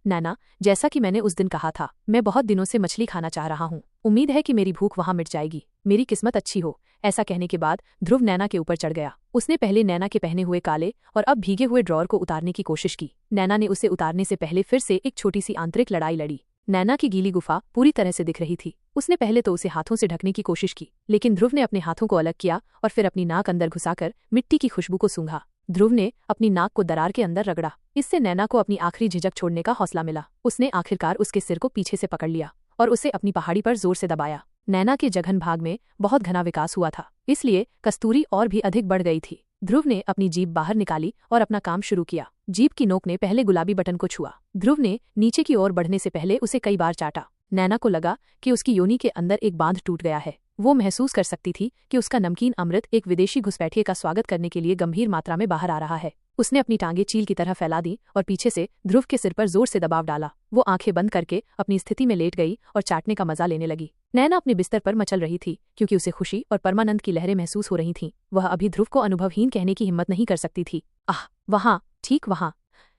Speaker 2: नैना, जैसा कि मैंने उस दिन कहा था, मैं बहुत दिनों से मछली खाना चाह रहा हूँ। उम्मीद है कि मेरी भूख वहाँ मिट जाएगी। मेरी किस्मत अच्छी हो। ऐसा कहने के बाद ध्रुव नैना के ऊपर चढ़ गया। उसने पहले नैना के पहने हुए काले और अब भीगे हुए ड्रॉर को उतारने की कोशिश की। नैना ने उसे उतारने से पहले फिर से एक छोटी सी आंतरिक लड़ाई लड़ी। नैना की गीली गुफा पूरी तरह से दिख रही थी। उसने पहले तो उसे हाथों से ढकने की कोशिश की, लेकिन ध्रुव ने अपने हाथों को अलग किया और फिर अपनी नाक अंदर घुसाकर मिट्टी की खुशबू को सूंघा। ध्रुव ने अपनी नाक को दरार के अंदर रगड़ा। इससे नैना को अपनी आखिरी झिझक छोड़ने का हौसला मिला। उसने आखिरकार उसके सिर को पीछे से पकड़ लिया और उसे अपनी पहाड़ी पर जोर से दबाया। नैना के जघन भाग में बहुत घना विकास हुआ था, इसलिए कस्तूरी और भी अधिक बढ़ गई थी। ध्रुव ने अपनी जीभ बाहर निकाली और अपना काम शुरू किया। जीभ की नोक ने पहले गुलाबी बटन को छुआ। ध्रुव ने नीचे की ओर बढ़ने से पहले उसे कई बार चाटा। नैना को लगा कि उसकी योनि के अंदर एक बांध टूट गया है। वो महसूस कर सकती थी कि उसका नमकीन अमृत एक विदेशी घुसपैठिए का स्वागत करने के लिए गंभीर मात्रा में बाहर आ रहा है। उसने अपनी टांगें चील की तरह फैला दी और पीछे से ध्रुव के सिर पर जोर से दबाव डाला। वो आंखें बंद करके अपनी स्थिति में लेट गई और चाटने का मजा लेने लगी। नैना अपने बिस्तर पर मचल रही थी, क्योंकि उसे खुशी और परमानंद की लहरें महसूस हो रही थीं। वह अभी ध्रुव को अनुभवहीन कहने की हिम्मत नहीं कर सकती थी। आह, वहाँ, ठीक वहाँ,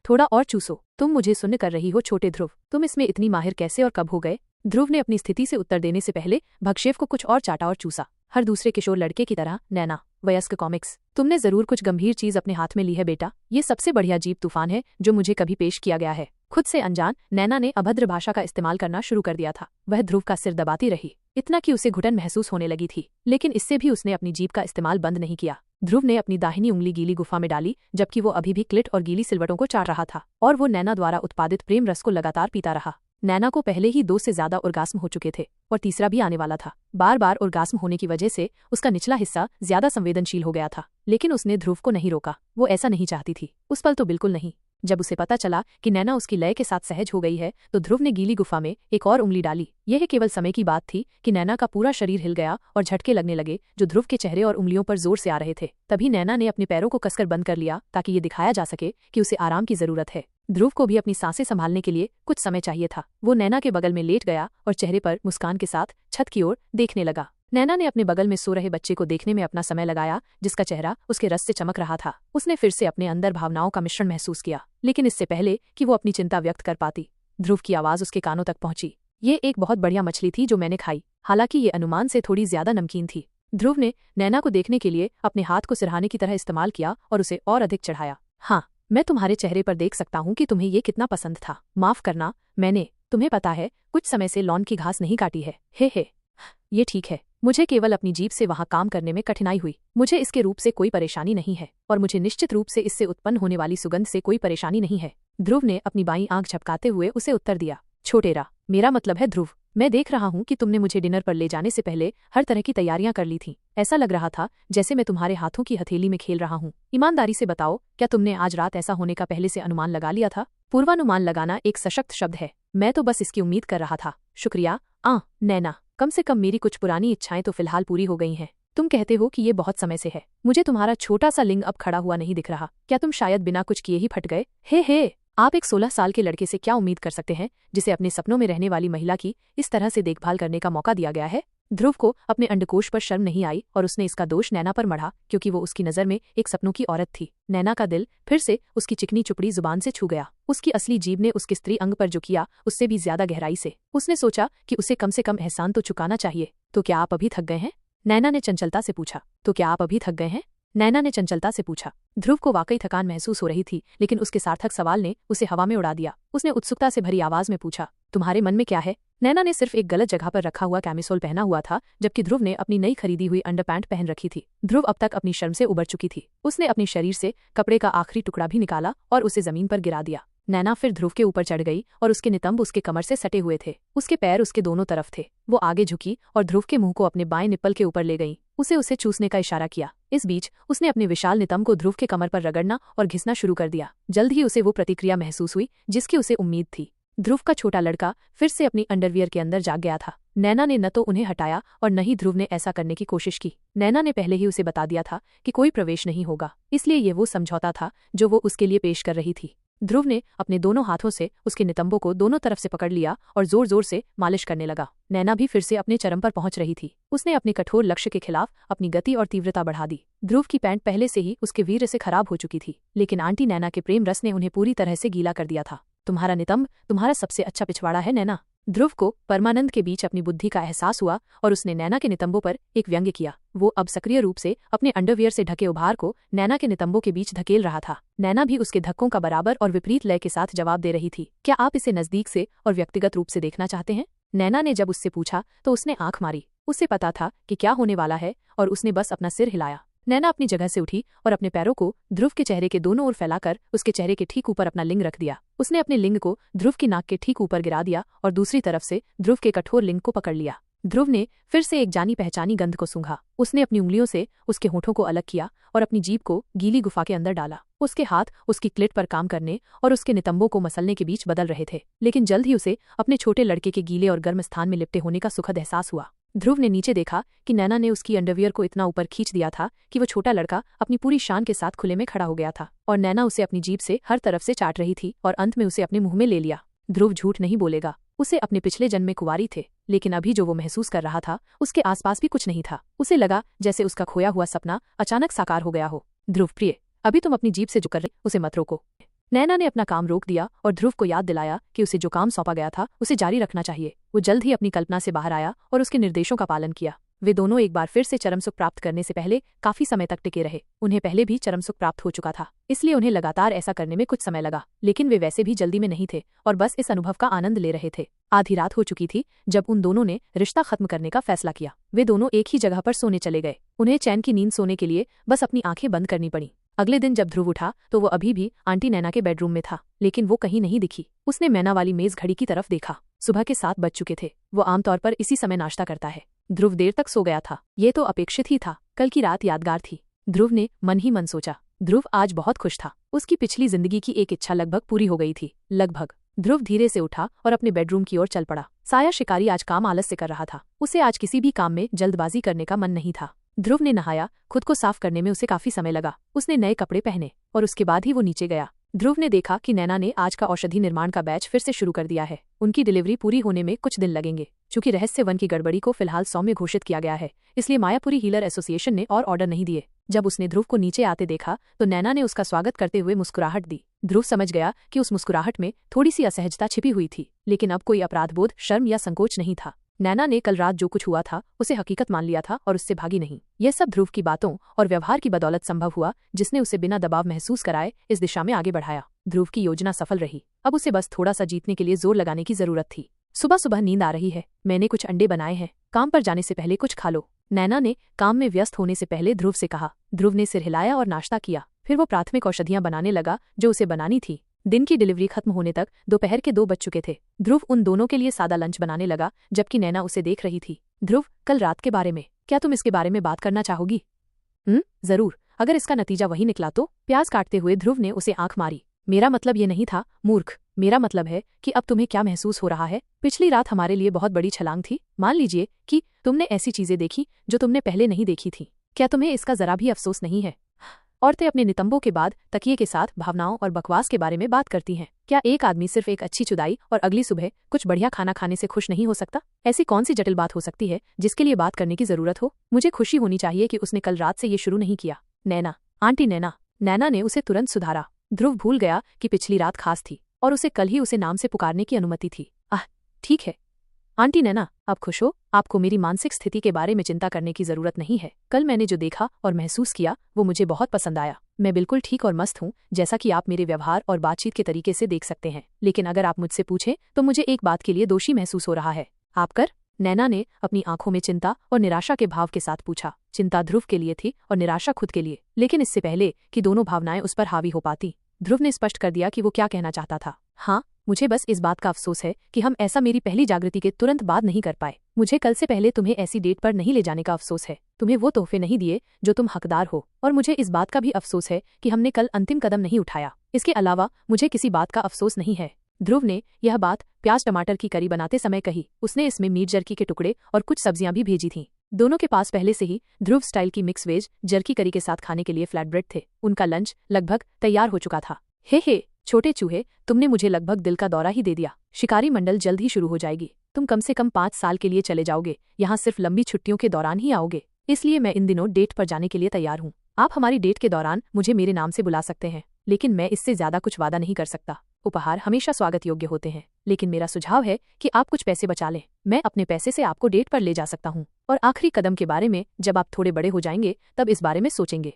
Speaker 2: थोड़ा और चूसो। तुम मुझे सुन्न कर रही हो छोटे ध्रुव? तुम इसमें इतनी माहिर कैसे और कब हो गए? ध्रुव ने अपनी स्थिति से उत्तर देने से पहले भगशेफ को कुछ और चाटा और चूसा। हर दूसरे किशोर लड़के की तरह नैना, वयस्क कॉमिक्स, तुमने जरूर कुछ गंभीर चीज अपने हाथ में ली है बेटा। ये सबसे बढ़िया जीभ तूफान है जो मुझे कभी पेश किया गया है। खुद से अनजान नैना ने अभद्र भाषा का इस्तेमाल करना शुरू कर दिया था। वह ध्रुव का सिर दबाती रही, इतना कि उसे घुटन महसूस होने लगी थी, लेकिन इससे भी उसने अपनी जीभ का इस्तेमाल बंद नहीं किया। ध्रुव ने अपनी दाहिनी उंगली गीली गुफा में डाली, जबकि वो अभी भी क्लिट और गीली सिलवटों को चाट रहा था, और वो नैना द्वारा उत्पादित प्रेम रस को लगातार पीता रहा। नैना को पहले ही 2 से ज्यादा ओर्गास्म हो चुके थे और तीसरा भी आने वाला था। बार बार ओर्गास्म होने की वजह से उसका निचला हिस्सा ज्यादा संवेदनशील हो गया था, लेकिन उसने ध्रुव को नहीं रोका। वो ऐसा नहीं चाहती थी, उस पल तो बिल्कुल नहीं। जब उसे पता चला कि नैना उसकी लय के साथ सहज हो गई है, तो ध्रुव ने गीली गुफा में एक और उंगली डाली। यह केवल समय की बात थी कि नैना का पूरा शरीर हिल गया और झटके लगने लगे जो ध्रुव के चेहरे और उंगलियों पर जोर से आ रहे थे। तभी नैना ने अपने पैरों को कसकर बंद कर लिया ताकि ये दिखाया जा सके कि उसे आराम की जरूरत है। ध्रुव को भी अपनी सांसें संभालने के लिए कुछ समय चाहिए था। वो नैना के बगल में लेट गया और चेहरे पर मुस्कान के साथ छत की ओर देखने लगा। नैना ने अपने बगल में सो रहे बच्चे को देखने में अपना समय लगाया, जिसका चेहरा उसके रस से चमक रहा था। उसने फिर से अपने अंदर भावनाओं का मिश्रण महसूस किया, लेकिन इससे पहले कि वो अपनी चिंता व्यक्त कर पाती, ध्रुव की आवाज उसके कानों तक पहुंची। ये एक बहुत बढ़िया मछली थी जो मैंने खाई, हालांकि ये अनुमान से थोड़ी ज्यादा नमकीन थी। ध्रुव ने नैना को देखने के लिए अपने हाथ को सिरहाने की तरह इस्तेमाल किया और उसे और अधिक चढ़ाया। हाँ, मैं तुम्हारे चेहरे पर देख सकता हूँ कि तुम्हें ये कितना पसंद था। माफ करना, मैंने, तुम्हें पता है, कुछ समय से लॉन की घास नहीं काटी है। हे, ये ठीक है, मुझे केवल अपनी जीभ से वहां काम करने में कठिनाई हुई। मुझे इसके रूप से कोई परेशानी नहीं है और मुझे निश्चित रूप से इससे उत्पन्न होने वाली सुगंध से कोई परेशानी नहीं है। ध्रुव ने अपनी बाईं आंख झपकाते हुए उसे उत्तर दिया। छोटेरा, मेरा मतलब है ध्रुव, मैं देख रहा हूँ कि तुमने मुझे डिनर पर ले जाने से पहले हर तरह की तैयारियां कर ली थीं। ऐसा लग रहा था जैसे मैं तुम्हारे हाथों की हथेली में खेल रहा हूँ। ईमानदारी से बताओ, क्या तुमने आज रात ऐसा होने का पहले से अनुमान लगा लिया था? पूर्वानुमान लगाना एक सशक्त शब्द है, मैं तो बस इसकी उम्मीद कर रहा था। शुक्रिया नैना, कम से कम मेरी कुछ पुरानी इच्छाएं तो फिलहाल पूरी हो गई हैं। तुम कहते हो कि ये बहुत समय से है। मुझे तुम्हारा छोटा सा लिंग अब खड़ा हुआ नहीं दिख रहा। क्या तुम शायद बिना कुछ किए ही फट गए? हे, आप एक 16 साल के लड़के से क्या उम्मीद कर सकते हैं जिसे अपने सपनों में रहने वाली महिला की इस तरह से देखभाल करने का मौका दिया गया है? ध्रुव को अपने अंडकोश पर शर्म नहीं आई और उसने इसका दोष नैना पर मढ़ा, क्योंकि वो उसकी नजर में एक सपनों की औरत थी। नैना का दिल फिर से उसकी चिकनी चुपड़ी जुबान से छू गया। उसकी असली जीभ ने उसके स्त्री अंग पर जो किया उससे भी ज्यादा गहराई से। उसने सोचा कि उसे कम से कम एहसान तो चुकाना चाहिए। तो क्या आप अभी थक गए हैं? नैना ने चंचलता से पूछा। तो क्या आप अभी थक गए हैं? नैना ने चंचलता से पूछा। ध्रुव को वाकई थकान महसूस हो रही थी, लेकिन उसके सार्थक सवाल ने उसे हवा में उड़ा दिया। उसने उत्सुकता से भरी आवाज में पूछा, तुम्हारे मन में क्या है? नैना ने सिर्फ एक गलत जगह पर रखा हुआ कैमिसोल पहना हुआ था, जबकि ध्रुव ने अपनी नई खरीदी हुई अंडरपैंट पहन रखी थी। ध्रुव अब तक अपनी शर्म से उबर चुकी थी। उसने अपने शरीर से कपड़े का आखिरी टुकड़ा भी निकाला और उसे जमीन पर गिरा दिया। नैना फिर ध्रुव के ऊपर चढ़ गई और उसके नितंब उसके कमर से सटे हुए थे। उसके पैर उसके दोनों तरफ थे। वो आगे झुकी और ध्रुव के मुंह को अपने बाएं निप्पल के ऊपर ले गई। उसे चूसने का इशारा किया। इस बीच उसने अपने विशाल नितंब को ध्रुव के कमर पर रगड़ना और घिसना शुरू कर दिया। जल्द ही उसे वो प्रतिक्रिया महसूस हुई जिसकी उसे उम्मीद थी। ध्रुव का छोटा लड़का फिर से अपनी अंडरवियर के अंदर जाग गया था। नैना ने न तो उन्हें हटाया और न ही ध्रुव ने ऐसा करने की कोशिश की। नैना ने पहले ही उसे बता दिया था कि कोई प्रवेश नहीं होगा, इसलिए ये वो समझौता था जो वो उसके लिए पेश कर रही थी। ध्रुव ने अपने दोनों हाथों से उसके नितंबों को दोनों तरफ से पकड़ लिया और जोर जोर से मालिश करने लगा। नैना भी फिर से अपने चरम पर पहुंच रही थी। उसने अपने कठोर लक्ष्य के खिलाफ अपनी गति और तीव्रता बढ़ा दी। ध्रुव की पैंट पहले से ही उसके वीर्य से खराब हो चुकी थी, लेकिन आंटी नैना के प्रेम रस ने उन्हें पूरी तरह से गीला कर दिया था। तुम्हारा नितंब तुम्हारा सबसे अच्छा पिछवाड़ा है नैना। ध्रुव को परमानंद के बीच अपनी बुद्धि का एहसास हुआ और उसने नैना के नितंबों पर एक व्यंग्य किया। वो अब सक्रिय रूप से अपने अंडरवियर से ढके उभार को नैना के नितंबों के बीच धकेल रहा था। नैना भी उसके धक्कों का बराबर और विपरीत लय के साथ जवाब दे रही थी। क्या आप इसे नजदीक से और व्यक्तिगत रूप से देखना चाहते हैं? नैना ने जब उससे पूछा तो उसने आंख मारी। उसे पता था कि क्या होने वाला है और उसने बस अपना सिर हिलाया। नैना अपनी जगह से उठी और अपने पैरों को ध्रुव के चेहरे के दोनों ओर फैलाकर उसके चेहरे के ठीक ऊपर अपना लिंग रख दिया। उसने अपने लिंग को ध्रुव की नाक के ठीक ऊपर गिरा दिया और दूसरी तरफ से ध्रुव के कठोर लिंग को पकड़ लिया। ध्रुव ने फिर से एक जानी पहचानी गंध को सूंघा। उसने अपनी उंगलियों से उसके होठों को अलग किया और अपनी जीभ को गीली गुफा के अंदर डाला। उसके हाथ उसकी क्लिट पर काम करने और उसके नितंबों को मसलने के बीच बदल रहे थे, लेकिन जल्द ही उसे अपने छोटे लड़के के गीले और गर्म स्थान में लिपटे होने का सुखद एहसास हुआ। ध्रुव ने नीचे देखा कि नैना ने उसकी अंडरवियर को इतना ऊपर खींच दिया था कि वो छोटा लड़का अपनी पूरी शान के साथ खुले में खड़ा हो गया था और नैना उसे अपनी जीभ से हर तरफ से चाट रही थी और अंत में उसे अपने मुंह में ले लिया। ध्रुव झूठ नहीं बोलेगा, उसे अपने पिछले जन्म में कुंवारी थे, लेकिन अभी जो वो महसूस कर रहा था उसके आसपास भी कुछ नहीं था। उसे लगा जैसे उसका खोया हुआ सपना अचानक साकार हो गया हो। ध्रुव प्रिय, अभी तुम अपनी जीभ से जो कर रहे उसे मत रोको। नैना ने अपना काम रोक दिया और ध्रुव को याद दिलाया कि उसे जो काम सौंपा गया था उसे जारी रखना चाहिए। वो जल्द ही अपनी कल्पना से बाहर आया और उसके निर्देशों का पालन किया। वे दोनों एक बार फिर से चरम सुख प्राप्त करने से पहले काफी समय तक टिके रहे। उन्हें पहले भी चरम सुख प्राप्त हो चुका था, इसलिए उन्हें लगातार ऐसा करने में कुछ समय लगा, लेकिन वे वैसे भी जल्दी में नहीं थे और बस इस अनुभव का आनंद ले रहे थे। आधी रात हो चुकी थी जब उन दोनों ने रिश्ता खत्म करने का फैसला किया। वे दोनों एक ही जगह पर सोने चले गए। उन्हें चैन की नींद सोने के लिए बस अपनी आंखें बंद करनी पड़ी। अगले दिन जब ध्रुव उठा तो वो अभी भी आंटी नैना के बेडरूम में था, लेकिन वो कहीं नहीं दिखी। उसने मैना वाली मेज घड़ी की तरफ देखा। सुबह के 7 बज चुके थे। वो आमतौर पर इसी समय नाश्ता करता है। ध्रुव देर तक सो गया था। ये तो अपेक्षित ही था। कल की रात यादगार थी, ध्रुव ने मन ही मन सोचा। ध्रुव आज बहुत खुश था। उसकी पिछली जिंदगी की एक इच्छा लगभग पूरी हो गई थी। लगभग। ध्रुव धीरे से उठा और अपने बेडरूम की ओर चल पड़ा। साया शिकारी आज काम आलस से कर रहा था। उसे आज किसी भी काम में जल्दबाजी करने का मन नहीं था। ध्रुव ने नहाया। खुद को साफ करने में उसे काफी समय लगा। उसने नए कपड़े पहने और उसके बाद ही वो नीचे गया। ध्रुव ने देखा कि नैना ने आज का औषधि निर्माण का बैच फिर से शुरू कर दिया है। उनकी डिलीवरी पूरी होने में कुछ दिन लगेंगे। चूंकि रहस्य वन की गड़बड़ी को फिलहाल सौम्य घोषित किया गया है, इसलिए मायापुरी हीलर एसोसिएशन ने और ऑर्डर नहीं दिए। जब उसने ध्रुव को नीचे आते देखा तो नैना ने उसका स्वागत करते हुए मुस्कुराहट दी। ध्रुव समझ गया कि उस मुस्कुराहट में थोड़ी सी असहजता छिपी हुई थी, लेकिन अब कोई अपराधबोध, शर्म या संकोच नहीं था। नैना ने कल रात जो कुछ हुआ था उसे हकीकत मान लिया था और उससे भागी नहीं। यह सब ध्रुव की बातों और व्यवहार की बदौलत संभव हुआ, जिसने उसे बिना दबाव महसूस कराए इस दिशा में आगे बढ़ाया। ध्रुव की योजना सफल रही। अब उसे बस थोड़ा सा जीतने के लिए जोर लगाने की जरूरत थी। सुबह सुबह नींद आ रही है, मैंने कुछ अंडे बनाए हैं, काम पर जाने से पहले कुछ खा लो। नैना ने काम में व्यस्त होने से पहले ध्रुव से कहा। ध्रुव ने सिर हिलाया और नाश्ता किया। फिर वो प्राथमिक औषधियां बनाने लगा जो उसे बनानी थी। दिन की डिलीवरी खत्म होने तक दोपहर के 2 बज चुके थे। ध्रुव उन दोनों के लिए सादा लंच बनाने लगा जबकि नैना उसे देख रही थी। ध्रुव, कल रात के बारे में क्या तुम इसके बारे में बात करना चाहोगी? जरूर, अगर इसका नतीजा वही निकला तो। प्याज काटते हुए ध्रुव ने उसे आंख मारी। मेरा मतलब ये नहीं था, मूर्ख। मेरा मतलब है कि अब तुम्हें क्या महसूस हो रहा है? पिछली रात हमारे लिए बहुत बड़ी छलांग थी। मान लीजिए कि तुमने ऐसी चीजें देखी जो तुमने पहले नहीं देखी थी। क्या तुम्हें इसका जरा भी अफसोस नहीं है? औरतें अपने नितंबों के बाद तकिए के साथ भावनाओं और बकवास के बारे में बात करती हैं। क्या एक आदमी सिर्फ एक अच्छी चुदाई और अगली सुबह कुछ बढ़िया खाना खाने से खुश नहीं हो सकता? ऐसी कौन सी जटिल बात हो सकती है जिसके लिए बात करने की जरूरत हो? मुझे खुशी होनी चाहिए कि उसने कल रात से ये शुरू नहीं किया। नैना, आंटी नैना। नैना ने उसे तुरंत सुधारा। ध्रुव भूल गया कि पिछली रात खास थी और उसे कल ही उसे नाम से पुकारने की अनुमति थी। ठीक है आंटी नैना, अब खुश हो? आपको मेरी मानसिक स्थिति के बारे में चिंता करने की जरूरत नहीं है। कल मैंने जो देखा और महसूस किया वो मुझे बहुत पसंद आया। मैं बिल्कुल ठीक और मस्त हूँ, जैसा कि आप मेरे व्यवहार और बातचीत के तरीके से देख सकते हैं। लेकिन अगर आप मुझसे पूछें तो मुझे एक बात के लिए दोषी महसूस हो रहा है। आप कर? नैना ने अपनी आंखों में चिंता और निराशा के भाव के साथ पूछा। चिंता ध्रुव के लिए थी और निराशा खुद के लिए। लेकिन इससे पहले कि दोनों भावनाएं उस पर हावी हो पाती, ध्रुव ने स्पष्ट कर दिया कि वो क्या कहना चाहता था। हाँ, मुझे बस इस बात का अफसोस है कि हम ऐसा मेरी पहली जागृति के तुरंत बाद नहीं कर पाए। मुझे कल से पहले तुम्हें ऐसी डेट पर नहीं ले जाने का अफसोस है। तुम्हें वो तोहफे नहीं दिए जो तुम हकदार हो। और मुझे इस बात का भी अफसोस है कि हमने कल अंतिम कदम नहीं उठाया। इसके अलावा मुझे किसी बात का अफसोस नहीं है। ध्रुव ने यह बात प्याज टमाटर की करी बनाते समय कही। उसने इसमें मीट जर्की के टुकड़े और कुछ सब्जियां भी भेजी थीं। दोनों के पास पहले से ही ध्रुव स्टाइल की मिक्स वेज जर्की करी के साथ खाने के लिए फ्लैट ब्रेड थे। उनका लंच लगभग तैयार हो चुका था। हे छोटे चूहे, तुमने मुझे लगभग दिल का दौरा ही दे दिया। शिकारी मंडल जल्द ही शुरू हो जाएगी। तुम कम से कम 5 साल के लिए चले जाओगे। यहाँ सिर्फ लंबी छुट्टियों के दौरान ही आओगे। इसलिए मैं इन दिनों डेट पर जाने के लिए तैयार हूँ। आप हमारी डेट के दौरान मुझे मेरे नाम से बुला सकते हैं, लेकिन मैं इससे ज्यादा कुछ वादा नहीं कर सकता। उपहार हमेशा स्वागत योग्य होते हैं, लेकिन मेरा सुझाव है कि आप कुछ पैसे बचा लें। मैं अपने पैसे से आपको डेट पर ले जा सकता हूँ। और आखिरी कदम के बारे में जब आप थोड़े बड़े हो जाएंगे तब इस बारे में सोचेंगे।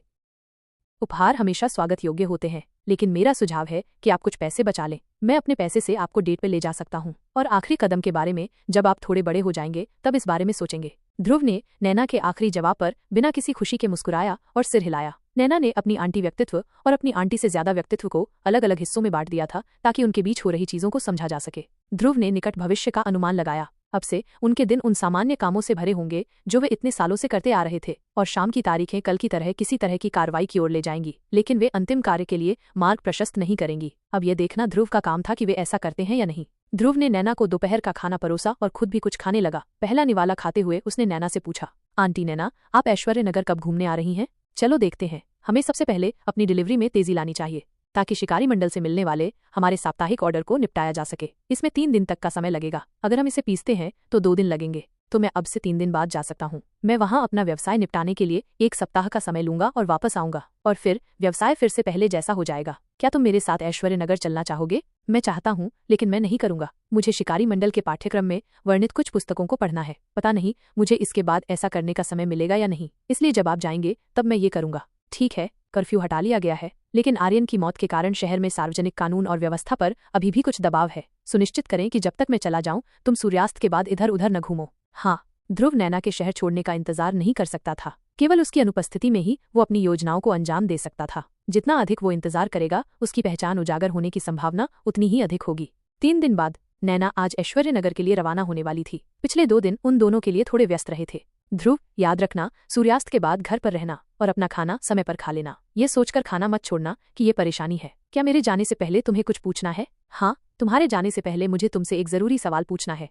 Speaker 2: उपहार हमेशा स्वागत योग्य होते हैं, लेकिन मेरा सुझाव है कि आप कुछ पैसे बचा लें। मैं अपने पैसे से आपको डेट पर ले जा सकता हूँ। और आखिरी कदम के बारे में जब आप थोड़े बड़े हो जाएंगे तब इस बारे में सोचेंगे। ध्रुव ने नैना के आखिरी जवाब पर बिना किसी खुशी के मुस्कुराया और सिर हिलाया। नैना ने अपनी आंटी व्यक्तित्व और अपनी आंटी से ज्यादा व्यक्तित्व को अलग अलग हिस्सों में बांट दिया था ताकि उनके बीच हो रही चीजों को समझा जा सके। ध्रुव ने निकट भविष्य का अनुमान लगाया। अब से उनके दिन उन सामान्य कामों से भरे होंगे जो वे इतने सालों से करते आ रहे थे, और शाम की तारीखें कल की तरह किसी तरह की कार्रवाई की ओर ले जाएंगी, लेकिन वे अंतिम कार्य के लिए मार्ग प्रशस्त नहीं करेंगी। अब यह देखना ध्रुव का काम था कि वे ऐसा करते हैं या नहीं। ध्रुव ने नैना को दोपहर का खाना परोसा और खुद भी कुछ खाने लगा। पहला निवाला खाते हुए उसने नैना से पूछा, आंटी नैना, आप ऐश्वर्य नगर कब घूमने आ रही हैं? चलो देखते हैं। हमें सबसे पहले अपनी डिलीवरी में तेजी लानी चाहिए ताकि शिकारी मंडल से मिलने वाले हमारे साप्ताहिक ऑर्डर को निपटाया जा सके। इसमें 3 दिन तक का समय लगेगा। अगर हम इसे पीसते हैं तो 2 दिन लगेंगे, तो मैं अब से 3 दिन बाद जा सकता हूँ। मैं वहाँ अपना व्यवसाय निपटाने के लिए 1 सप्ताह का समय लूंगा और वापस आऊंगा, और फिर व्यवसाय फिर से पहले जैसा हो जाएगा। क्या तुम मेरे साथ ऐश्वर्य नगर चलना चाहोगे? मैं चाहता हूँ, लेकिन मैं नहीं करूंगा। मुझे शिकारी मंडल के पाठ्यक्रम में वर्णित कुछ पुस्तकों को पढ़ना है। पता नहीं मुझे इसके बाद ऐसा करने का समय मिलेगा या नहीं, इसलिए जब आप जाएंगे तब मैं ये करूंगा। ठीक है, कर्फ्यू हटा लिया गया है, लेकिन आर्यन की मौत के कारण शहर में सार्वजनिक कानून और व्यवस्था पर अभी भी कुछ दबाव है। सुनिश्चित करें कि जब तक मैं चला जाऊं तुम सूर्यास्त के बाद इधर उधर न घूमो। हाँ, ध्रुव नैना के शहर छोड़ने का इंतजार नहीं कर सकता था। केवल उसकी अनुपस्थिति में ही वो अपनी योजनाओं को अंजाम दे सकता था। जितना अधिक वो इंतजार करेगा, उसकी पहचान उजागर होने की संभावना उतनी ही अधिक होगी। 3 दिन बाद नैना आज ऐश्वर्य नगर के लिए रवाना होने वाली थी। पिछले 2 दिन उन दोनों के लिए थोड़े व्यस्त रहे थे। ध्रुव, याद रखना, सूर्यास्त के बाद घर पर रहना और अपना खाना समय पर खा लेना। ये सोचकर खाना मत छोड़ना कि ये परेशानी है। क्या मेरे जाने से पहले तुम्हें कुछ पूछना है? हाँ, तुम्हारे जाने से पहले मुझे तुमसे एक जरूरी सवाल पूछना है।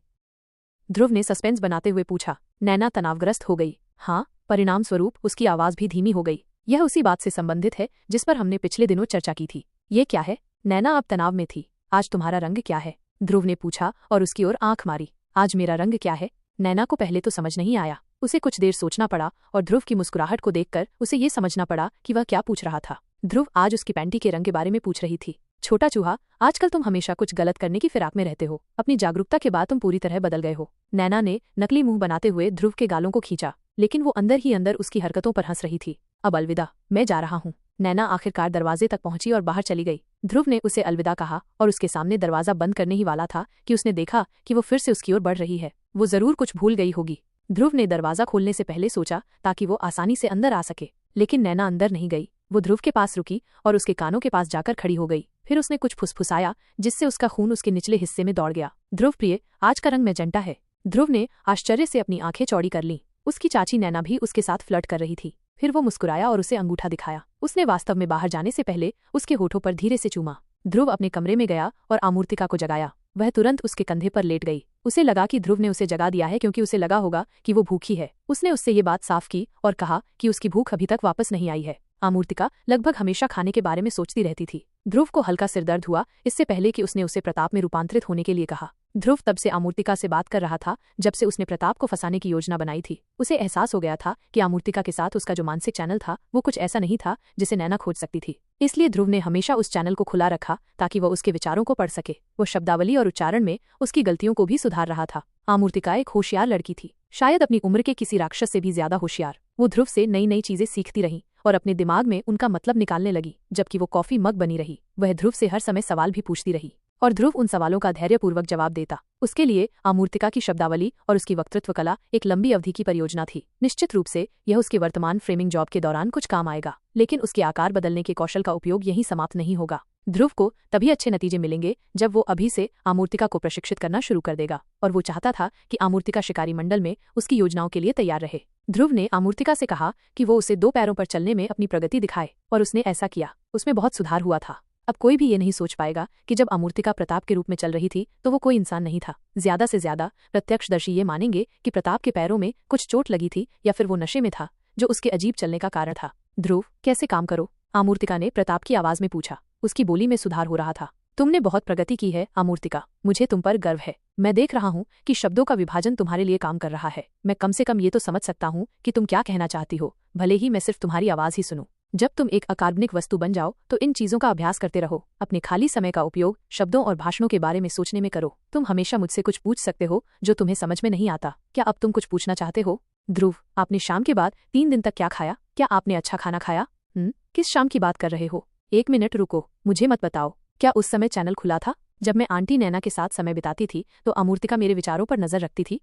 Speaker 2: ध्रुव ने सस्पेंस बनाते हुए पूछा। नैना तनावग्रस्त हो गई। हाँ, परिणाम स्वरूप उसकी आवाज भी धीमी हो गई। यह उसी बात से संबंधित है जिस पर हमने पिछले दिनों चर्चा की थी। ये क्या है? नैना अब तनाव में थी। आज तुम्हारा रंग क्या है? ध्रुव ने पूछा और उसकी ओर आंख मारी। आज मेरा रंग क्या है? नैना को पहले तो समझ नहीं आया। उसे कुछ देर सोचना पड़ा और ध्रुव की मुस्कुराहट को देखकर उसे ये समझना पड़ा कि वह क्या पूछ रहा था। ध्रुव आज उसकी पैंटी के रंग के बारे में पूछ रही थी। छोटा चूहा, आजकल तुम हमेशा कुछ गलत करने की फिराक में रहते हो। अपनी जागरूकता के बाद तुम पूरी तरह बदल गए हो। नैना ने नकली मुंह बनाते हुए ध्रुव के गालों को खींचा, लेकिन वो अंदर ही अंदर उसकी हरकतों पर हंस रही थी। अब अलविदा, मैं जा रहा हूँ। नैना आखिरकार दरवाजे तक पहुंची और बाहर चली गई। ध्रुव ने उसे अलविदा कहा और उसके सामने दरवाजा बंद करने ही वाला था कि उसने देखा कि वो फिर से उसकी ओर बढ़ रही है। वो जरूर कुछ भूल गई होगी। ध्रुव ने दरवाजा खोलने से पहले सोचा ताकि वो आसानी से अंदर आ सके, लेकिन नैना अंदर नहीं गई। वो ध्रुव के पास रुकी और उसके कानों के पास जाकर खड़ी हो गई। फिर उसने कुछ फुसफुसाया जिससे उसका खून उसके निचले हिस्से में दौड़ गया। ध्रुव प्रिय, आज का रंग मैजेंटा है। ध्रुव ने आश्चर्य से अपनी आंखें चौड़ी कर लीं। उसकी चाची नैना भी उसके साथ फ्लर्ट कर रही थी। फिर वो मुस्कुराया और उसे अंगूठा दिखाया। उसने वास्तव में बाहर जाने से पहले उसके होठों पर धीरे से चूमा। ध्रुव अपने कमरे में गया और आमूर्तिका को जगाया। वह तुरंत उसके कंधे पर लेट गई। उसे लगा कि ध्रुव ने उसे जगा दिया है क्योंकि उसे लगा होगा कि वो भूखी है। उसने उससे ये बात साफ की और कहा कि उसकी भूख अभी तक वापस नहीं आई है। आमूर्तिका लगभग हमेशा खाने के बारे में सोचती रहती थी। ध्रुव को हल्का सिरदर्द हुआ इससे पहले कि उसने उसे प्रताप में रूपांतरित होने के लिए कहा। ध्रुव तब से आमूर्तिका से बात कर रहा था जब से उसने प्रताप को फंसाने की योजना बनाई थी। उसे एहसास हो गया था कि आमूर्तिका के साथ उसका जो मानसिक चैनल था वो कुछ ऐसा नहीं था जिसे नैना खोज सकती थी। इसलिए ध्रुव ने हमेशा उस चैनल को खुला रखा ताकि वह उसके विचारों को पढ़ सके। वो शब्दावली और उच्चारण में उसकी गलतियों को भी सुधार रहा था। आमूर्तिका एक होशियार लड़की थी, शायद अपनी उम्र के किसी राक्षस से भी ज्यादा होशियार। वो ध्रुव से नई नई चीजें सीखती रही और अपने दिमाग में उनका मतलब निकालने लगी। जबकि वो कॉफी मग बनी रही, वह ध्रुव से हर समय सवाल भी पूछती रही और ध्रुव उन सवालों का धैर्यपूर्वक जवाब देता। उसके लिए आमूर्तिका की शब्दावली और उसकी वक्तृत्व कला एक लंबी अवधि की परियोजना थी। निश्चित रूप से यह उसके वर्तमान फ्रेमिंग जॉब के दौरान कुछ काम आएगा, लेकिन उसके आकार बदलने के कौशल का उपयोग यहीं समाप्त नहीं होगा। ध्रुव को तभी अच्छे नतीजे मिलेंगे जब वो अभी से आमूर्तिका को प्रशिक्षित करना शुरू कर देगा। और वो चाहता था कि आमूर्तिका शिकारी मंडल में उसकी योजनाओं के लिए तैयार रहे। ध्रुव ने आमूर्तिका से कहा कि वो उसे 2 पैरों पर चलने में अपनी प्रगति दिखाए, और उसने ऐसा किया। उसमें बहुत सुधार हुआ था। अब कोई भी ये नहीं सोच पाएगा कि जब आमूर्तिका प्रताप के रूप में चल रही थी तो वो कोई इंसान नहीं था। ज्यादा से ज्यादा प्रत्यक्षदर्शी ये मानेंगे कि प्रताप के पैरों में कुछ चोट लगी थी या फिर वो नशे में था जो उसके अजीब चलने का कारण था। ध्रुव, कैसे काम करो? आमूर्तिका ने प्रताप की आवाज में पूछा। उसकी बोली में सुधार हो रहा था। तुमने बहुत प्रगति की है आमूर्तिका, मुझे तुम पर गर्व है। मैं देख रहा हूँ कि शब्दों का विभाजन तुम्हारे लिए काम कर रहा है। मैं कम से कम ये तो समझ सकता हूँ कि तुम क्या कहना चाहती हो, भले ही मैं सिर्फ तुम्हारी आवाज ही सुनूं। जब तुम एक अकार्बनिक वस्तु बन जाओ तो इन चीजों का अभ्यास करते रहो। अपने खाली समय का उपयोग शब्दों और भाषणों के बारे में सोचने में करो। तुम हमेशा मुझसे कुछ पूछ सकते हो जो तुम्हें समझ में नहीं आता। क्या अब तुम कुछ पूछना चाहते हो? ध्रुव, आपने शाम के बाद 3 दिन तक क्या खाया? क्या आपने अच्छा खाना खाया? किस शाम की बात कर रहे हो? 1 मिनट रुको, मुझे मत बताओ। क्या उस समय चैनल खुला था? जब मैं आंटी नैना के साथ समय बिताती थी तो आमूर्तिका मेरे विचारों पर नजर रखती थी।